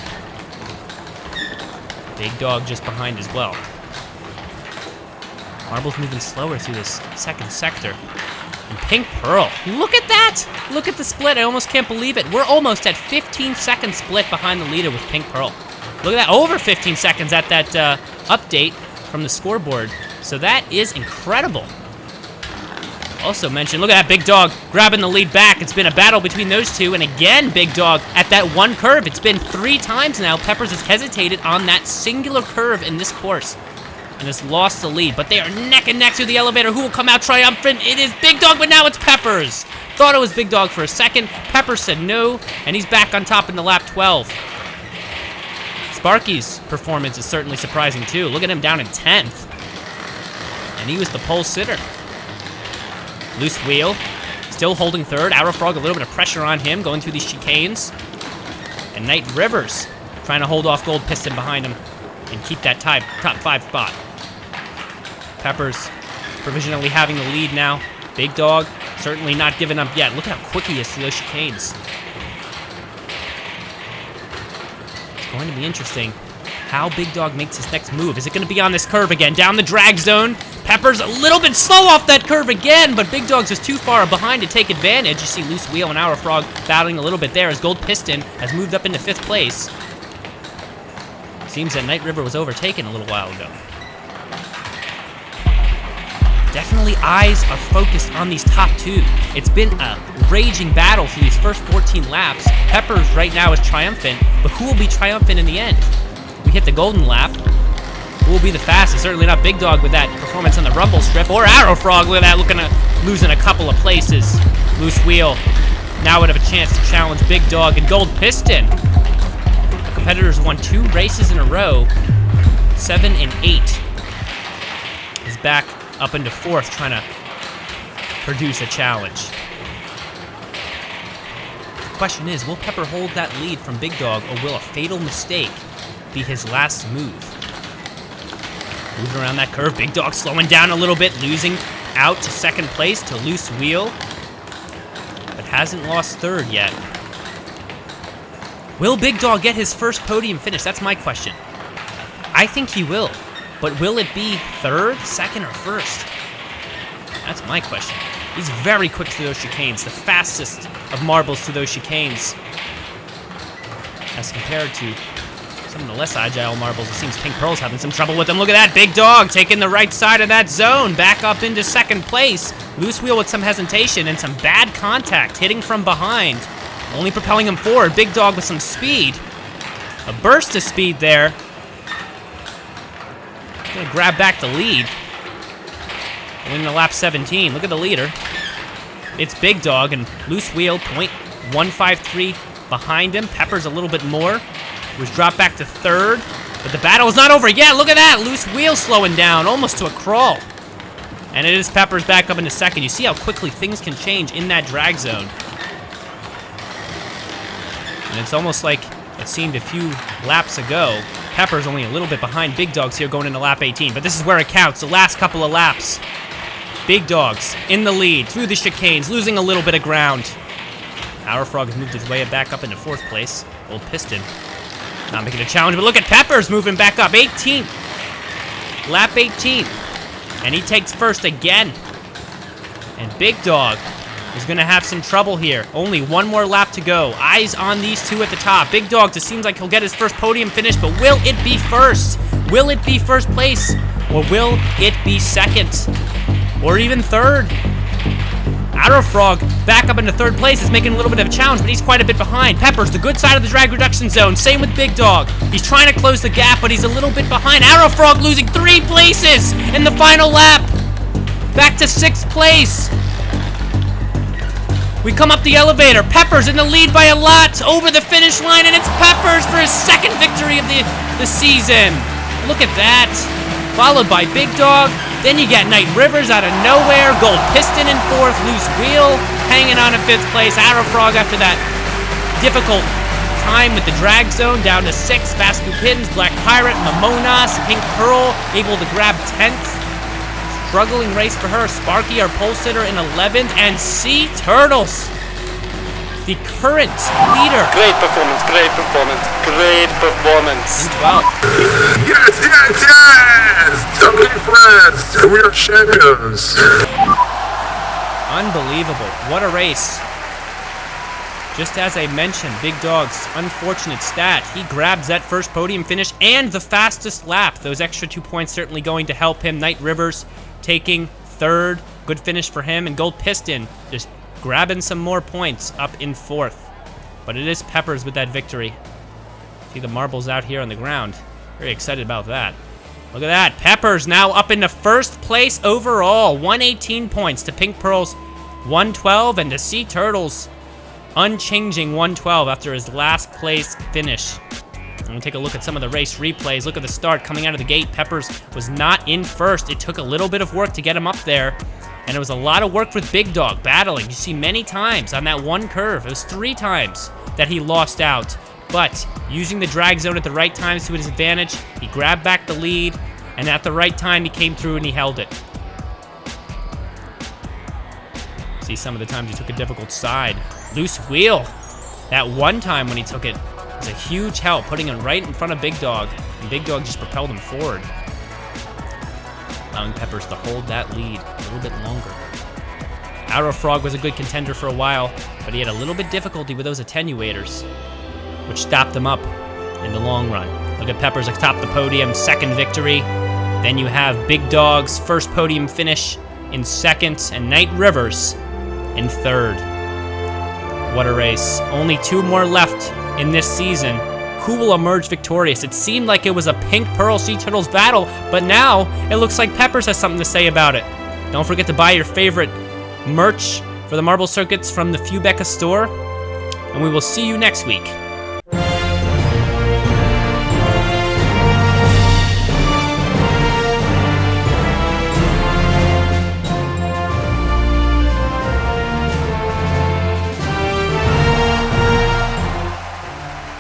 Big Dog just behind as well. Marble's moving slower through this 2nd sector. And Pink Pearl, look at that! Look at the split, I almost can't believe it. We're almost at 15-second split behind the leader with Pink Pearl. Look at that, over 15 seconds at that update from the scoreboard. So that is incredible. Also mentioned, look at that Big Dog grabbing the lead back. It's been a battle between those two, and again, Big Dog at that one curve. It's been 3 times now. Peppers has hesitated on that singular curve in this course and has lost the lead, but they are neck and neck through the elevator. Who will come out triumphant? It is Big Dog, but now it's Peppers. Thought it was Big Dog for a second. Peppers said no, and he's back on top in the lap 12. Sparky's performance is certainly surprising too. Look at him down in 10th. And he was the pole sitter. Loose Wheel, still holding 3rd. Arrow Frog, a little bit of pressure on him, going through these chicanes. And Knight Rivers trying to hold off Gold Piston behind him and keep that top 5 spot. Peppers provisionally having the lead now. Big Dog certainly not giving up yet. Look at how quick he is through those chicanes. It's going to be interesting how Big Dog makes his next move. Is it going to be on this curve again? Down the drag zone. Peppers a little bit slow off that curve again, but Big Dog's just too far behind to take advantage. You see Loose Wheel and Arrow Frog battling a little bit there as Gold Piston has moved up into 5th place. Seems that Knight River was overtaken a little while ago. Definitely eyes are focused on these top 2. It's been a raging battle through these first 14 laps. Peppers right now is triumphant, but who will be triumphant in the end? We hit the golden lap. Who will be the fastest? Certainly not Big Dog with that performance on the rumble strip, or Arrow Frog with that looking at losing a couple of places. Loose Wheel now would have a chance to challenge Big Dog and Gold Piston. The competitors won 2 races in a row, 7 and 8. Is back up into 4th, trying to produce a challenge. The question is, will Pepper hold that lead from Big Dog, or will a fatal mistake be his last move? Moving around that curve, Big Dog slowing down a little bit, losing out to 2nd place to Loose Wheel, but hasn't lost 3rd yet. Will Big Dog get his first podium finish? That's my question. I think he will, but will it be 3rd, 2nd, or 1st? That's my question. He's very quick through those chicanes, the fastest of marbles through those chicanes, as compared to some of the less agile marbles. It seems Pink Pearl's having some trouble with them. Look at that, Big Dog taking the right side of that zone, back up into 2nd place. Loose Wheel with some hesitation and some bad contact, hitting from behind, only propelling him forward. Big Dog with some speed, a burst of speed there. Gonna grab back the lead. Winning the lap 17. Look at the leader. It's Big Dog and Loose Wheel, .153 behind him. Pepper's a little bit more. Was dropped back to 3rd, but the battle is not over yet. Look at that, Loose Wheel slowing down, almost to a crawl. And it is Pepper's back up into 2nd. You see how quickly things can change in that drag zone. And it's almost like it seemed a few laps ago. Pepper's only a little bit behind Big Dog's here going into lap 18, but this is where it counts, the last couple of laps. Big Dog's in the lead through the chicanes, losing a little bit of ground. Our Frog has moved his way back up into 4th place. Old Piston not making a challenge, but look at Pepper's moving back up. 18th. Lap 18. And he takes 1st again. And Big Dog is going to have some trouble here. Only 1 more lap to go. Eyes on these 2 at the top. Big Dog just seems like he'll get his first podium finish, but will it be 1st? Will it be 1st place? Or will it be 2nd? Or even 3rd? Arrow Frog back up into 3rd place is making a little bit of a challenge, but he's quite a bit behind. Pepper's the good side of the drag reduction zone. Same with Big Dog. He's trying to close the gap, but he's a little bit behind. Arrow Frog losing 3 places in the final lap. Back to 6th place. We come up the elevator. Pepper's in the lead by a lot over the finish line, and it's Pepper's for his 2nd victory of the season. Look at that. Followed by Big Dog. Then you get Night Rivers out of nowhere. Gold Piston in 4th. Loose Wheel hanging on in 5th place. Arrow Frog after that difficult time with the drag zone down to 6th. Fast Cupidins, Black Pirate, Mamonas, Pink Pearl able to grab 10th. Struggling race for her. Sparky, our pole sitter, in 11th. And Sea Turtles, the current leader. Great performance, great performance, great performance. In 12th. Yes, yes, yes! Okay, friends, we are champions. Unbelievable. What a race. Just as I mentioned, Big Dog's unfortunate stat. He grabs that first podium finish and the fastest lap. Those extra 2 points certainly going to help him. Night Rivers taking 3rd. Good finish for him. And Gold Piston just grabbing some more points up in 4th. But it is Pepper's with that victory. See the marbles out here on the ground. Very excited about that. Look at that. Pepper's now up into 1st place overall. 118 points to Pink Pearl's 112, and to Sea Turtles unchanging 112 after his last place finish. I'm gonna take a look at some of the race replays. Look at the start coming out of the gate. Peppers was not in 1st. It took a little bit of work to get him up there. And it was a lot of work with Big Dog battling. You see many times on that one curve. It was 3 times that he lost out. But using the drag zone at the right times to his advantage, he grabbed back the lead, and at the right time he came through and he held it. See some of the times he took a difficult side. Loose Wheel. That one time when he took it was a huge help, putting him right in front of Big Dog, and Big Dog just propelled him forward, allowing Peppers to hold that lead a little bit longer. Arrow Frog was a good contender for a while, but he had a little bit difficulty with those attenuators, which stopped them up in the long run. Look at Peppers atop the podium, 2nd victory. Then you have Big Dog's first podium finish in 2nd, and Night Rivers in 3rd. What a race. Only 2 more left in this season. Who will emerge victorious? It seemed like it was a Pink Pearl Sea Turtles battle, but now it looks like Peppers has something to say about it. Don't forget to buy your favorite merch for the Marble Circuits from the Fubeca store, and we will see you next week.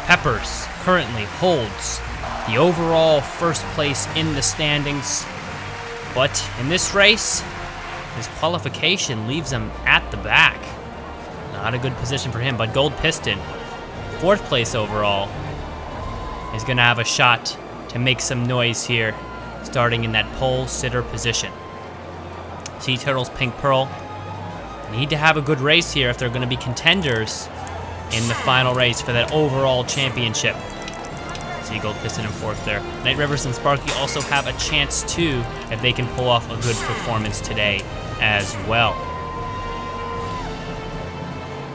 Peppers currently holds the overall first place in the standings, but in this race, his qualification leaves him at the back. Not a good position for him, but Gold Piston, 4th place overall, is gonna have a shot to make some noise here, starting in that pole sitter position. Sea Turtles, Pink Pearl need to have a good race here if they're gonna be contenders in the final race for that overall championship. See Gold Piston in 4th there. Night Rivers and Sparky also have a chance too if they can pull off a good performance today as well.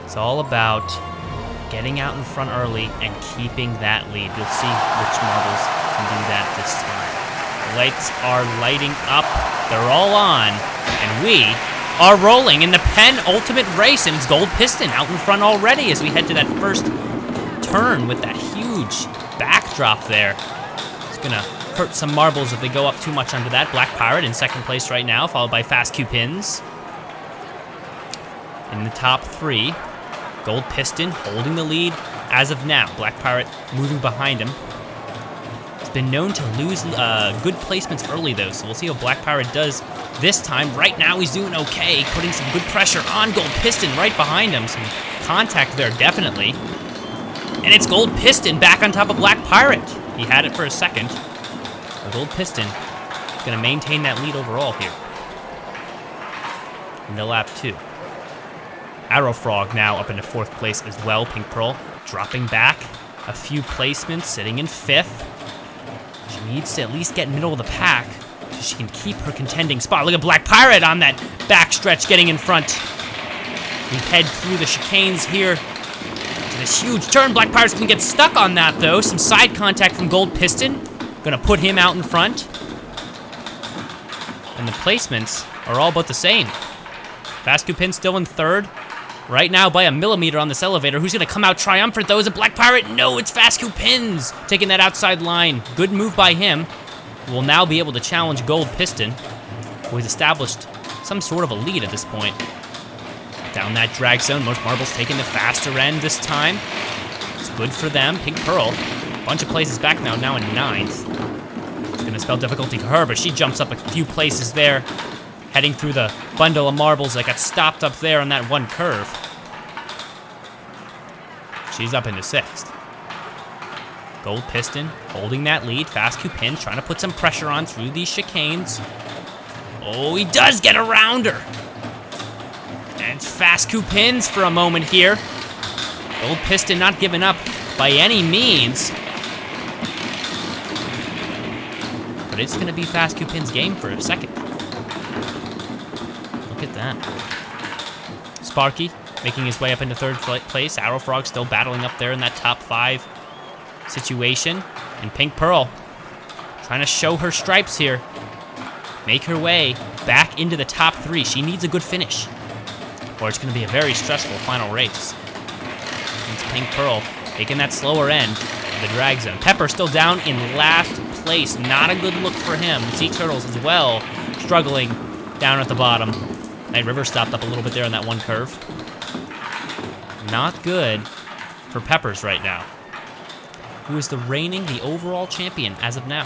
It's all about getting out in front early and keeping that lead. You'll see which marbles can do that this time. The lights are lighting up. They're all on, and we are rolling in the penultimate race, and it's Gold Piston out in front already as we head to that first turn with that huge backdrop there. It's gonna hurt some marbles if they go up too much under that. Black Pirate in 2nd place right now, followed by Fast Q Pins. In the top 3, Gold Piston holding the lead as of now. Black Pirate moving behind him. He's been known to lose good placements early though, so we'll see how Black Pirate does this time. Right now he's doing okay, putting some good pressure on Gold Piston right behind him. Some contact there definitely. And it's Gold Piston back on top of Black Pirate. He had it for a second. So Gold Piston is going to maintain that lead overall here. Into lap 2. Arrow Frog now up into 4th place as well. Pink Pearl dropping back a few placements, sitting in 5th. She needs to at least get middle of the pack so she can keep her contending spot. Look at Black Pirate on that backstretch getting in front. We head through the chicanes here. This huge turn. Black Pirate's gonna get stuck on that though. Some side contact from Gold Piston. Gonna put him out in front. And the placements are all about the same. Fast Pin still in 3rd. Right now by a millimeter on this elevator. Who's gonna come out triumphant though? Is it Black Pirate? No, it's Fast Pins taking that outside line. Good move by him. Will now be able to challenge Gold Piston, who has established some sort of a lead at this point. Down that drag zone, most marbles taking the faster end this time. It's good for them. Pink Pearl, a bunch of places back now in 9th. It's gonna spell difficulty for her, but she jumps up a few places there, heading through the bundle of marbles that got stopped up there on that one curve. She's up into 6th. Gold Piston holding that lead. Fast Q Pin trying to put some pressure on through these chicanes. Oh, he does get around her. And Fast Q Pins for a moment here. Gold Piston not giving up by any means. But it's going to be Fast Q Pin's game for a second. Look at that. Sparky making his way up into 3rd place. Arrow Frog still battling up there in that top 5 situation. And Pink Pearl trying to show her stripes here. Make her way back into the top 3. She needs a good finish, or it's going to be a very stressful final race. It's Pink Pearl taking that slower end of the drag zone. Pepper still down in last place. Not a good look for him. Sea Turtles as well, struggling down at the bottom. Night River stopped up a little bit there on that one curve. Not good for Peppers right now, who is the overall champion as of now.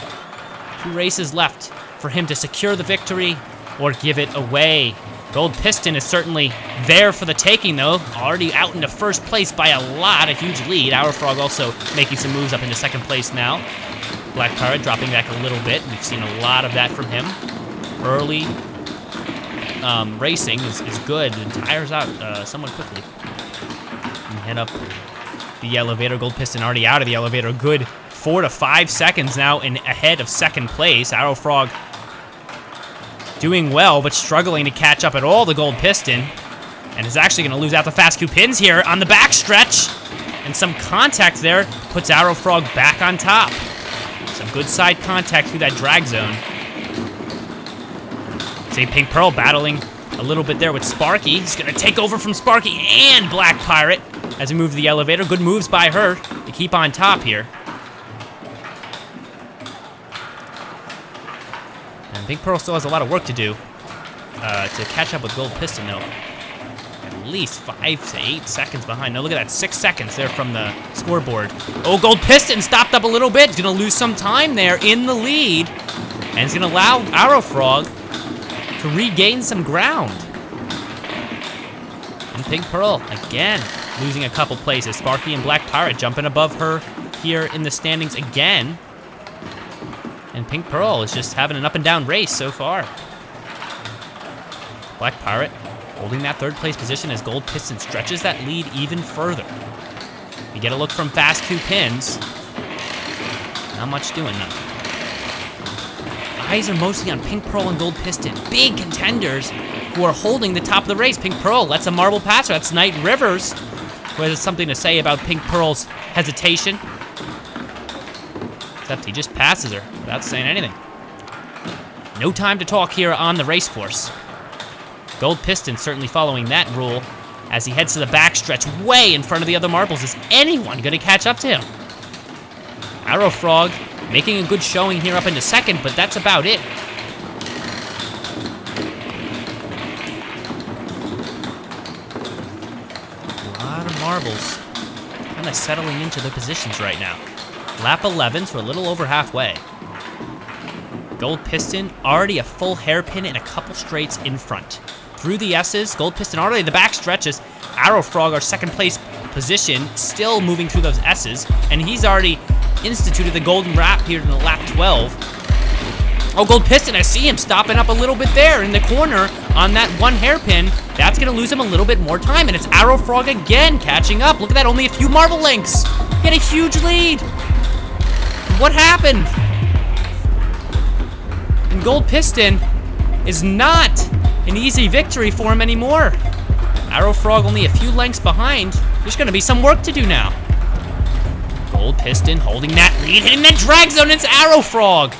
2 races left for him to secure the victory or give it away. Gold Piston is certainly there for the taking, though. Already out into 1st place by a lot, a huge lead. Our Frog also making some moves up into 2nd place now. Black Pirate dropping back a little bit. We've seen a lot of that from him. Early racing is good and tires out somewhat quickly. We head up the elevator. Gold Piston already out of the elevator. Good 4 to 5 seconds now ahead of 2nd place. Arrow Frog doing well, but struggling to catch up at all to Gold Piston. And is actually going to lose out the Fast Q Pins here on the backstretch. And some contact there puts Arrow Frog back on top. Some good side contact through that drag zone. See Pink Pearl battling a little bit there with Sparky. He's gonna take over from Sparky and Black Pirate as we move to the elevator. Good moves by her to keep on top here. And Pink Pearl still has a lot of work to do to catch up with Gold Piston, though. At least 5 to 8 seconds behind. No, look at that, 6 seconds there from the scoreboard. Oh, Gold Piston stopped up a little bit. He's gonna lose some time there in the lead. And it's gonna allow Arrow Frog to regain some ground. And Pink Pearl, again, losing a couple places. Sparky and Black Pirate jumping above her here in the standings again. And Pink Pearl is just having an up and down race so far. Black Pirate holding that 3rd place position as Gold Piston stretches that lead even further. We get a look from Fast 2 Pins. Not much doing now. Eyes are mostly on Pink Pearl and Gold Piston. Big contenders who are holding the top of the race. Pink Pearl lets a marble pass her. That's Knight Rivers, who has something to say about Pink Pearl's hesitation. Except he just passes her without saying anything. No time to talk here on the race course. Gold Piston certainly following that rule as he heads to the backstretch way in front of the other marbles. Is anyone going to catch up to him? Arrow Frog making a good showing here up into 2nd, but that's about it. A lot of marbles kind of settling into their positions right now. Lap 11, so a little over halfway. Gold Piston already a full hairpin and a couple straights in front. Through the S's, Gold Piston already the back stretches. Arrow Frog, our 2nd place position, still moving through those S's, and he's already instituted the golden wrap here in the lap 12. Oh, Gold Piston, I see him stopping up a little bit there in the corner on that 1 hairpin. That's gonna lose him a little bit more time, and it's Arrow Frog again catching up. Look at that, only a few marble lengths. He had a huge lead. What happened? And Gold Piston is not an easy victory for him anymore. Arrow Frog only a few lengths behind. There's gonna be some work to do now. Gold Piston holding that lead, hitting that drag zone. It's Arrow Frog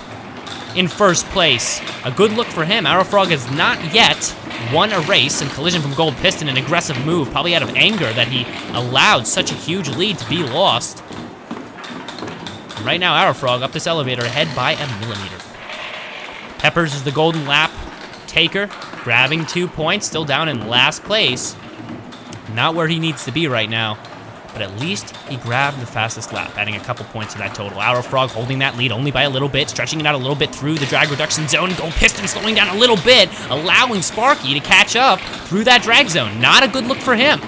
in 1st place. A good look for him. Arrow Frog has not yet won a race, and collision from Gold Piston, an aggressive move, probably out of anger that he allowed such a huge lead to be lost. And right now, Arrow Frog up this elevator ahead by a millimeter. Peppers is the golden lap taker, grabbing 2 points, still down in last place. Not where he needs to be right now, but at least he grabbed the fastest lap, adding a couple points to that total. Arrow Frog holding that lead only by a little bit, stretching it out a little bit through the drag reduction zone. Gold Piston slowing down a little bit, allowing Sparky to catch up through that drag zone. Not a good look for him.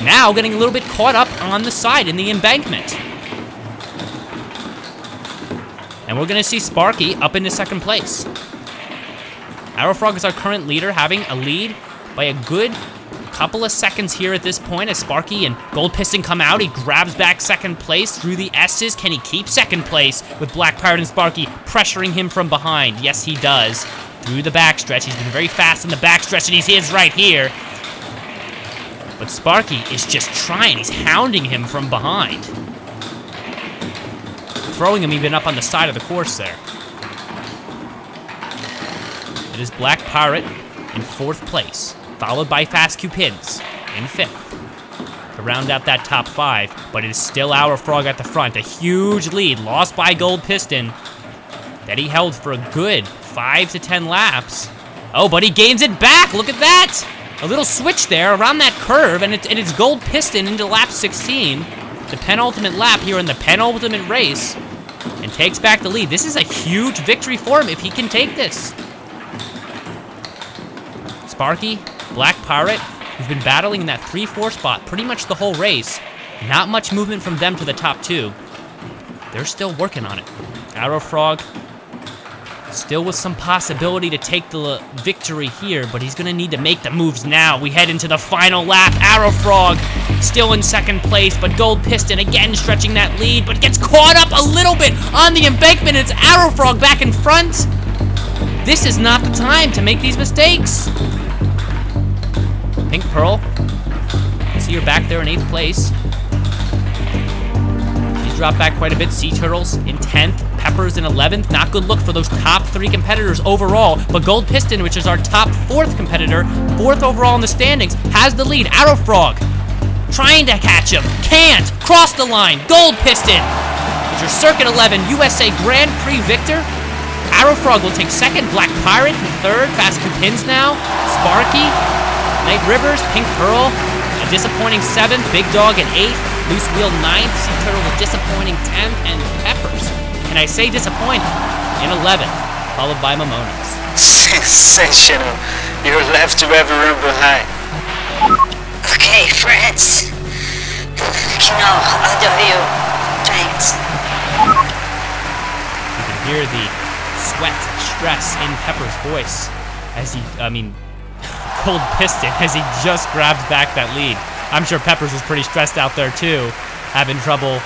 Now getting a little bit caught up on the side in the embankment. And we're gonna see Sparky up into 2nd place. Arrow Frog is our current leader, having a lead by a good couple of seconds here at this point as Sparky and Gold Piston come out. He grabs back 2nd place through the S's. Can he keep 2nd place with Black Pirate and Sparky pressuring him from behind? Yes, he does. Through the backstretch. He's been very fast in the backstretch, and he is right here. But Sparky is just trying. He's hounding him from behind. Throwing him even up on the side of the course there. It is Black Pirate in 4th place, followed by Fast Cupins in 5th to round out that top 5, but it is still Arrow Frog at the front. A huge lead lost by Gold Piston that he held for a good 5 to 10 laps. Oh, but he gains it back. Look at that. A little switch there around that curve, and it's Gold Piston into lap 16, the penultimate lap here in the penultimate race, and takes back the lead. This is a huge victory for him if he can take this. Sparky, Black Pirate, who's been battling in that 3-4 spot pretty much the whole race. Not much movement from them to the top 2. They're still working on it. Arrow Frog still with some possibility to take the victory here, but he's gonna need to make the moves now. We head into the final lap. Arrow Frog still in 2nd place, but Gold Piston again stretching that lead, but gets caught up a little bit on the embankment. It's Arrow Frog back in front. This is not the time to make these mistakes. Pink Pearl, see her back there in 8th place. She's dropped back quite a bit. Sea Turtles in 10th, Peppers in 11th. Not good look for those top 3 competitors overall, but Gold Piston, which is our top 4th competitor, 4th overall in the standings, has the lead. Arrow Frog trying to catch him, can't, cross the line. Gold Piston is your Circuit 11 USA Grand Prix victor. Arrow Frog will take 2nd, Black Pirate in 3rd, Fast Two Pins now, Sparky, Night Rivers, Pink Pearl, a disappointing 7th, Big Dog in 8th, Loose Wheel 9th, Sea Turtle a disappointing 10th, and Peppers, can I say disappointing, in 11th, followed by Momonas. Sensational. You're left to everyone behind. Okay, friends. No, other view. Thanks. You can hear the sweat, stress in Pepper's voice as Gold Piston, as he just grabs back that lead. I'm sure Peppers was pretty stressed out there too, having trouble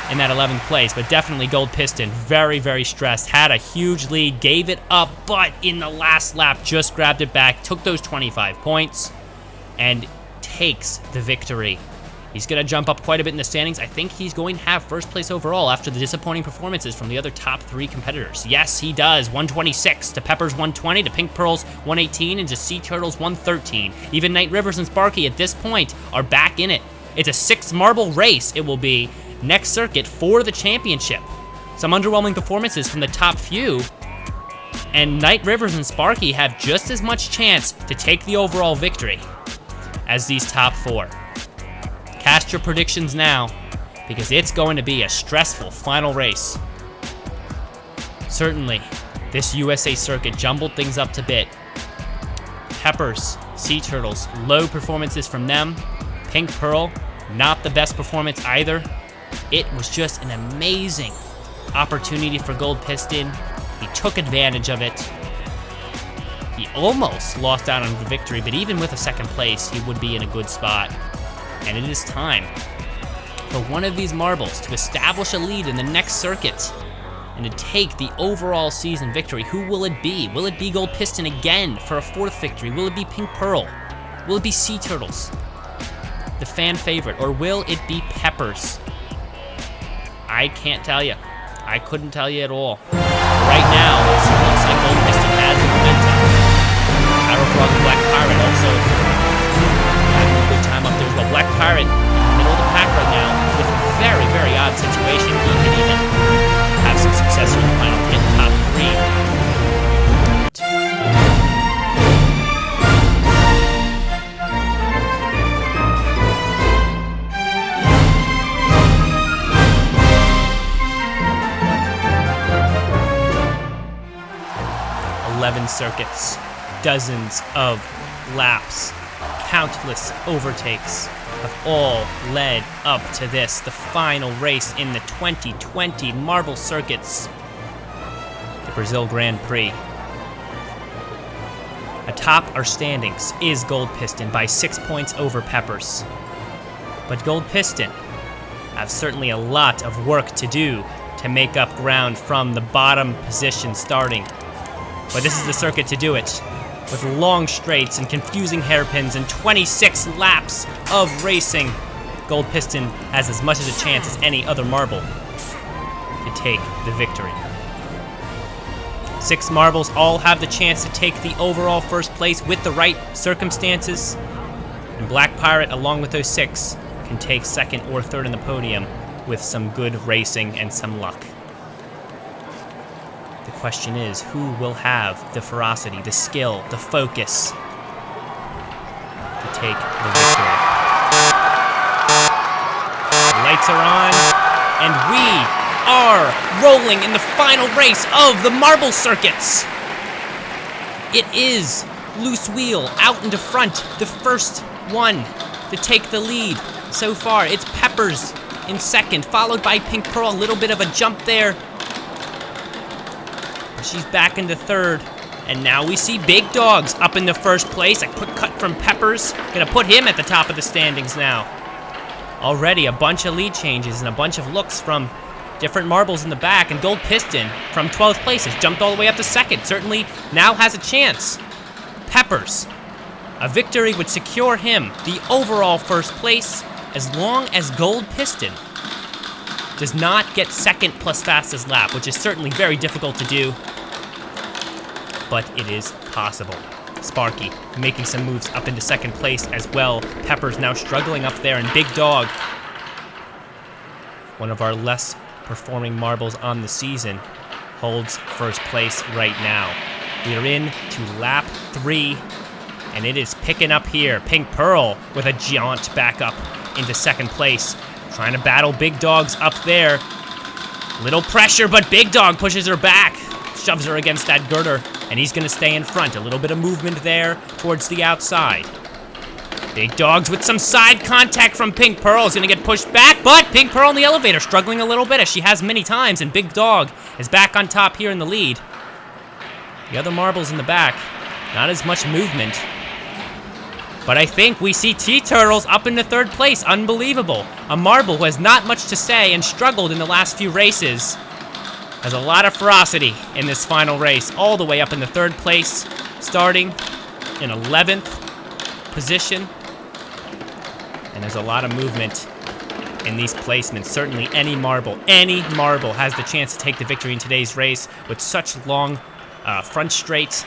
in that 11th place, but definitely Gold Piston, very, very stressed, had a huge lead, gave it up, but in the last lap just grabbed it back, took those 25 points, and takes the victory. He's going to jump up quite a bit in the standings. I think he's going to have 1st place overall after the disappointing performances from the other top 3 competitors. Yes, he does. 126 to Peppers 120 to Pink Pearl's 118 and to Sea Turtles 113. Even Night Rivers and Sparky at this point are back in it. It's a 6 marble race it will be next circuit for the championship. Some underwhelming performances from the top few, and Night Rivers and Sparky have just as much chance to take the overall victory as these top 4. Cast your predictions now, because it's going to be a stressful final race. Certainly, this USA circuit jumbled things up a bit. Peppers, Sea Turtles, low performances from them. Pink Pearl, not the best performance either. It was just an amazing opportunity for Gold Piston. He took advantage of it. He almost lost out on the victory, but even with a 2nd place, he would be in a good spot. And it is time for one of these marbles to establish a lead in the next circuit and to take the overall season victory. Who will it be? Will it be Gold Piston again for a 4th victory? Will it be Pink Pearl? Will it be Sea Turtles, the fan favorite? Or will it be Peppers? I can't tell you. I couldn't tell you at all. Right now, it looks like Gold Piston has the momentum. Arrow Frog and Black Pirate also having a good time up there as well. Black Pirate, middle of the pack right now, with a very, very odd situation. He can even have some success in the final 10 top 3. 11 circuits, dozens of laps, countless overtakes have all led up to this, the final race in the 2020 Marble Circuits, the Brazil Grand Prix. Atop our standings is Gold Piston by 6 points over Peppers. But Gold Piston have certainly a lot of work to do to make up ground from the bottom position starting. But this is the circuit to do it. With long straights and confusing hairpins and 26 laps of racing, Gold Piston has as much of a chance as any other marble to take the victory. 6 marbles all have the chance to take the overall first place with the right circumstances. And Black Pirate, along with those 6, can take 2nd or 3rd in the podium with some good racing and some luck. The question is, who will have the ferocity, the skill, the focus to take the victory? The lights are on, and we are rolling in the final race of the Marble Circuits. It is Loose Wheel out into front, the first one to take the lead. So far, it's Peppers in 2nd, followed by Pink Pearl. A little bit of a jump there. She's back into 3rd. And now we see Big Dogs up in the 1st place. A quick cut from Peppers. Gonna put him at the top of the standings now. Already a bunch of lead changes and a bunch of looks from different marbles in the back. And Gold Piston from 12th place has jumped all the way up to 2nd. Certainly now has a chance. Peppers. A victory would secure him the overall 1st place as long as Gold Piston does not get second plus fastest lap, which is certainly very difficult to do, but it is possible. Sparky making some moves up into second place as well. Pepper's now struggling up there, and Big Dog, one of our less performing marbles on the season, holds first place right now. We are in to lap 3, and it is picking up here. Pink Pearl with a jaunt back up into second place, trying to battle Big Dog's up there. Little pressure, but Big Dog pushes her back, shoves her against that girder, and he's gonna stay in front. A little bit of movement there towards the outside. Big Dog's with some side contact from Pink Pearl. Is gonna get pushed back, but Pink Pearl in the elevator struggling a little bit, as she has many times, and Big Dog is back on top here in the lead. The other marbles in the back, not as much movement. But I think we see T-Turtles up into third place. Unbelievable. A marble who has not much to say and struggled in the last few races has a lot of ferocity in this final race, all the way up in the third place, starting in 11th position. And there's a lot of movement in these placements. Certainly any marble has the chance to take the victory in today's race with such long front straights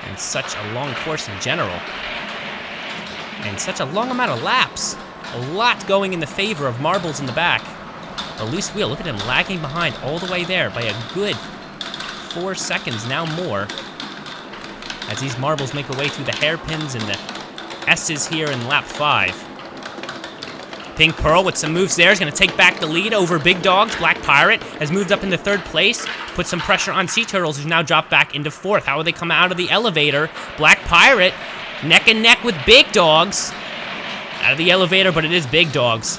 and such a long course in general. And such a long amount of laps. A lot going in the favor of marbles in the back. A loose wheel, look at him lagging behind all the way there by a good 4 seconds, now more. As these marbles make their way through the hairpins and the S's here in lap 5. Pink Pearl with some moves there is going to take back the lead over Big Dogs. Black Pirate has moved up into third place, put some pressure on Sea Turtles, who's now dropped back into fourth. How will they come out of the elevator? Black Pirate neck and neck with Big Dogs. Out of the elevator, but it is Big Dogs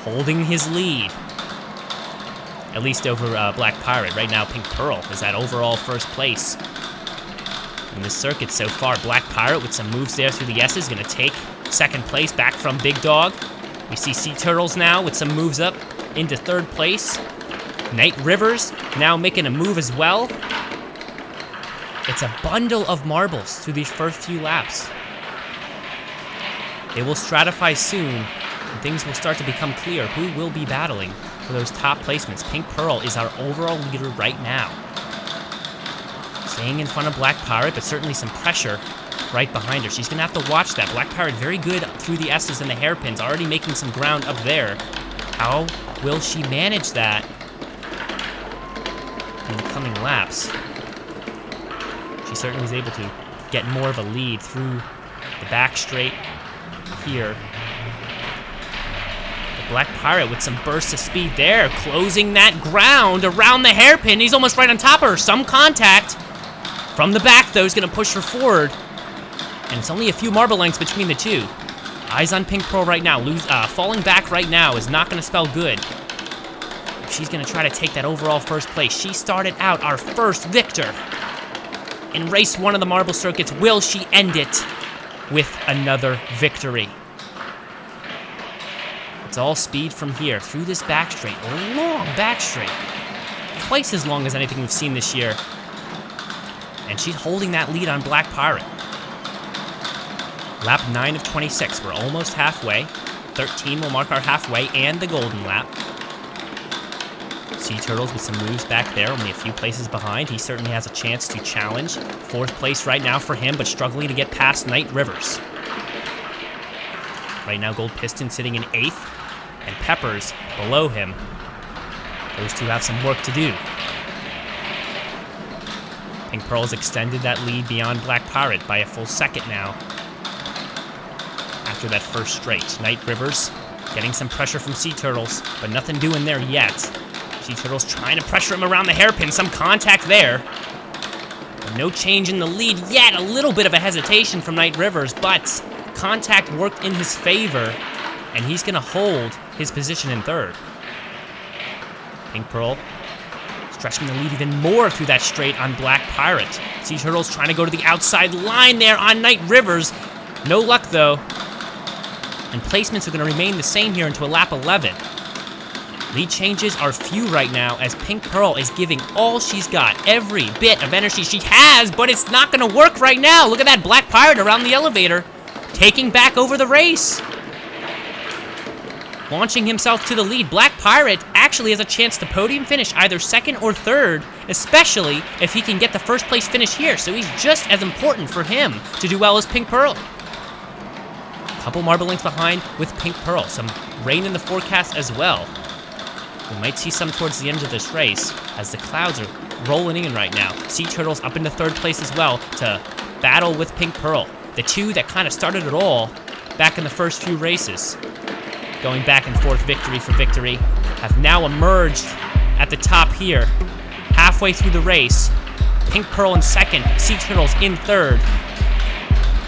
holding his lead. At least over Black Pirate. Right now, Pink Pearl is at overall first place in this circuit so far. Black Pirate with some moves there through the S's, going to take second place back from Big Dog. We see Sea Turtles now with some moves up into third place. Night Rivers now making a move as well. It's a bundle of marbles through these first few laps. They will stratify soon, and things will start to become clear who will be battling for those top placements. Pink Pearl is our overall leader right now. Staying in front of Black Pirate, but certainly some pressure right behind her. She's going to have to watch that. Black Pirate very good through the S's and the hairpins, already making some ground up there. How will she manage that in the coming laps? She certainly is able to get more of a lead through the back straight here. The Black Pirate with some bursts of speed there, closing that ground around the hairpin. He's almost right on top of her. Some contact from the back, though, is going to push her forward. And it's only a few marble lengths between the two. Eyes on Pink Pearl right now. Falling back right now is not going to spell good. She's going to try to take that overall first place. She started out our first victor in race 1 of the marble circuits. Will she end it with another victory? It's all speed from here through this back straight. A long back straight. Twice as long as anything we've seen this year. And she's holding that lead on Black Pirate. Lap 9 of 26. We're almost halfway. 13 will mark our halfway and the golden lap. Sea Turtles with some moves back there, only a few places behind. He certainly has a chance to challenge. Fourth place right now for him, but struggling to get past Night Rivers. Right now, Gold Piston sitting in 8th, and Peppers below him. Those two have some work to do. Pink Pearl's extended that lead beyond Black Pirate by a full second now. After that first straight, Night Rivers getting some pressure from Sea Turtles, but nothing doing there yet. Sea Turtles trying to pressure him around the hairpin, some contact there. But no change in the lead yet, a little bit of a hesitation from Night Rivers, but contact worked in his favor, and he's gonna hold his position in third. Pink Pearl stretching the lead even more through that straight on Black Pirate. Sea Turtles trying to go to the outside line there on Night Rivers. No luck though. And placements are going to remain the same here until lap 11. Lead changes are few right now as Pink Pearl is giving all she's got, every bit of energy she has, but it's not going to work right now. Look at that Black Pirate around the elevator, taking back over the race. launching himself to the lead. Black Pirate actually has a chance to podium finish either second or third, especially if he can get the first place finish here. So he's just as important for him to do well as Pink Pearl. Couple marble lengths behind with Pink Pearl. Some rain in the forecast as well. We might see some towards the end of this race as the clouds are rolling in right now. Sea Turtles up into third place as well to battle with Pink Pearl. The two that kind of started it all back in the first few races. Going back and forth victory for victory, have now emerged at the top here. Halfway through the race, Pink Pearl in second, Sea Turtles in third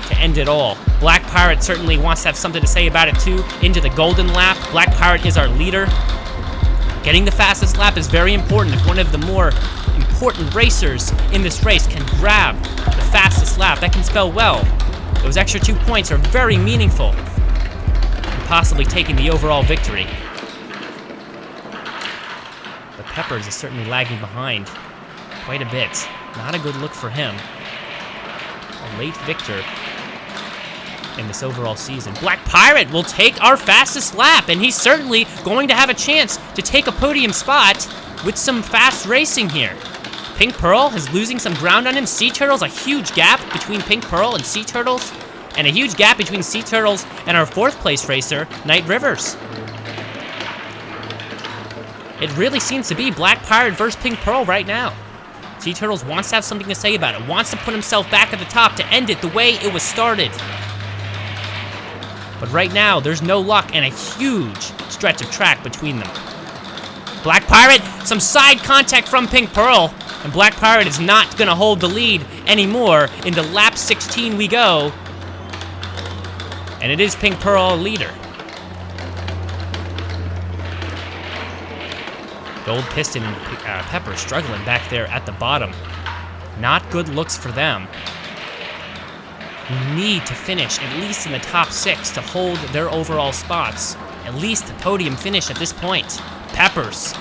to end it all. Black Pirate certainly wants to have something to say about it too. Into the golden lap, Black Pirate is our leader. Getting the fastest lap is very important. If one of the more important racers in this race can grab the fastest lap, that can spell well. Those extra 2 points are very meaningful in possibly taking the overall victory. But Peppers is certainly lagging behind quite a bit. Not a good look for him. A late victor in this overall season. Black Pirate will take our fastest lap, and he's certainly going to have a chance to take a podium spot with some fast racing here. Pink Pearl is losing some ground on him. Sea Turtles, a huge gap between Pink Pearl and Sea Turtles, and a huge gap between Sea Turtles and our fourth place racer, Night Rivers. It really seems to be Black Pirate versus Pink Pearl right now. Sea Turtles wants to have something to say about it, wants to put himself back at the top to end it the way it was started. But right now, there's no luck and a huge stretch of track between them. Black Pirate, some side contact from Pink Pearl, and Black Pirate is not gonna hold the lead anymore. Into lap 16 we go. And it is Pink Pearl leader. Gold Piston and Pepper struggling back there at the bottom. Not good looks for them. We need to finish at least in the top 6 to hold their overall spots. At least a podium finish at this point. Peppers,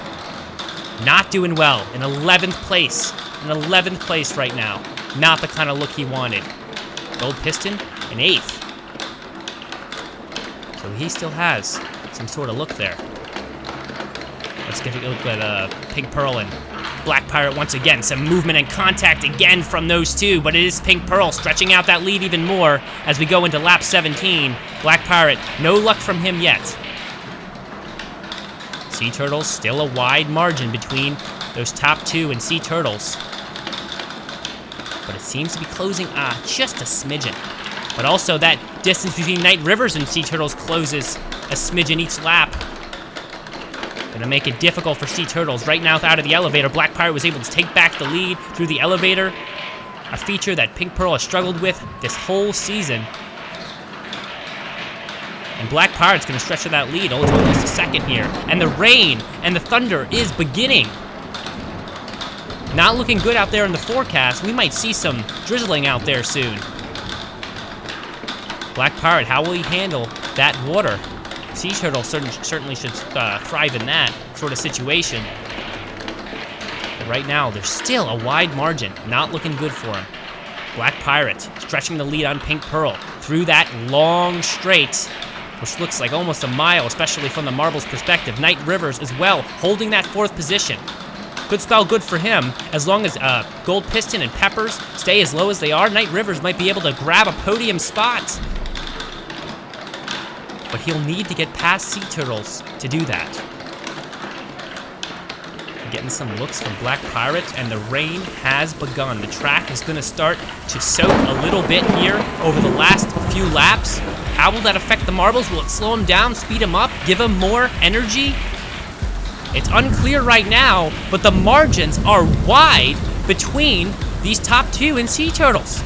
not doing well. In 11th place. In 11th place right now. Not the kind of look he wanted. Gold Piston in 8th. So he still has some sort of look there. Let's get a look at Pink Pearl and Black Pirate once again. Some movement and contact again from those two, but it is Pink Pearl stretching out that lead even more as we go into lap 17. Black Pirate, no luck from him yet. Sea Turtles, still a wide margin between those top two and Sea Turtles. But it seems to be closing just a smidgen. But also that distance between Night Rivers and Sea Turtles closes a smidgen each lap. Gonna make it difficult for Sea Turtles. Right now, out of the elevator, Black Pirate was able to take back the lead through the elevator. A feature that Pink Pearl has struggled with this whole season. And Black Pirate's gonna stretch to that lead. Oh, it's almost a second here. And the rain and the thunder is beginning. Not looking good out there in the forecast. We might see some drizzling out there soon. Black Pirate, how will he handle that water? Sea Turtle certainly should thrive in that sort of situation. But right now, there's still a wide margin. Not looking good for him. Black Pirate stretching the lead on Pink Pearl through that long straight, which looks like almost a mile, especially from the Marble's perspective. Night Rivers as well, holding that 4th position. Could spell good for him, as long as Gold Piston and Peppers stay as low as they are. Night Rivers might be able to grab a podium spot. But he'll need to get past Sea Turtles to do that. Getting some looks from Black Pirate, and the rain has begun. The track is going to start to soak a little bit here over the last few laps. How will that affect the marbles? Will it slow him down, speed him up, give him more energy? It's unclear right now, but the margins are wide between these top two and Sea Turtles.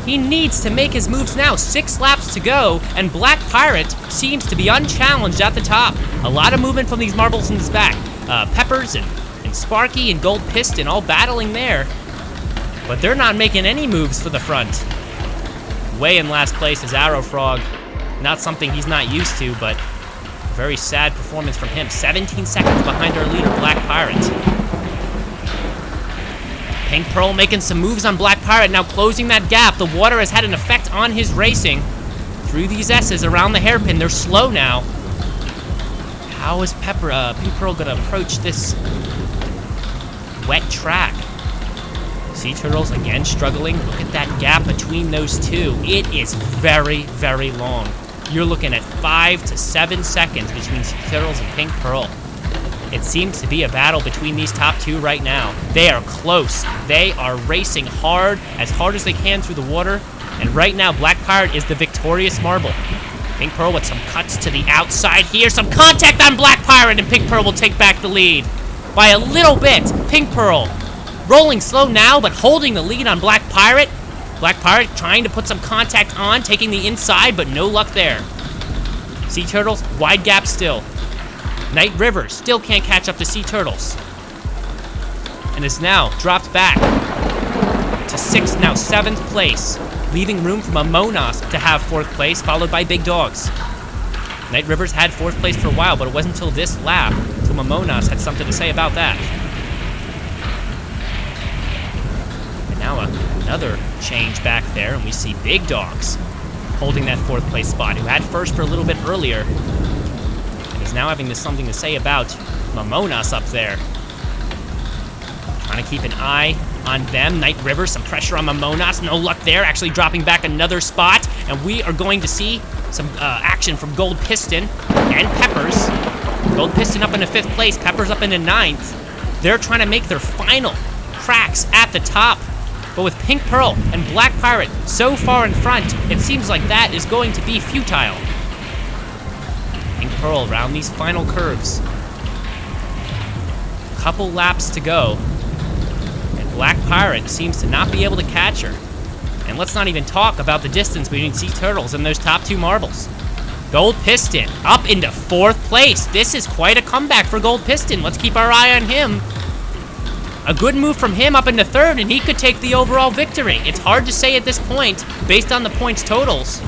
He needs to make his moves now. 6 laps to go, and Black Pirate seems to be unchallenged at the top. A lot of movement from these marbles in his back. Peppers and Sparky and Gold Piston all battling there, but they're not making any moves for the front. Way in last place is Arrow Frog. Not something he's not used to, but a very sad performance from him. 17 seconds behind our leader, Black Pirate. Pink Pearl making some moves on Black Pirate, now closing that gap. The water has had an effect on his racing. Through these S's around the hairpin, they're slow now. How is Pink Pearl gonna approach this wet track? Sea Turtles again struggling. Look at that gap between those two. It is very, very long. You're looking at 5 to 7 seconds between Sea Turtles and Pink Pearl. It seems to be a battle between these top two right now. They are close. They are racing hard as they can through the water. And right now, Black Pirate is the victorious marble. Pink Pearl with some cuts to the outside here. Some contact on Black Pirate, and Pink Pearl will take back the lead by a little bit. Pink Pearl rolling slow now, but holding the lead on Black Pirate. Black Pirate trying to put some contact on, taking the inside, but no luck there. Sea Turtles, wide gap still. Night River still can't catch up to Sea Turtles. And is now dropped back to 6th, now 7th place, leaving room for Monas to have 4th place, followed by Big Dogs. Night Rivers had 4th place for a while, but it wasn't until this lap till Monas had something to say about that. And now another change back there, and we see Big Dogs holding that 4th place spot, who had first for a little bit earlier, and is now having something to say about Monas up there. Trying to keep an eye on them. Night River, some pressure on Monas, no luck there, actually dropping back another spot, and we are going to see some action from Gold Piston and Peppers. Gold Piston up into 5th place, Peppers up into 9th. They're trying to make their final cracks at the top. But with Pink Pearl and Black Pirate so far in front, it seems like that is going to be futile. Pink Pearl around these final curves. Couple laps to go. And Black Pirate seems to not be able to catch her. And let's not even talk about the distance between Sea Turtles and those top two marbles. Gold Piston up into 4th place. This is quite a comeback for Gold Piston. Let's keep our eye on him. A good move from him up into 3rd, and he could take the overall victory. It's hard to say at this point, based on the points totals.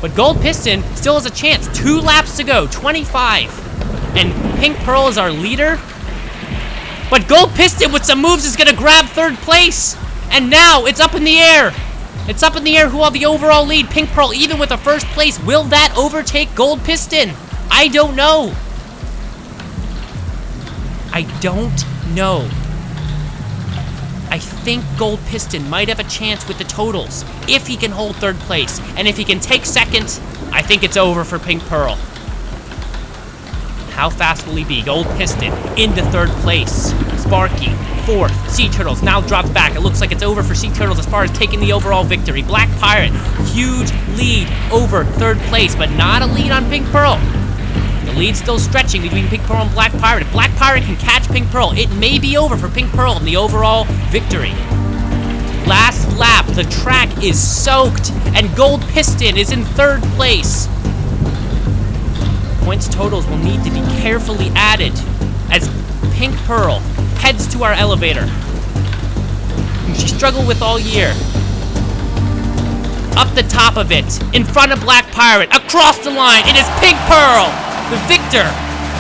But Gold Piston still has a chance. 2 laps to go, 25. And Pink Pearl is our leader. But Gold Piston with some moves is gonna grab 3rd place. And now it's up in the air. It's up in the air who will have the overall lead. Pink Pearl even with a 1st place. Will that overtake Gold Piston? I don't know. I don't know. I think Gold Piston might have a chance with the totals if he can hold 3rd place. And if he can take 2nd, I think it's over for Pink Pearl. How fast will he be? Gold Piston into 3rd place. Sparky, 4th. Sea Turtles now drops back. It looks like it's over for Sea Turtles as far as taking the overall victory. Black Pirate, huge lead over 3rd place, but not a lead on Pink Pearl. The lead's still stretching between Pink Pearl and Black Pirate. If Black Pirate can catch Pink Pearl, it may be over for Pink Pearl in the overall victory. Last lap, the track is soaked, and Gold Piston is in 3rd place. Points totals will need to be carefully added as Pink Pearl heads to our elevator, whom she struggled with all year. Up the top of it, in front of Black Pirate, across the line, it is Pink Pearl, the victor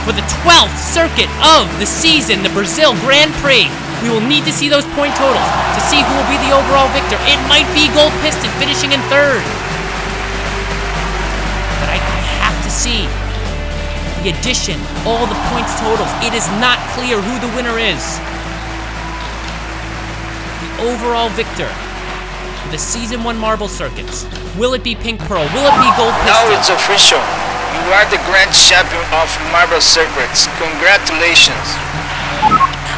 for the 12th circuit of the season, the Brazil Grand Prix. We will need to see those point totals to see who will be the overall victor. It might be Gold Piston finishing in 3rd. But I have to see the addition, all the points totals. It is not clear who the winner is. The overall victor of the Season 1 Marble Circuits. Will it be Pink Pearl? Will it be Gold Piston? Now it's official. You are the Grand Champion of Marble Circuits. Congratulations.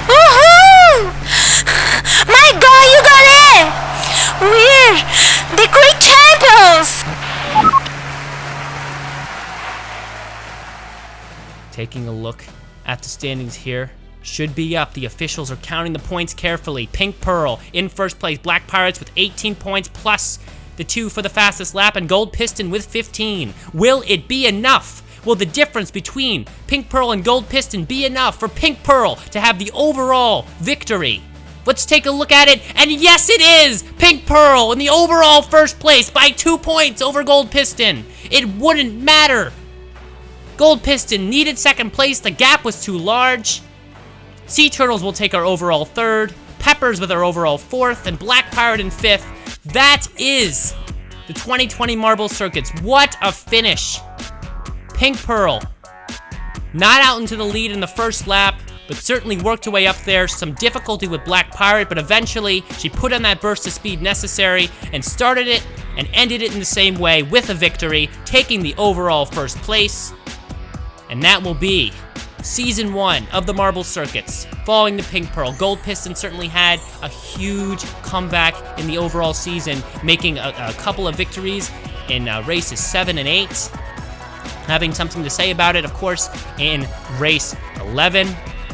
Woohoo! My God, you got it! We're the great champions! Taking a look at the standings here. Should be up. The officials are counting the points carefully. Pink Pearl in 1st place. Black Pirates with 18 points plus the 2 for the fastest lap, and Gold Piston with 15. Will it be enough? Will the difference between Pink Pearl and Gold Piston be enough for Pink Pearl to have the overall victory? Let's take a look at it, and yes it is! Pink Pearl in the overall 1st place by 2 points over Gold Piston. It wouldn't matter. Gold Piston needed 2nd place, the gap was too large. Sea Turtles will take our overall 3rd, Peppers with our overall 4th, and Black Pirate in 5th. That is the 2020 Marble Circuits. What a finish. Pink Pearl Not out into the lead in the first lap, but certainly worked her way up there. Some difficulty with Black Pirate, but eventually she put on that burst of speed necessary and started it and ended it in the same way with a victory, taking the overall first place. And that will be Season 1 of the Marble Circuits, following the Pink Pearl. Gold Piston certainly had a huge comeback in the overall season, making a couple of victories in races 7 and 8. Having something to say about it, of course, in race 11,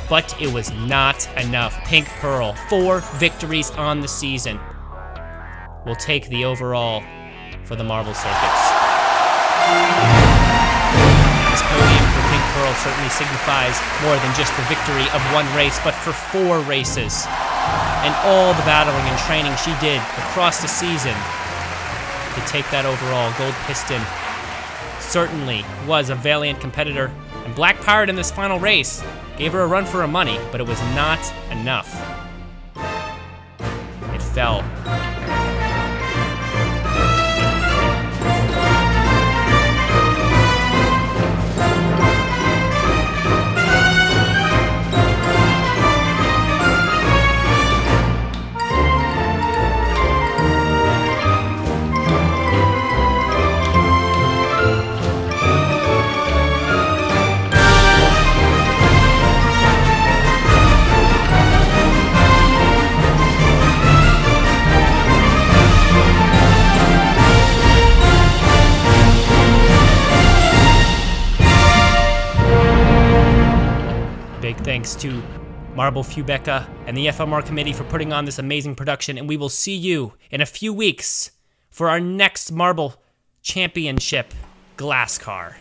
but it was not enough. Pink Pearl, 4 victories on the season, will take the overall for the Marble Circuits. This podium for Pink Pearl certainly signifies more than just the victory of one race, but for 4 races. And all the battling and training she did across the season to take that overall. Gold Piston certainly was a valiant competitor. And Black Pirate in this final race gave her a run for her money, but it was not enough. It fell. Big thanks to Marble Fubeca and the FMR committee for putting on this amazing production, and we will see you in a few weeks for our next Marble Championship Glass Car.